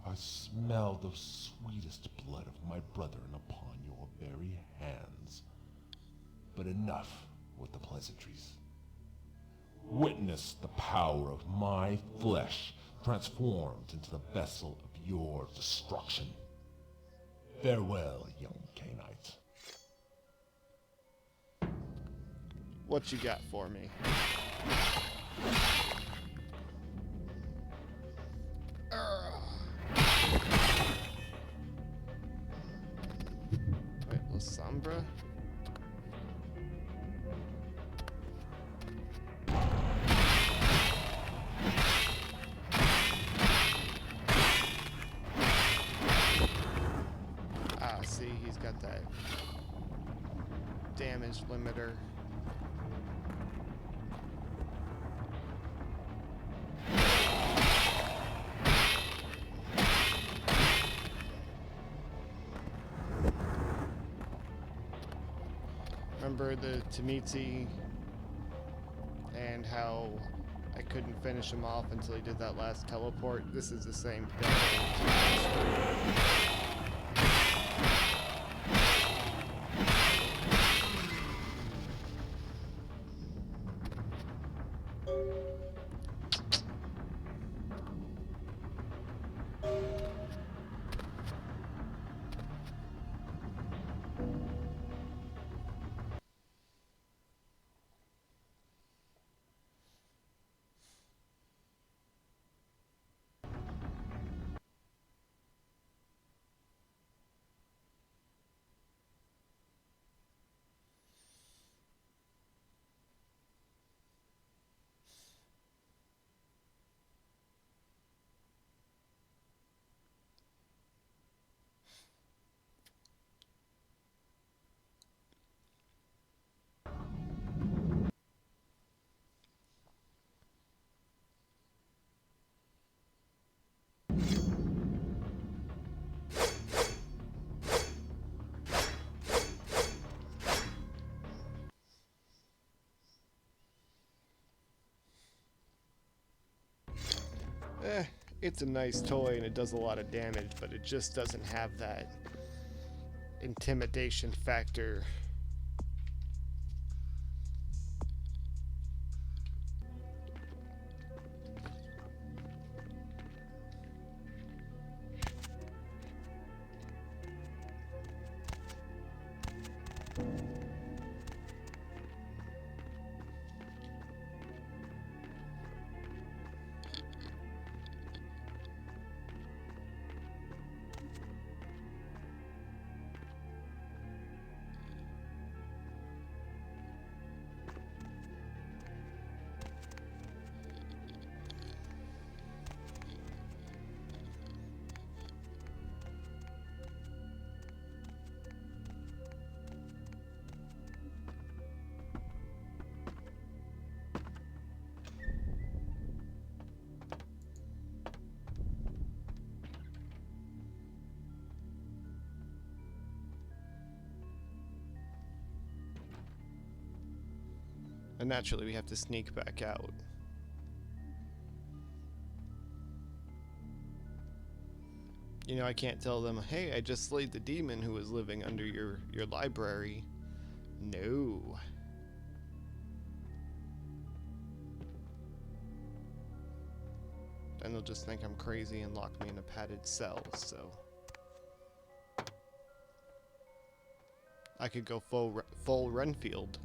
I smell the sweetest blood of my brethren upon your very hands. But enough with the pleasantries. Witness the power of my flesh transformed into the vessel of your destruction. Farewell, young Cainite. What you got for me? Wait, La Sombra? Ah, see, he's got that damage limiter. Remember the Tamitsi and how I couldn't finish him off until he did that last teleport? This is the same thing. it's a nice toy and it does a lot of damage, but it just doesn't have that intimidation factor. And naturally we have to sneak back out. You know, I can't tell them, hey, I just slayed the demon who was living under your library. No. Then they'll just think I'm crazy and lock me in a padded cell, so. I could go full Renfield.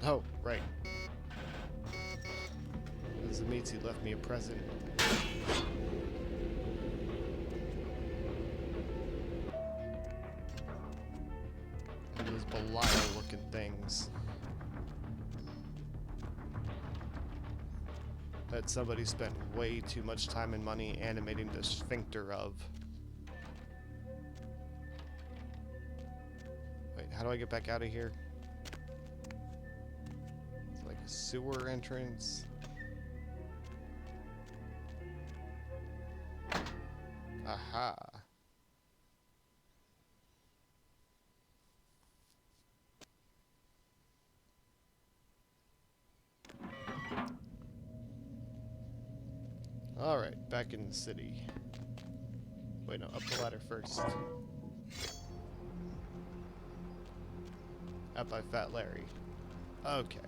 Oh, right. Zamitzi left me a present. And those Belial-looking things. That somebody spent way too much time and money animating the sphincter of. Wait, how do I get back out of here? Sewer entrance. Aha. Alright, back in the city. Wait, no, up the ladder first. Out by Fat Larry. Okay.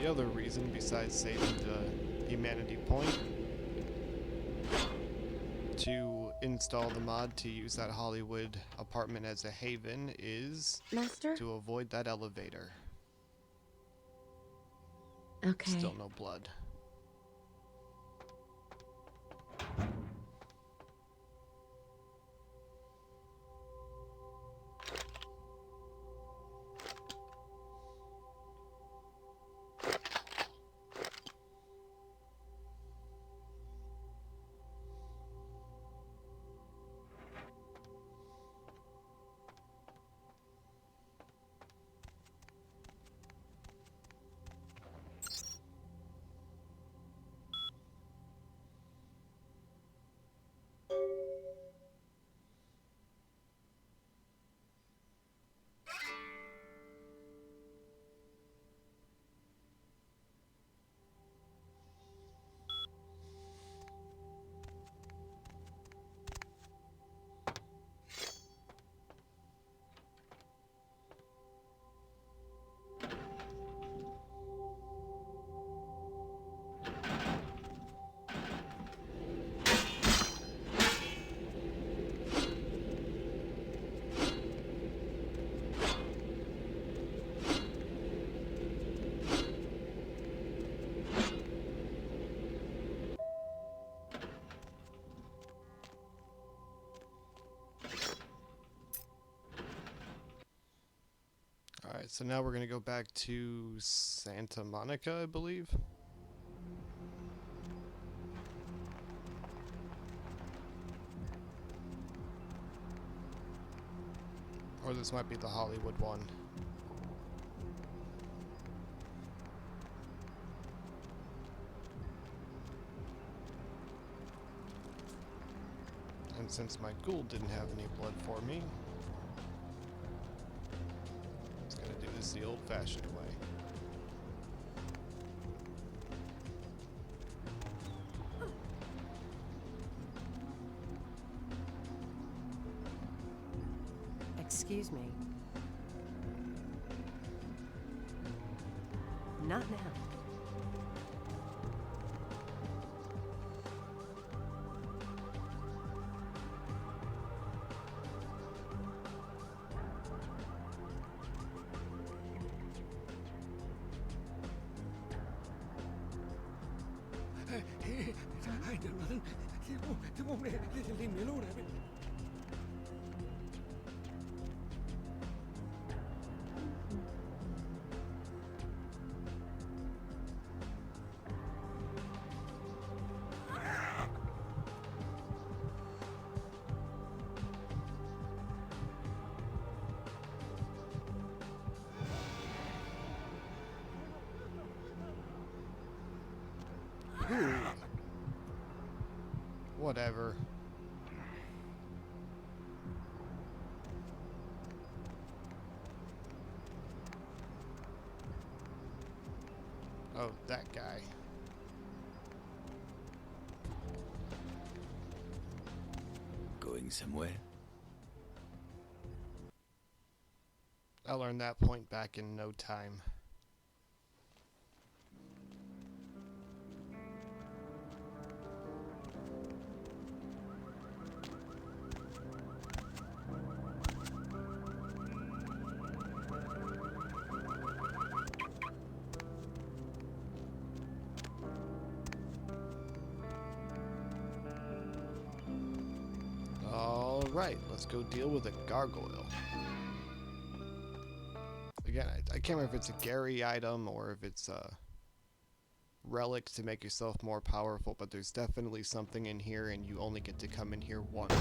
The other reason, besides saving the humanity point, to install the mod to use that Hollywood apartment as a haven is Master? To avoid that elevator. Okay. Still no blood. So now we're going to go back to Santa Monica, I believe. Or this might be the Hollywood one. And since my ghoul didn't have any blood for me, I'm just gonna do this the old-fashioned way. Excuse me. Not now. Whatever. Oh, that guy. Going somewhere? I learned that point back in no time. Alright, let's go deal with a gargoyle. Again, I can't remember if it's a Gary item or if it's a relic to make yourself more powerful, but there's definitely something in here and you only get to come in here once.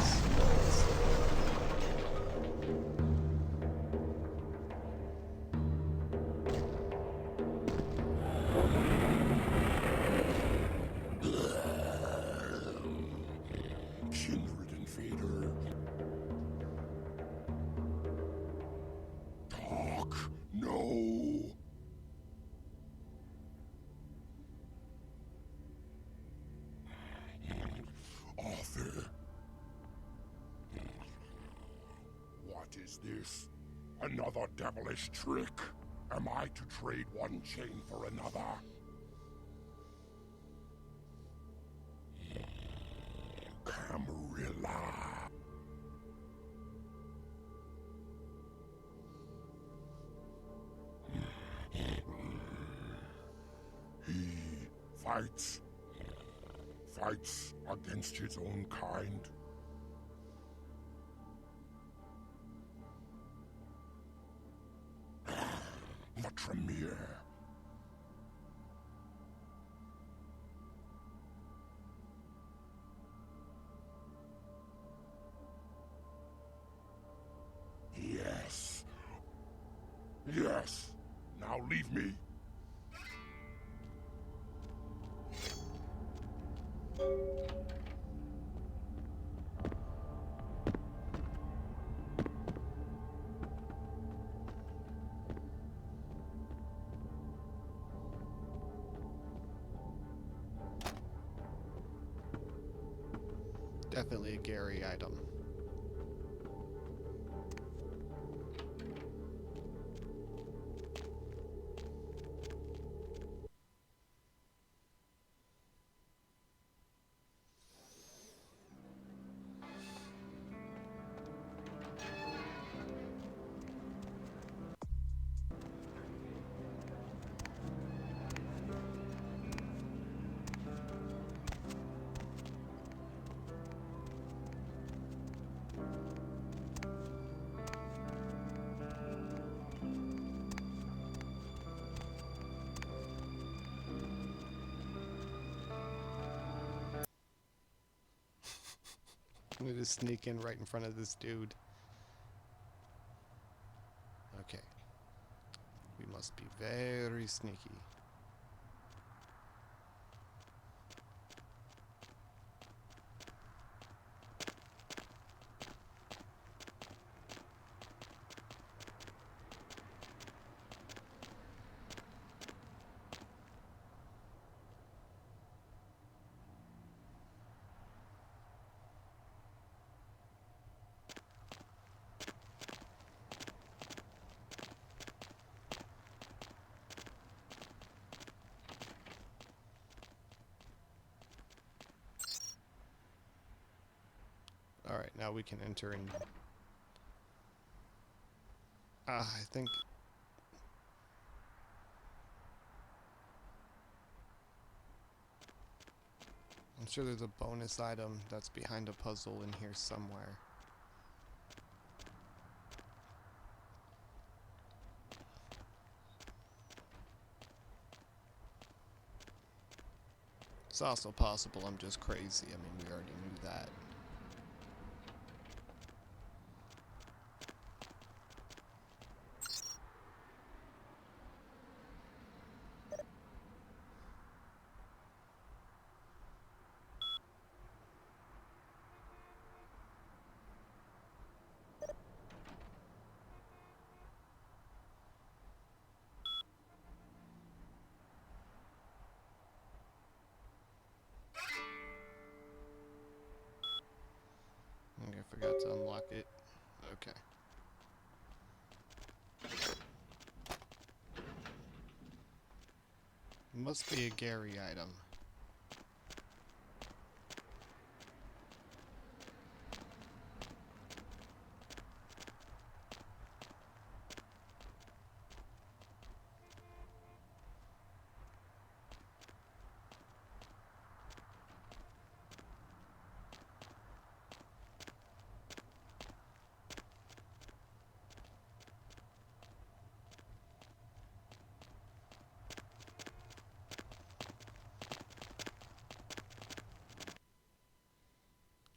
Is this another devilish trick? Am I to trade one chain for another? Camarilla. He fights against his own kind. The Tremere. Yes. Yes. Now leave me. Definitely a Gary item. I'm gonna just sneak in right in front of this dude. Okay. We must be very sneaky. Alright, now we can enter in. I think... I'm sure there's a bonus item that's behind a puzzle in here somewhere. It's also possible I'm just crazy. I mean, we already knew that. I forgot to unlock it. Okay. Must be a Gary item.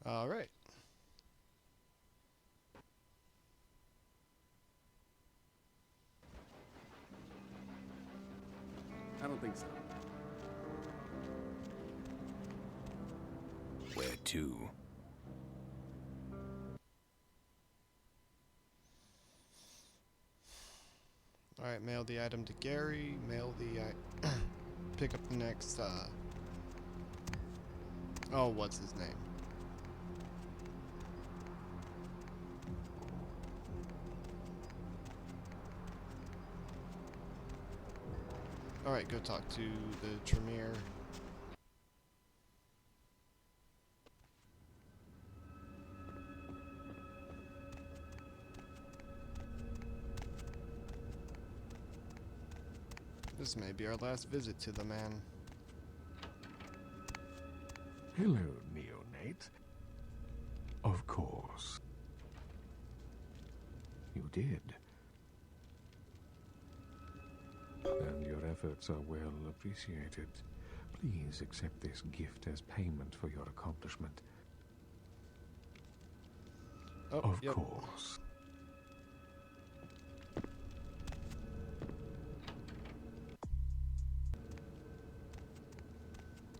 All right. I don't think so. Where to? All right, mail the item to Gary. Mail the pick up the next. Oh, what's his name? Alright, go talk to the Tremere. This may be our last visit to the man. Hello, neonate. Of course. You did. And your efforts are well appreciated. Please accept this gift as payment for your accomplishment. Oh, of yep. course.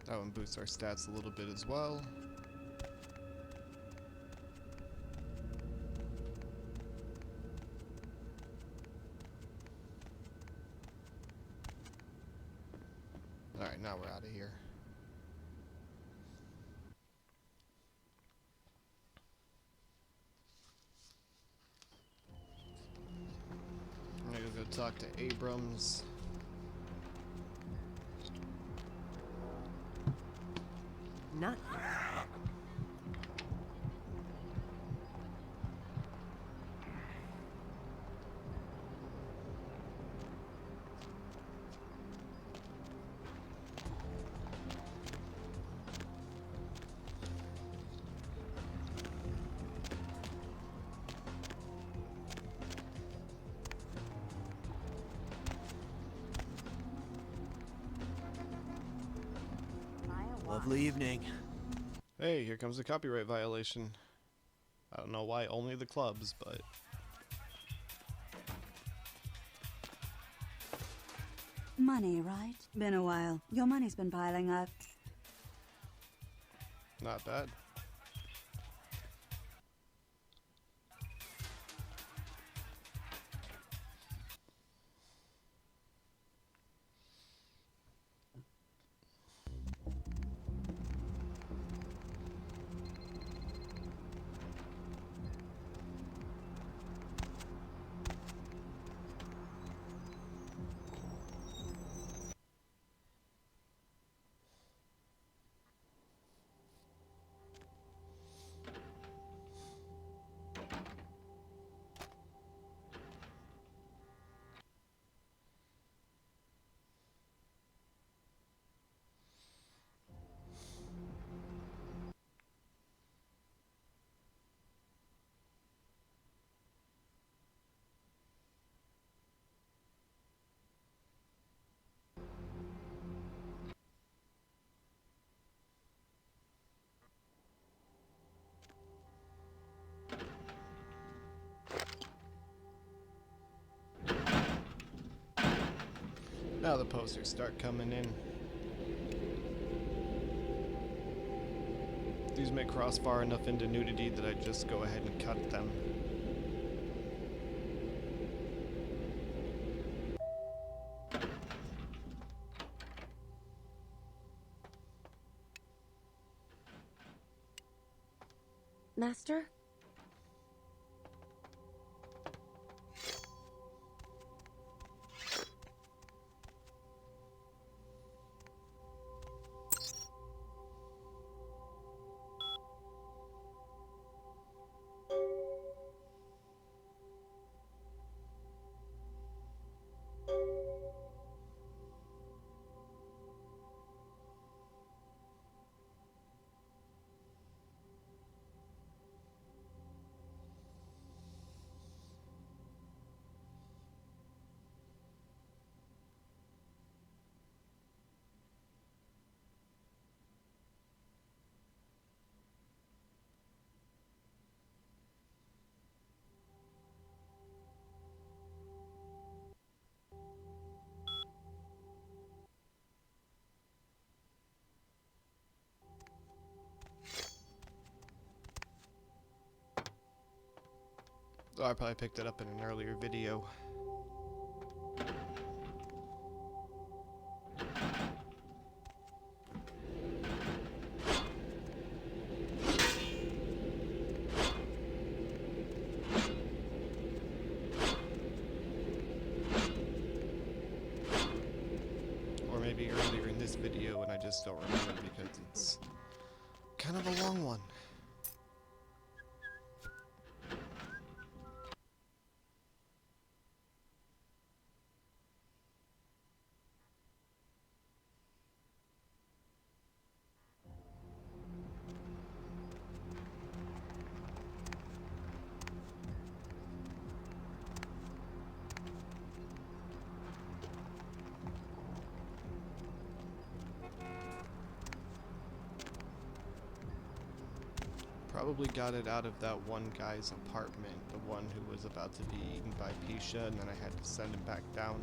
That one boosts our stats a little bit as well. Alright, now we're out of here. I'm gonna go talk to Abrams. Not. Lovely evening. Hey, here comes a copyright violation. I don't know why only the clubs, but... Money, right? Been a while. Your money's been piling up. Not bad. Now the posters start coming in. These may cross far enough into nudity that I just go ahead and cut them. Master? Oh, I probably picked it up in an earlier video. Or maybe earlier in this video and I just don't remember because it's kind of a long one. Probably got it out of that one guy's apartment, the one who was about to be eaten by Pisha, and then I had to send him back down.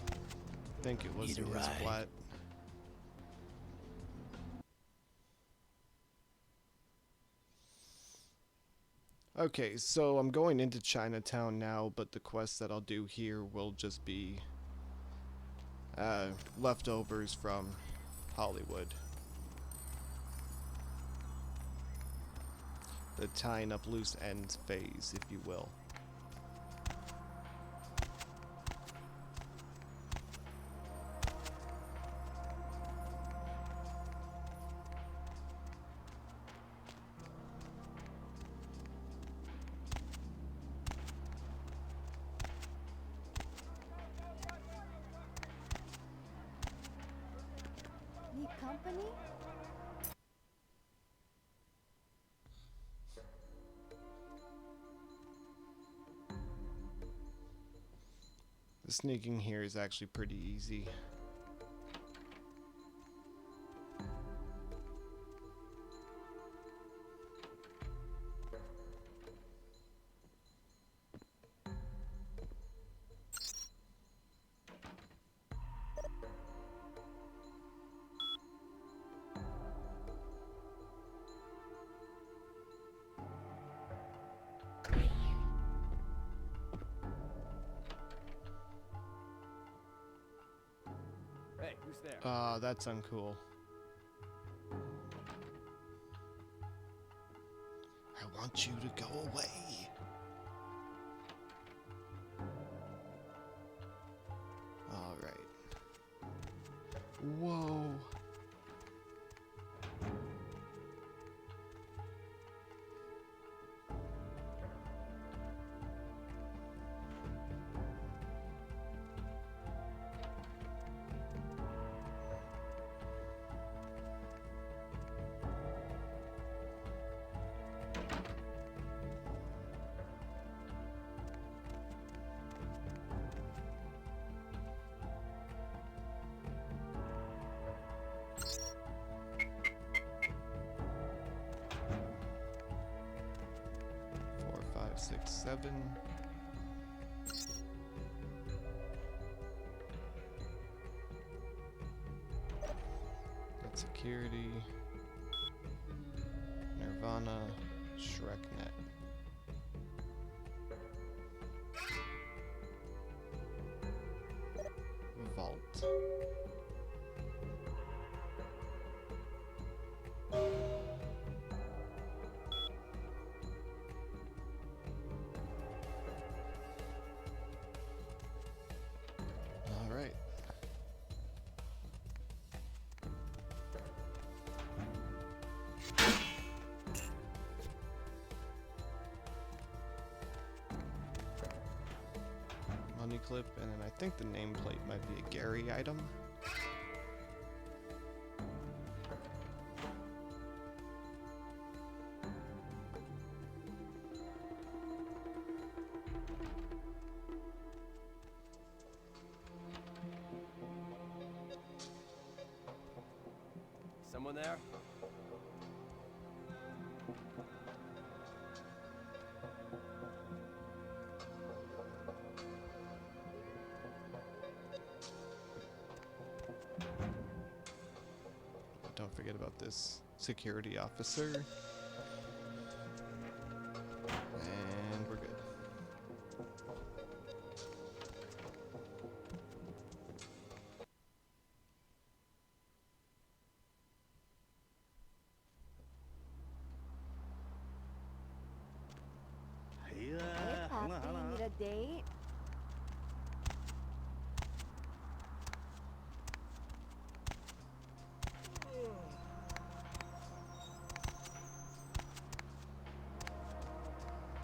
I think it was in his flat. Okay, so I'm going into Chinatown now, but the quests that I'll do here will just be leftovers from Hollywood. The tying up loose ends phase, if you will. Need company? The sneaking here is actually pretty easy. there. That's uncool. I want you to go away. All right. Whoa. Four, five, six, seven. That's security. Nirvana. ShrekNet. Vault. All right. Money clip, and then I think the nameplate might be a Gary item. Someone there? Don't forget about this security officer. And we're good. Hey, Poppy, need a date?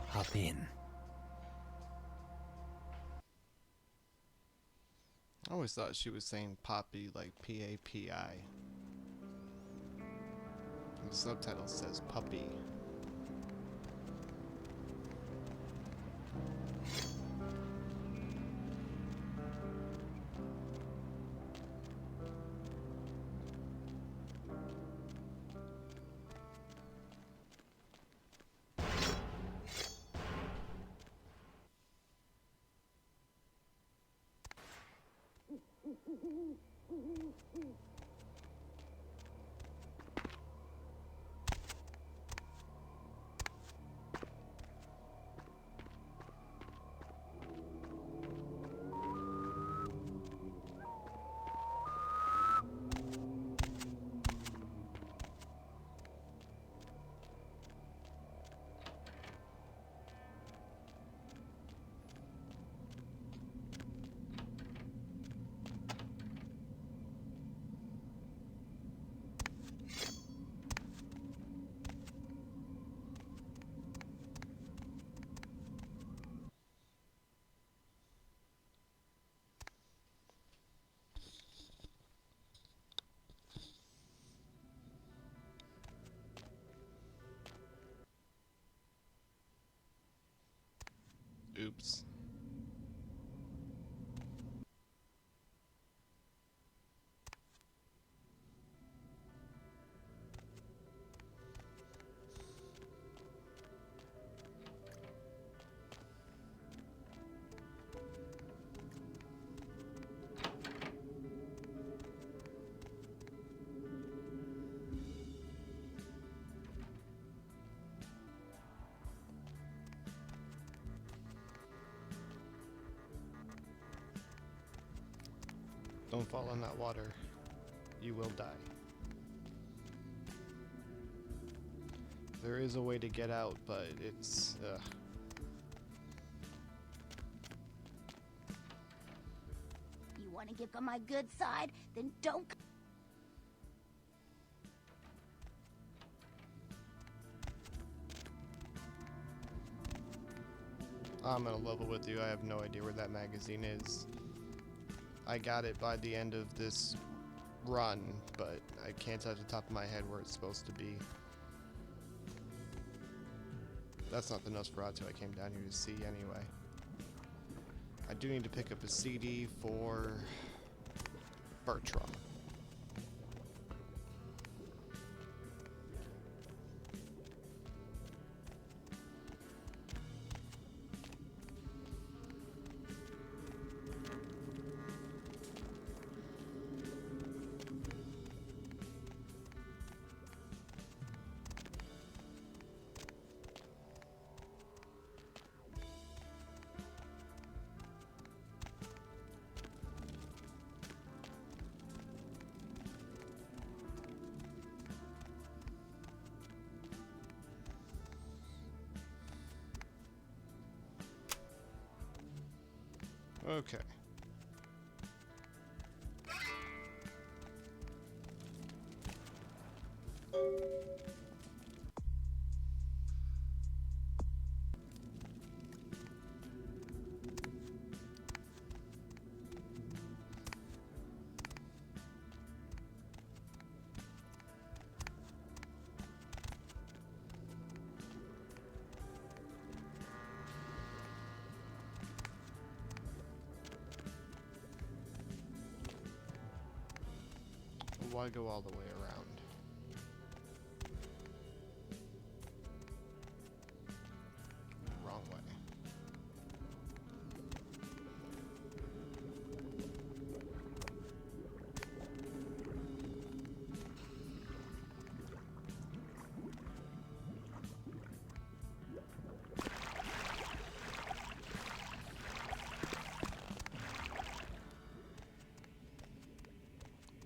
Hop in. I always thought she was saying Poppy like P-A-P-I. The subtitle says puppy. Oops. Don't fall in that water. you will die. There is a way to get out, but it's, You want to get on my good side? Then don't. I'm gonna level with you. I have no idea where that magazine is. I got it by the end of this run, but I can't tell at the top of my head where it's supposed to be. That's not the Nosferatu I came down here to see anyway. I do need to pick up a CD for Bertram. Okay. Why go all the way around? Wrong way.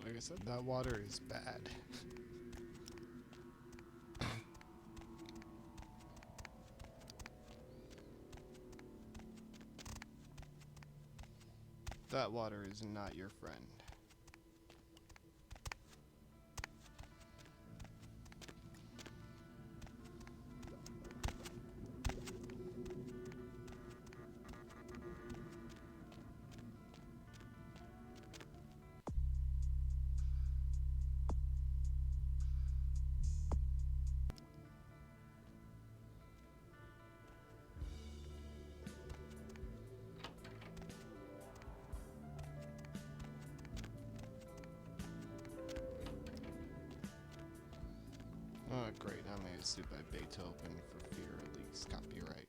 Like I said, that water is bad. That water is not your friend. Oh, great. I made a suit by Beethoven for fear of leaks copyright.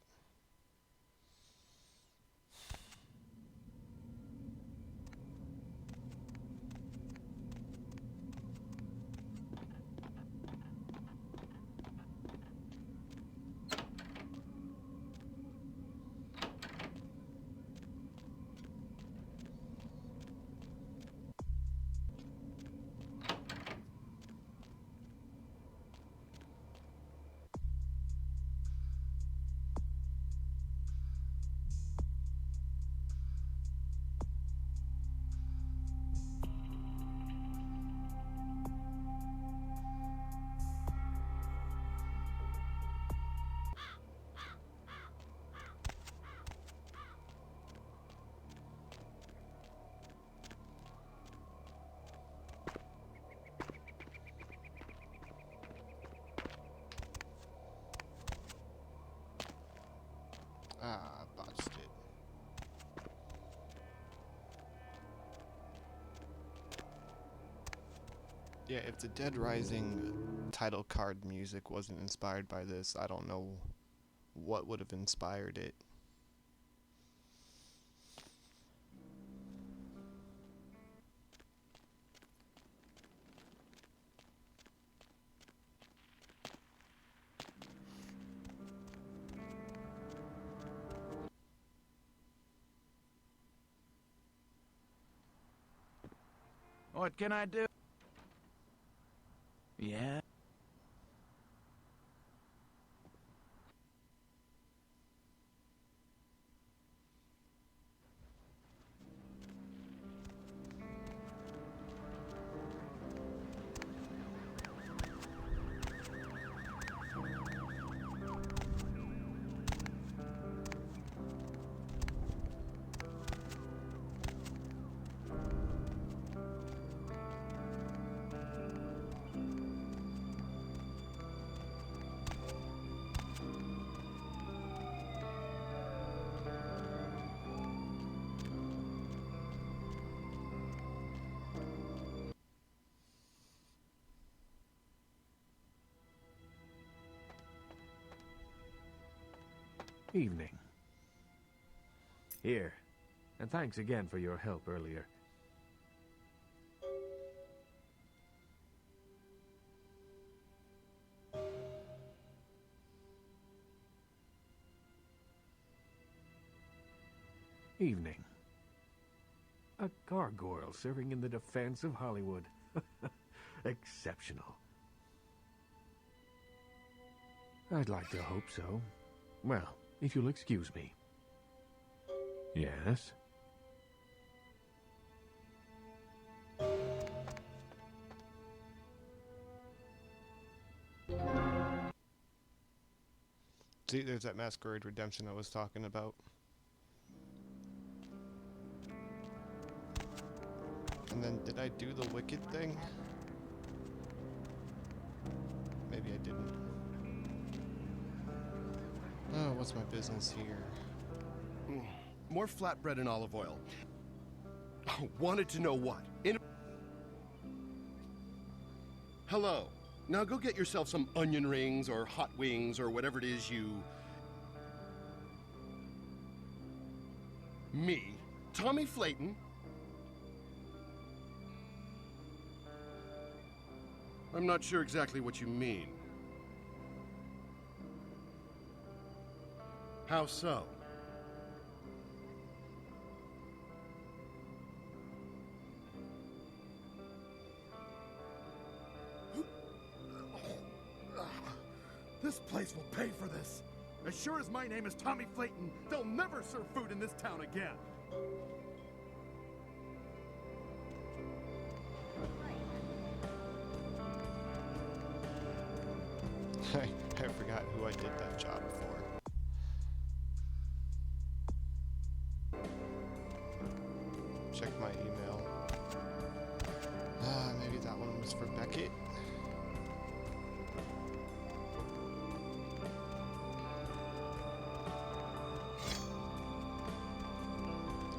Ah, botched it. Yeah, if the Dead Rising title card music wasn't inspired by this, I don't know what would have inspired it. What can I do? Yeah? Evening. Here. And thanks again for your help earlier. Evening. A gargoyle serving in the defense of Hollywood. Exceptional. I'd like to hope so. Well, if you'll excuse me. Yes? See, there's that Masquerade redemption I was talking about. And then, did I do the wicked thing? Maybe I didn't. Oh, what's my business here? More flatbread and olive oil. Wanted to know what? Hello. Now go get yourself some onion rings or hot wings or whatever it is you... Me? Tommy Flayton? I'm not sure exactly what you mean. How so? This place will pay for this. As sure as my name is Tommy Flayton, they'll never serve food in this town again. I forgot who I did that job for. Check my email. Maybe that one was for Beckett.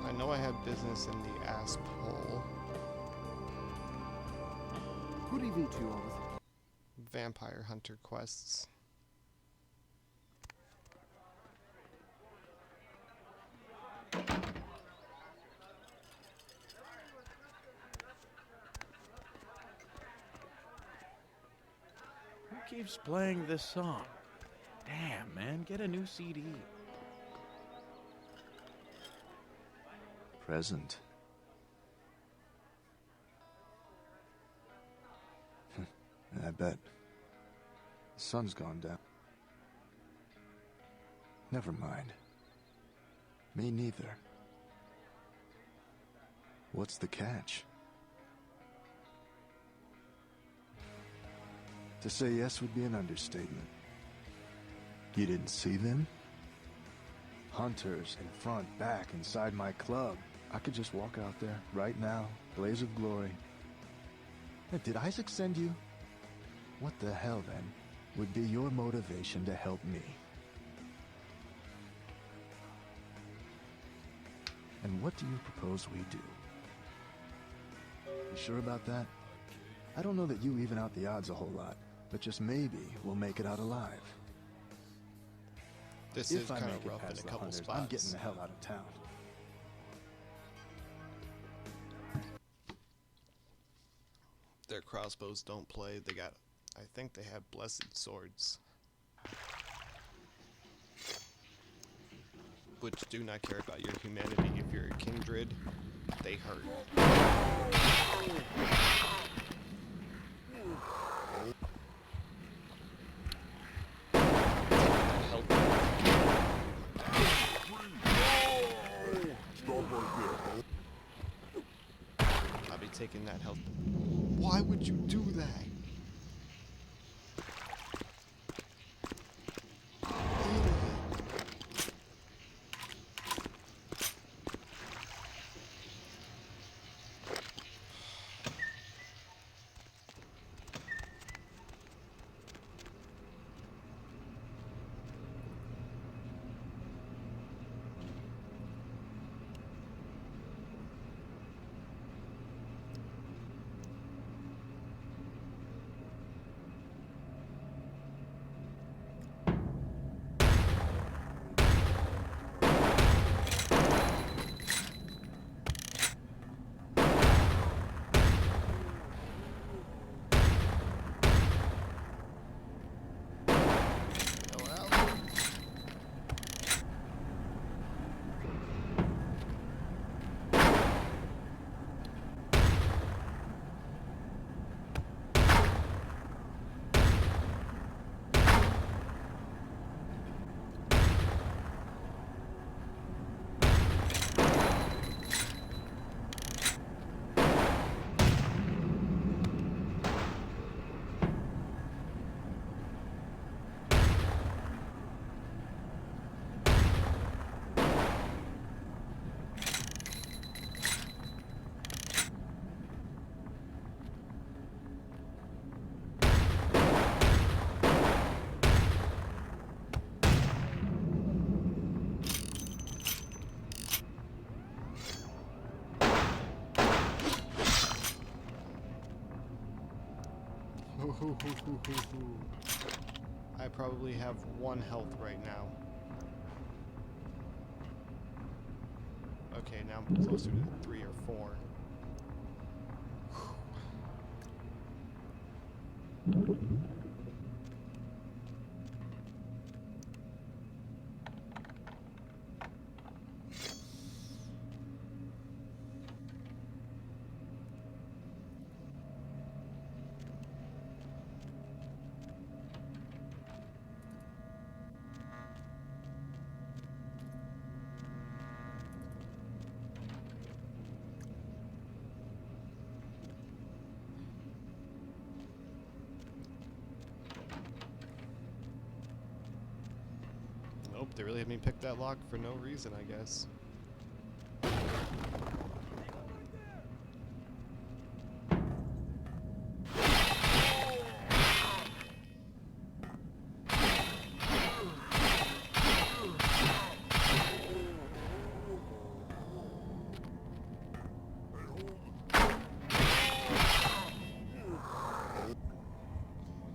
I know I have business in the asp hole. Good evening to you all. Vampire hunter quests. Who keeps playing this song? Damn, man, get a new CD. Present. I bet. The sun's gone down. Never mind. Me neither. What's the catch? To say yes would be an understatement. You didn't see them? Hunters in front, back, inside my club. I could just walk out there, right now, blaze of glory. Hey, did Isaac send you? What the hell, then, would be your motivation to help me? And what do you propose we do? You sure about that? I don't know that you even out the odds a whole lot, but just maybe we'll make it out alive. This If is I kind make of it rough in past a the couple hunters, spots. I'm getting the hell out of town. Their crossbows don't play. They got, I think they have blessed swords, which do not care about your humanity. If you're a kindred, they hurt. taking that health. Why would you do that? I probably have 1 health right now. Okay, now I'm closer to 3 or 4. Nope, they really had me pick that lock for no reason, I guess.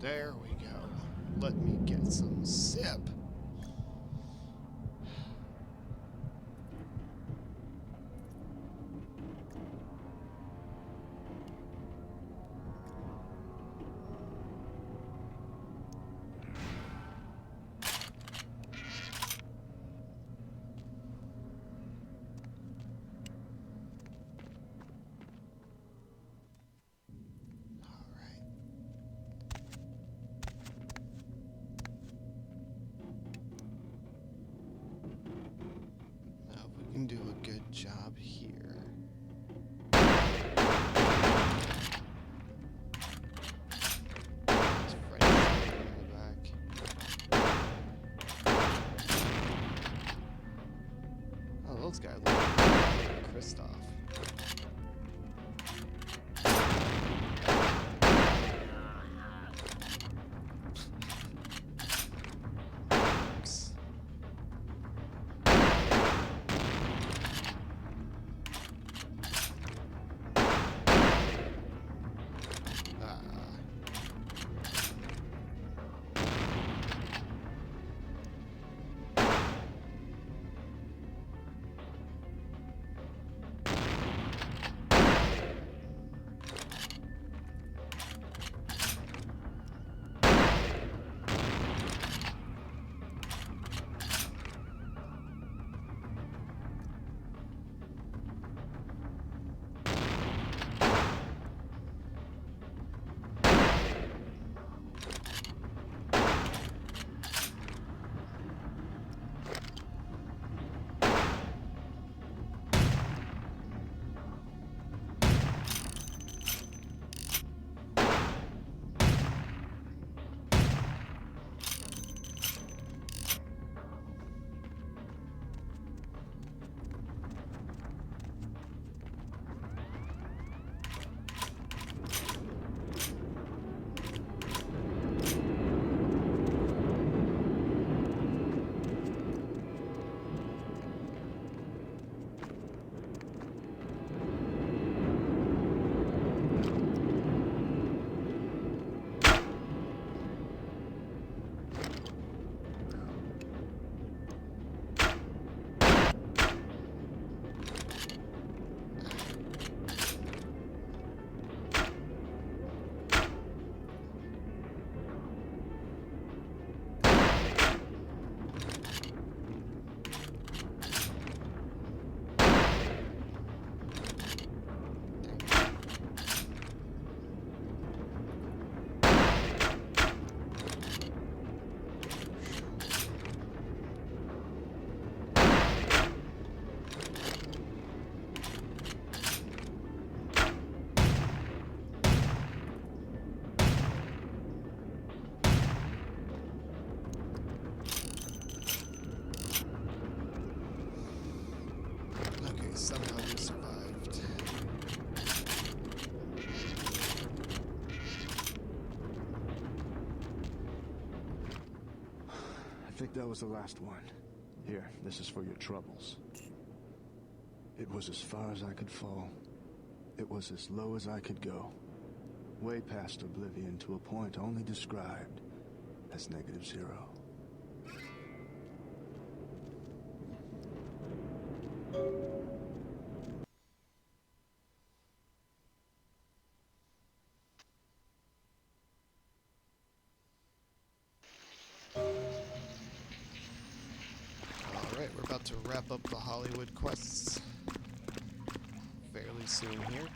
There we go. Let me get some sip. Do a good job here. Just right in the back. Oh, those guys look like Kristoff. think that was the last one. Here, this is for your troubles. It was as far as I could fall. It was as low as I could go. Way past oblivion to a point only described as -0. Alright, we're about to wrap up the Hollywood quests fairly soon here.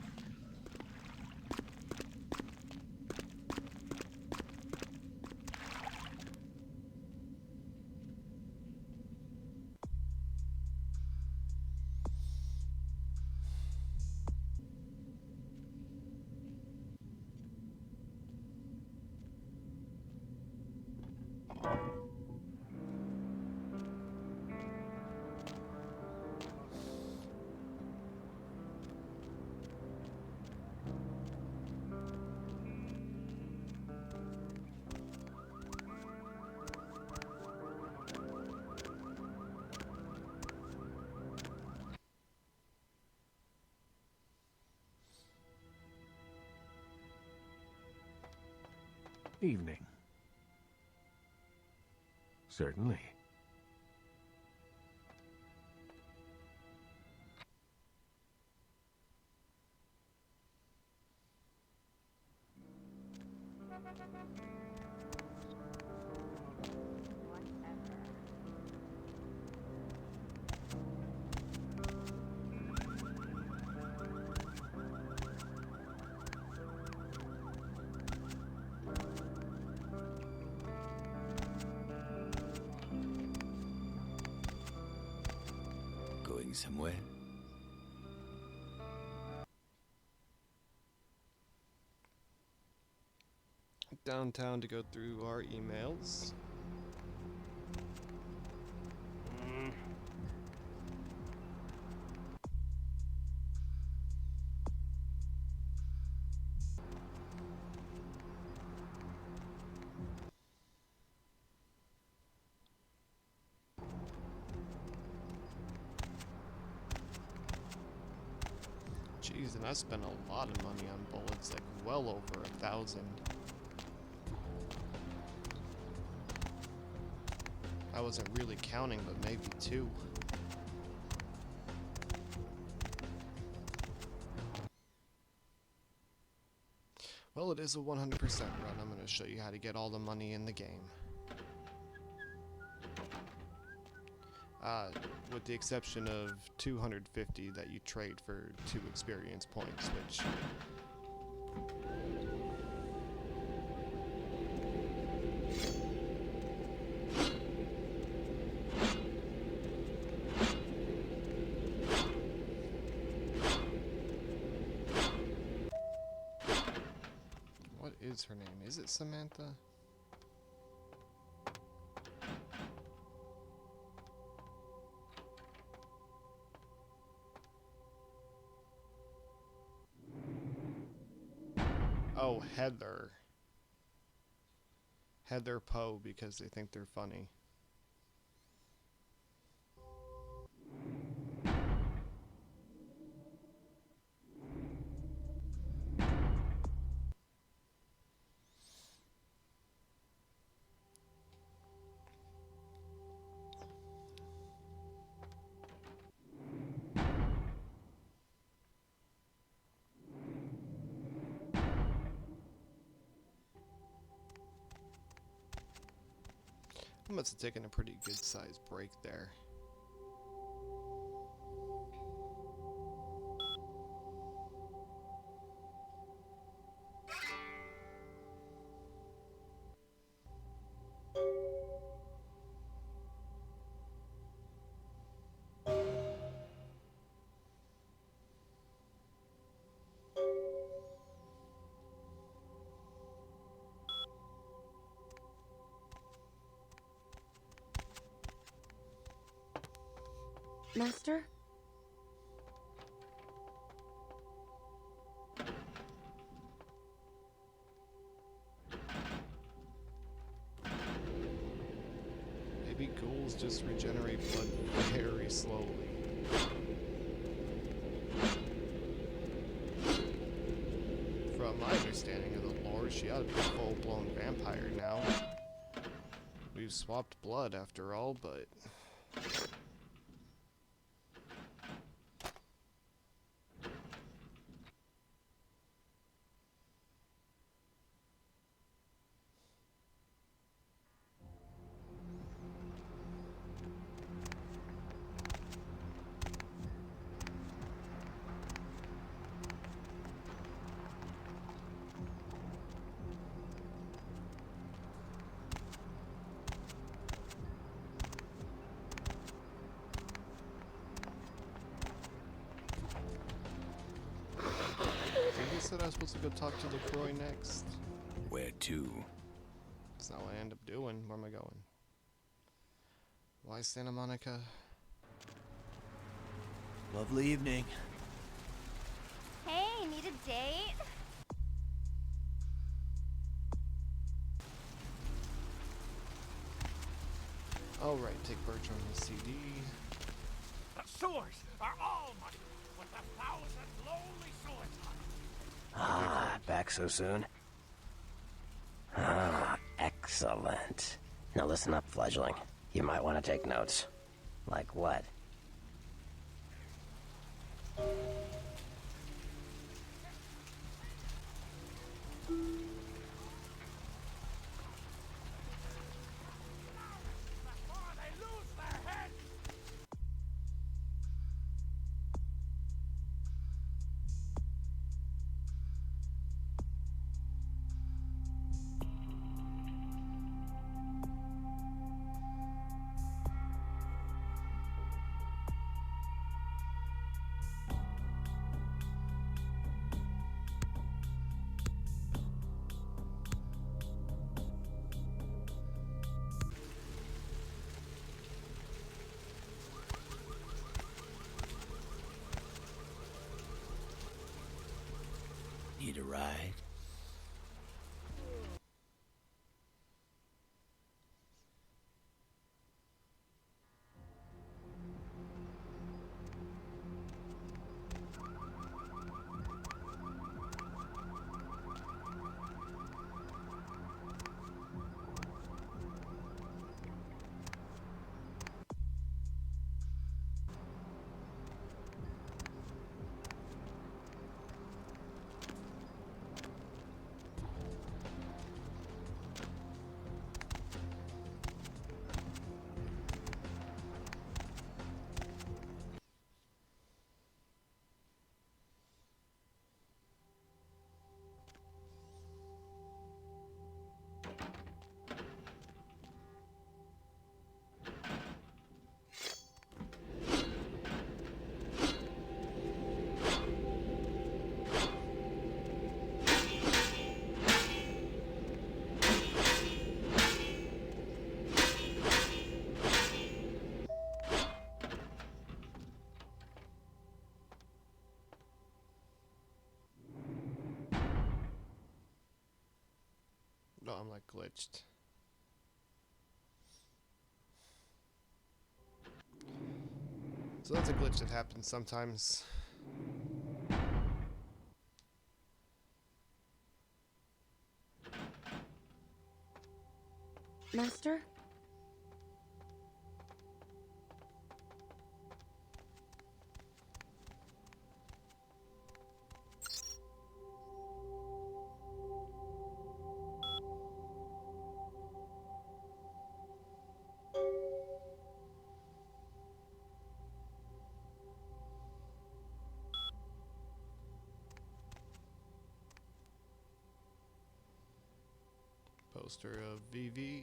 Evening. Certainly. Going somewhere? Downtown to go through our emails. Jeez, and I spent a lot of money on bullets, like well over 1,000. I wasn't really counting, but maybe 2. Well, it is a 100% run. I'm going to show you how to get all the money in the game. With the exception of 250 that you trade for 2 experience points, which... What is her name? Is it Samantha? Oh, Heather. Heather Poe, because they think they're funny. I must have taken a pretty good sized break there. Master? Maybe ghouls just regenerate blood very slowly. From my understanding of the lore, she ought to be a full-blown vampire now. We've swapped blood after all, but... said I was supposed to go talk to LaCroix next. Where to? That's not what I end up doing. Where am I going? Why Santa Monica? Lovely evening. Hey, need a date? Alright, take Bertram the CD. The sewers are all muddy with 1,000 lonely sewers. Ah, back so soon? Ah, excellent. Now listen up, fledgling. You might want to take notes. Like what? Need a ride? No, I'm like glitched. So that's a glitch that happens sometimes. Master? Poster of VV.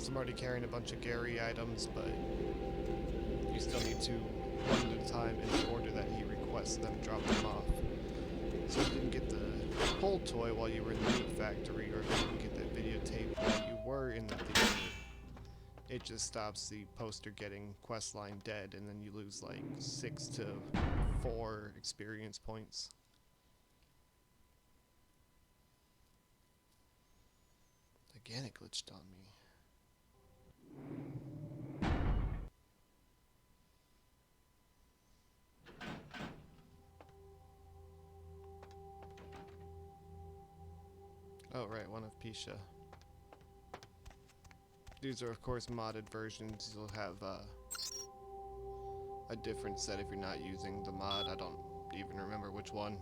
notice I'm already carrying a bunch of Gary items, but you still need to, one at a time, in the order that he requests them, drop them off. So if you didn't get the whole toy while you were in the meat factory, or if you didn't get that videotape while you were in the theater, it just stops the poster getting questline dead, and then you lose like 6 to 4 experience points. Again, it glitched on me. Oh right, one of Pisha. These are of course modded versions. You'll have a different set if you're not using the mod. I don't even remember which one.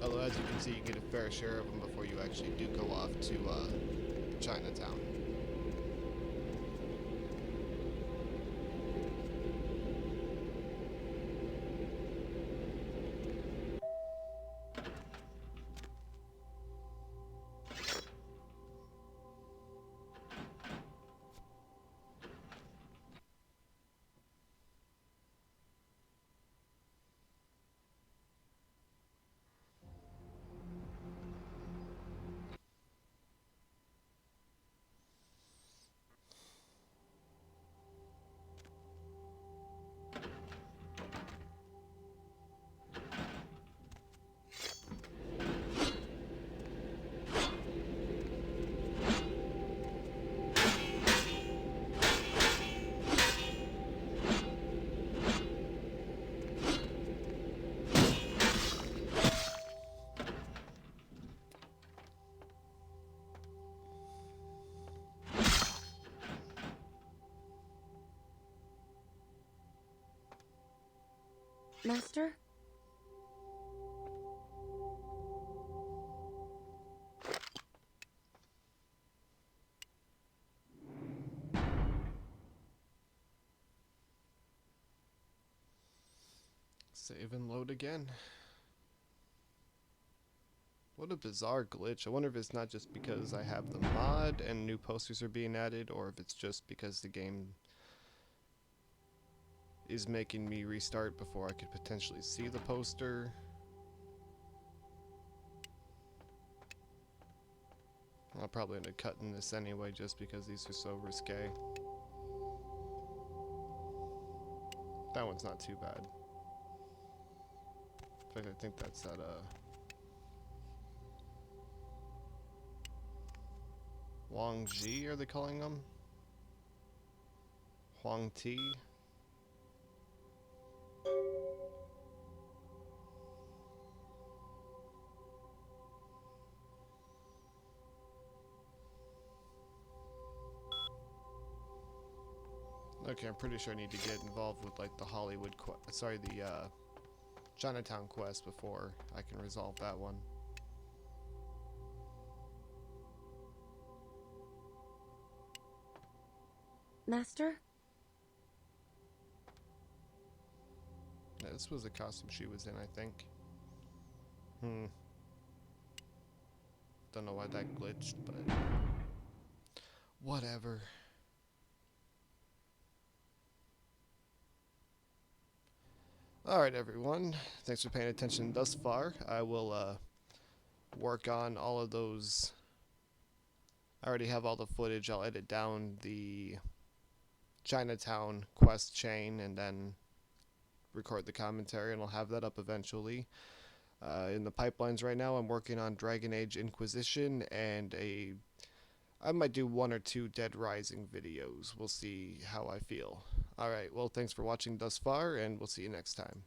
Although as you can see, you get a fair share of them before you actually do go off to Chinatown. Master? Save and load again. What a bizarre glitch. I wonder if it's not just because I have the mod and new posters are being added, or if it's just because the game is making me restart before I could potentially see the poster. I'll probably end up cutting this anyway just because these are so risque. That one's not too bad. In fact, I think that's that Wang Ji, are they calling them? Huang Ti? Okay, I'm pretty sure I need to get involved with like the Hollywood Chinatown quest before I can resolve that one. Master? Yeah, this was the costume she was in, I think. Don't know why that glitched, but whatever. Alright everyone, thanks for paying attention thus far. I will work on all of those. I already have all the footage. I'll edit down the Chinatown quest chain and then record the commentary, and I'll have that up eventually. In the pipelines right now, I'm working on Dragon Age Inquisition and I might do 1 or 2 Dead Rising videos. We'll see how I feel. Alright, well thanks for watching thus far, and we'll see you next time.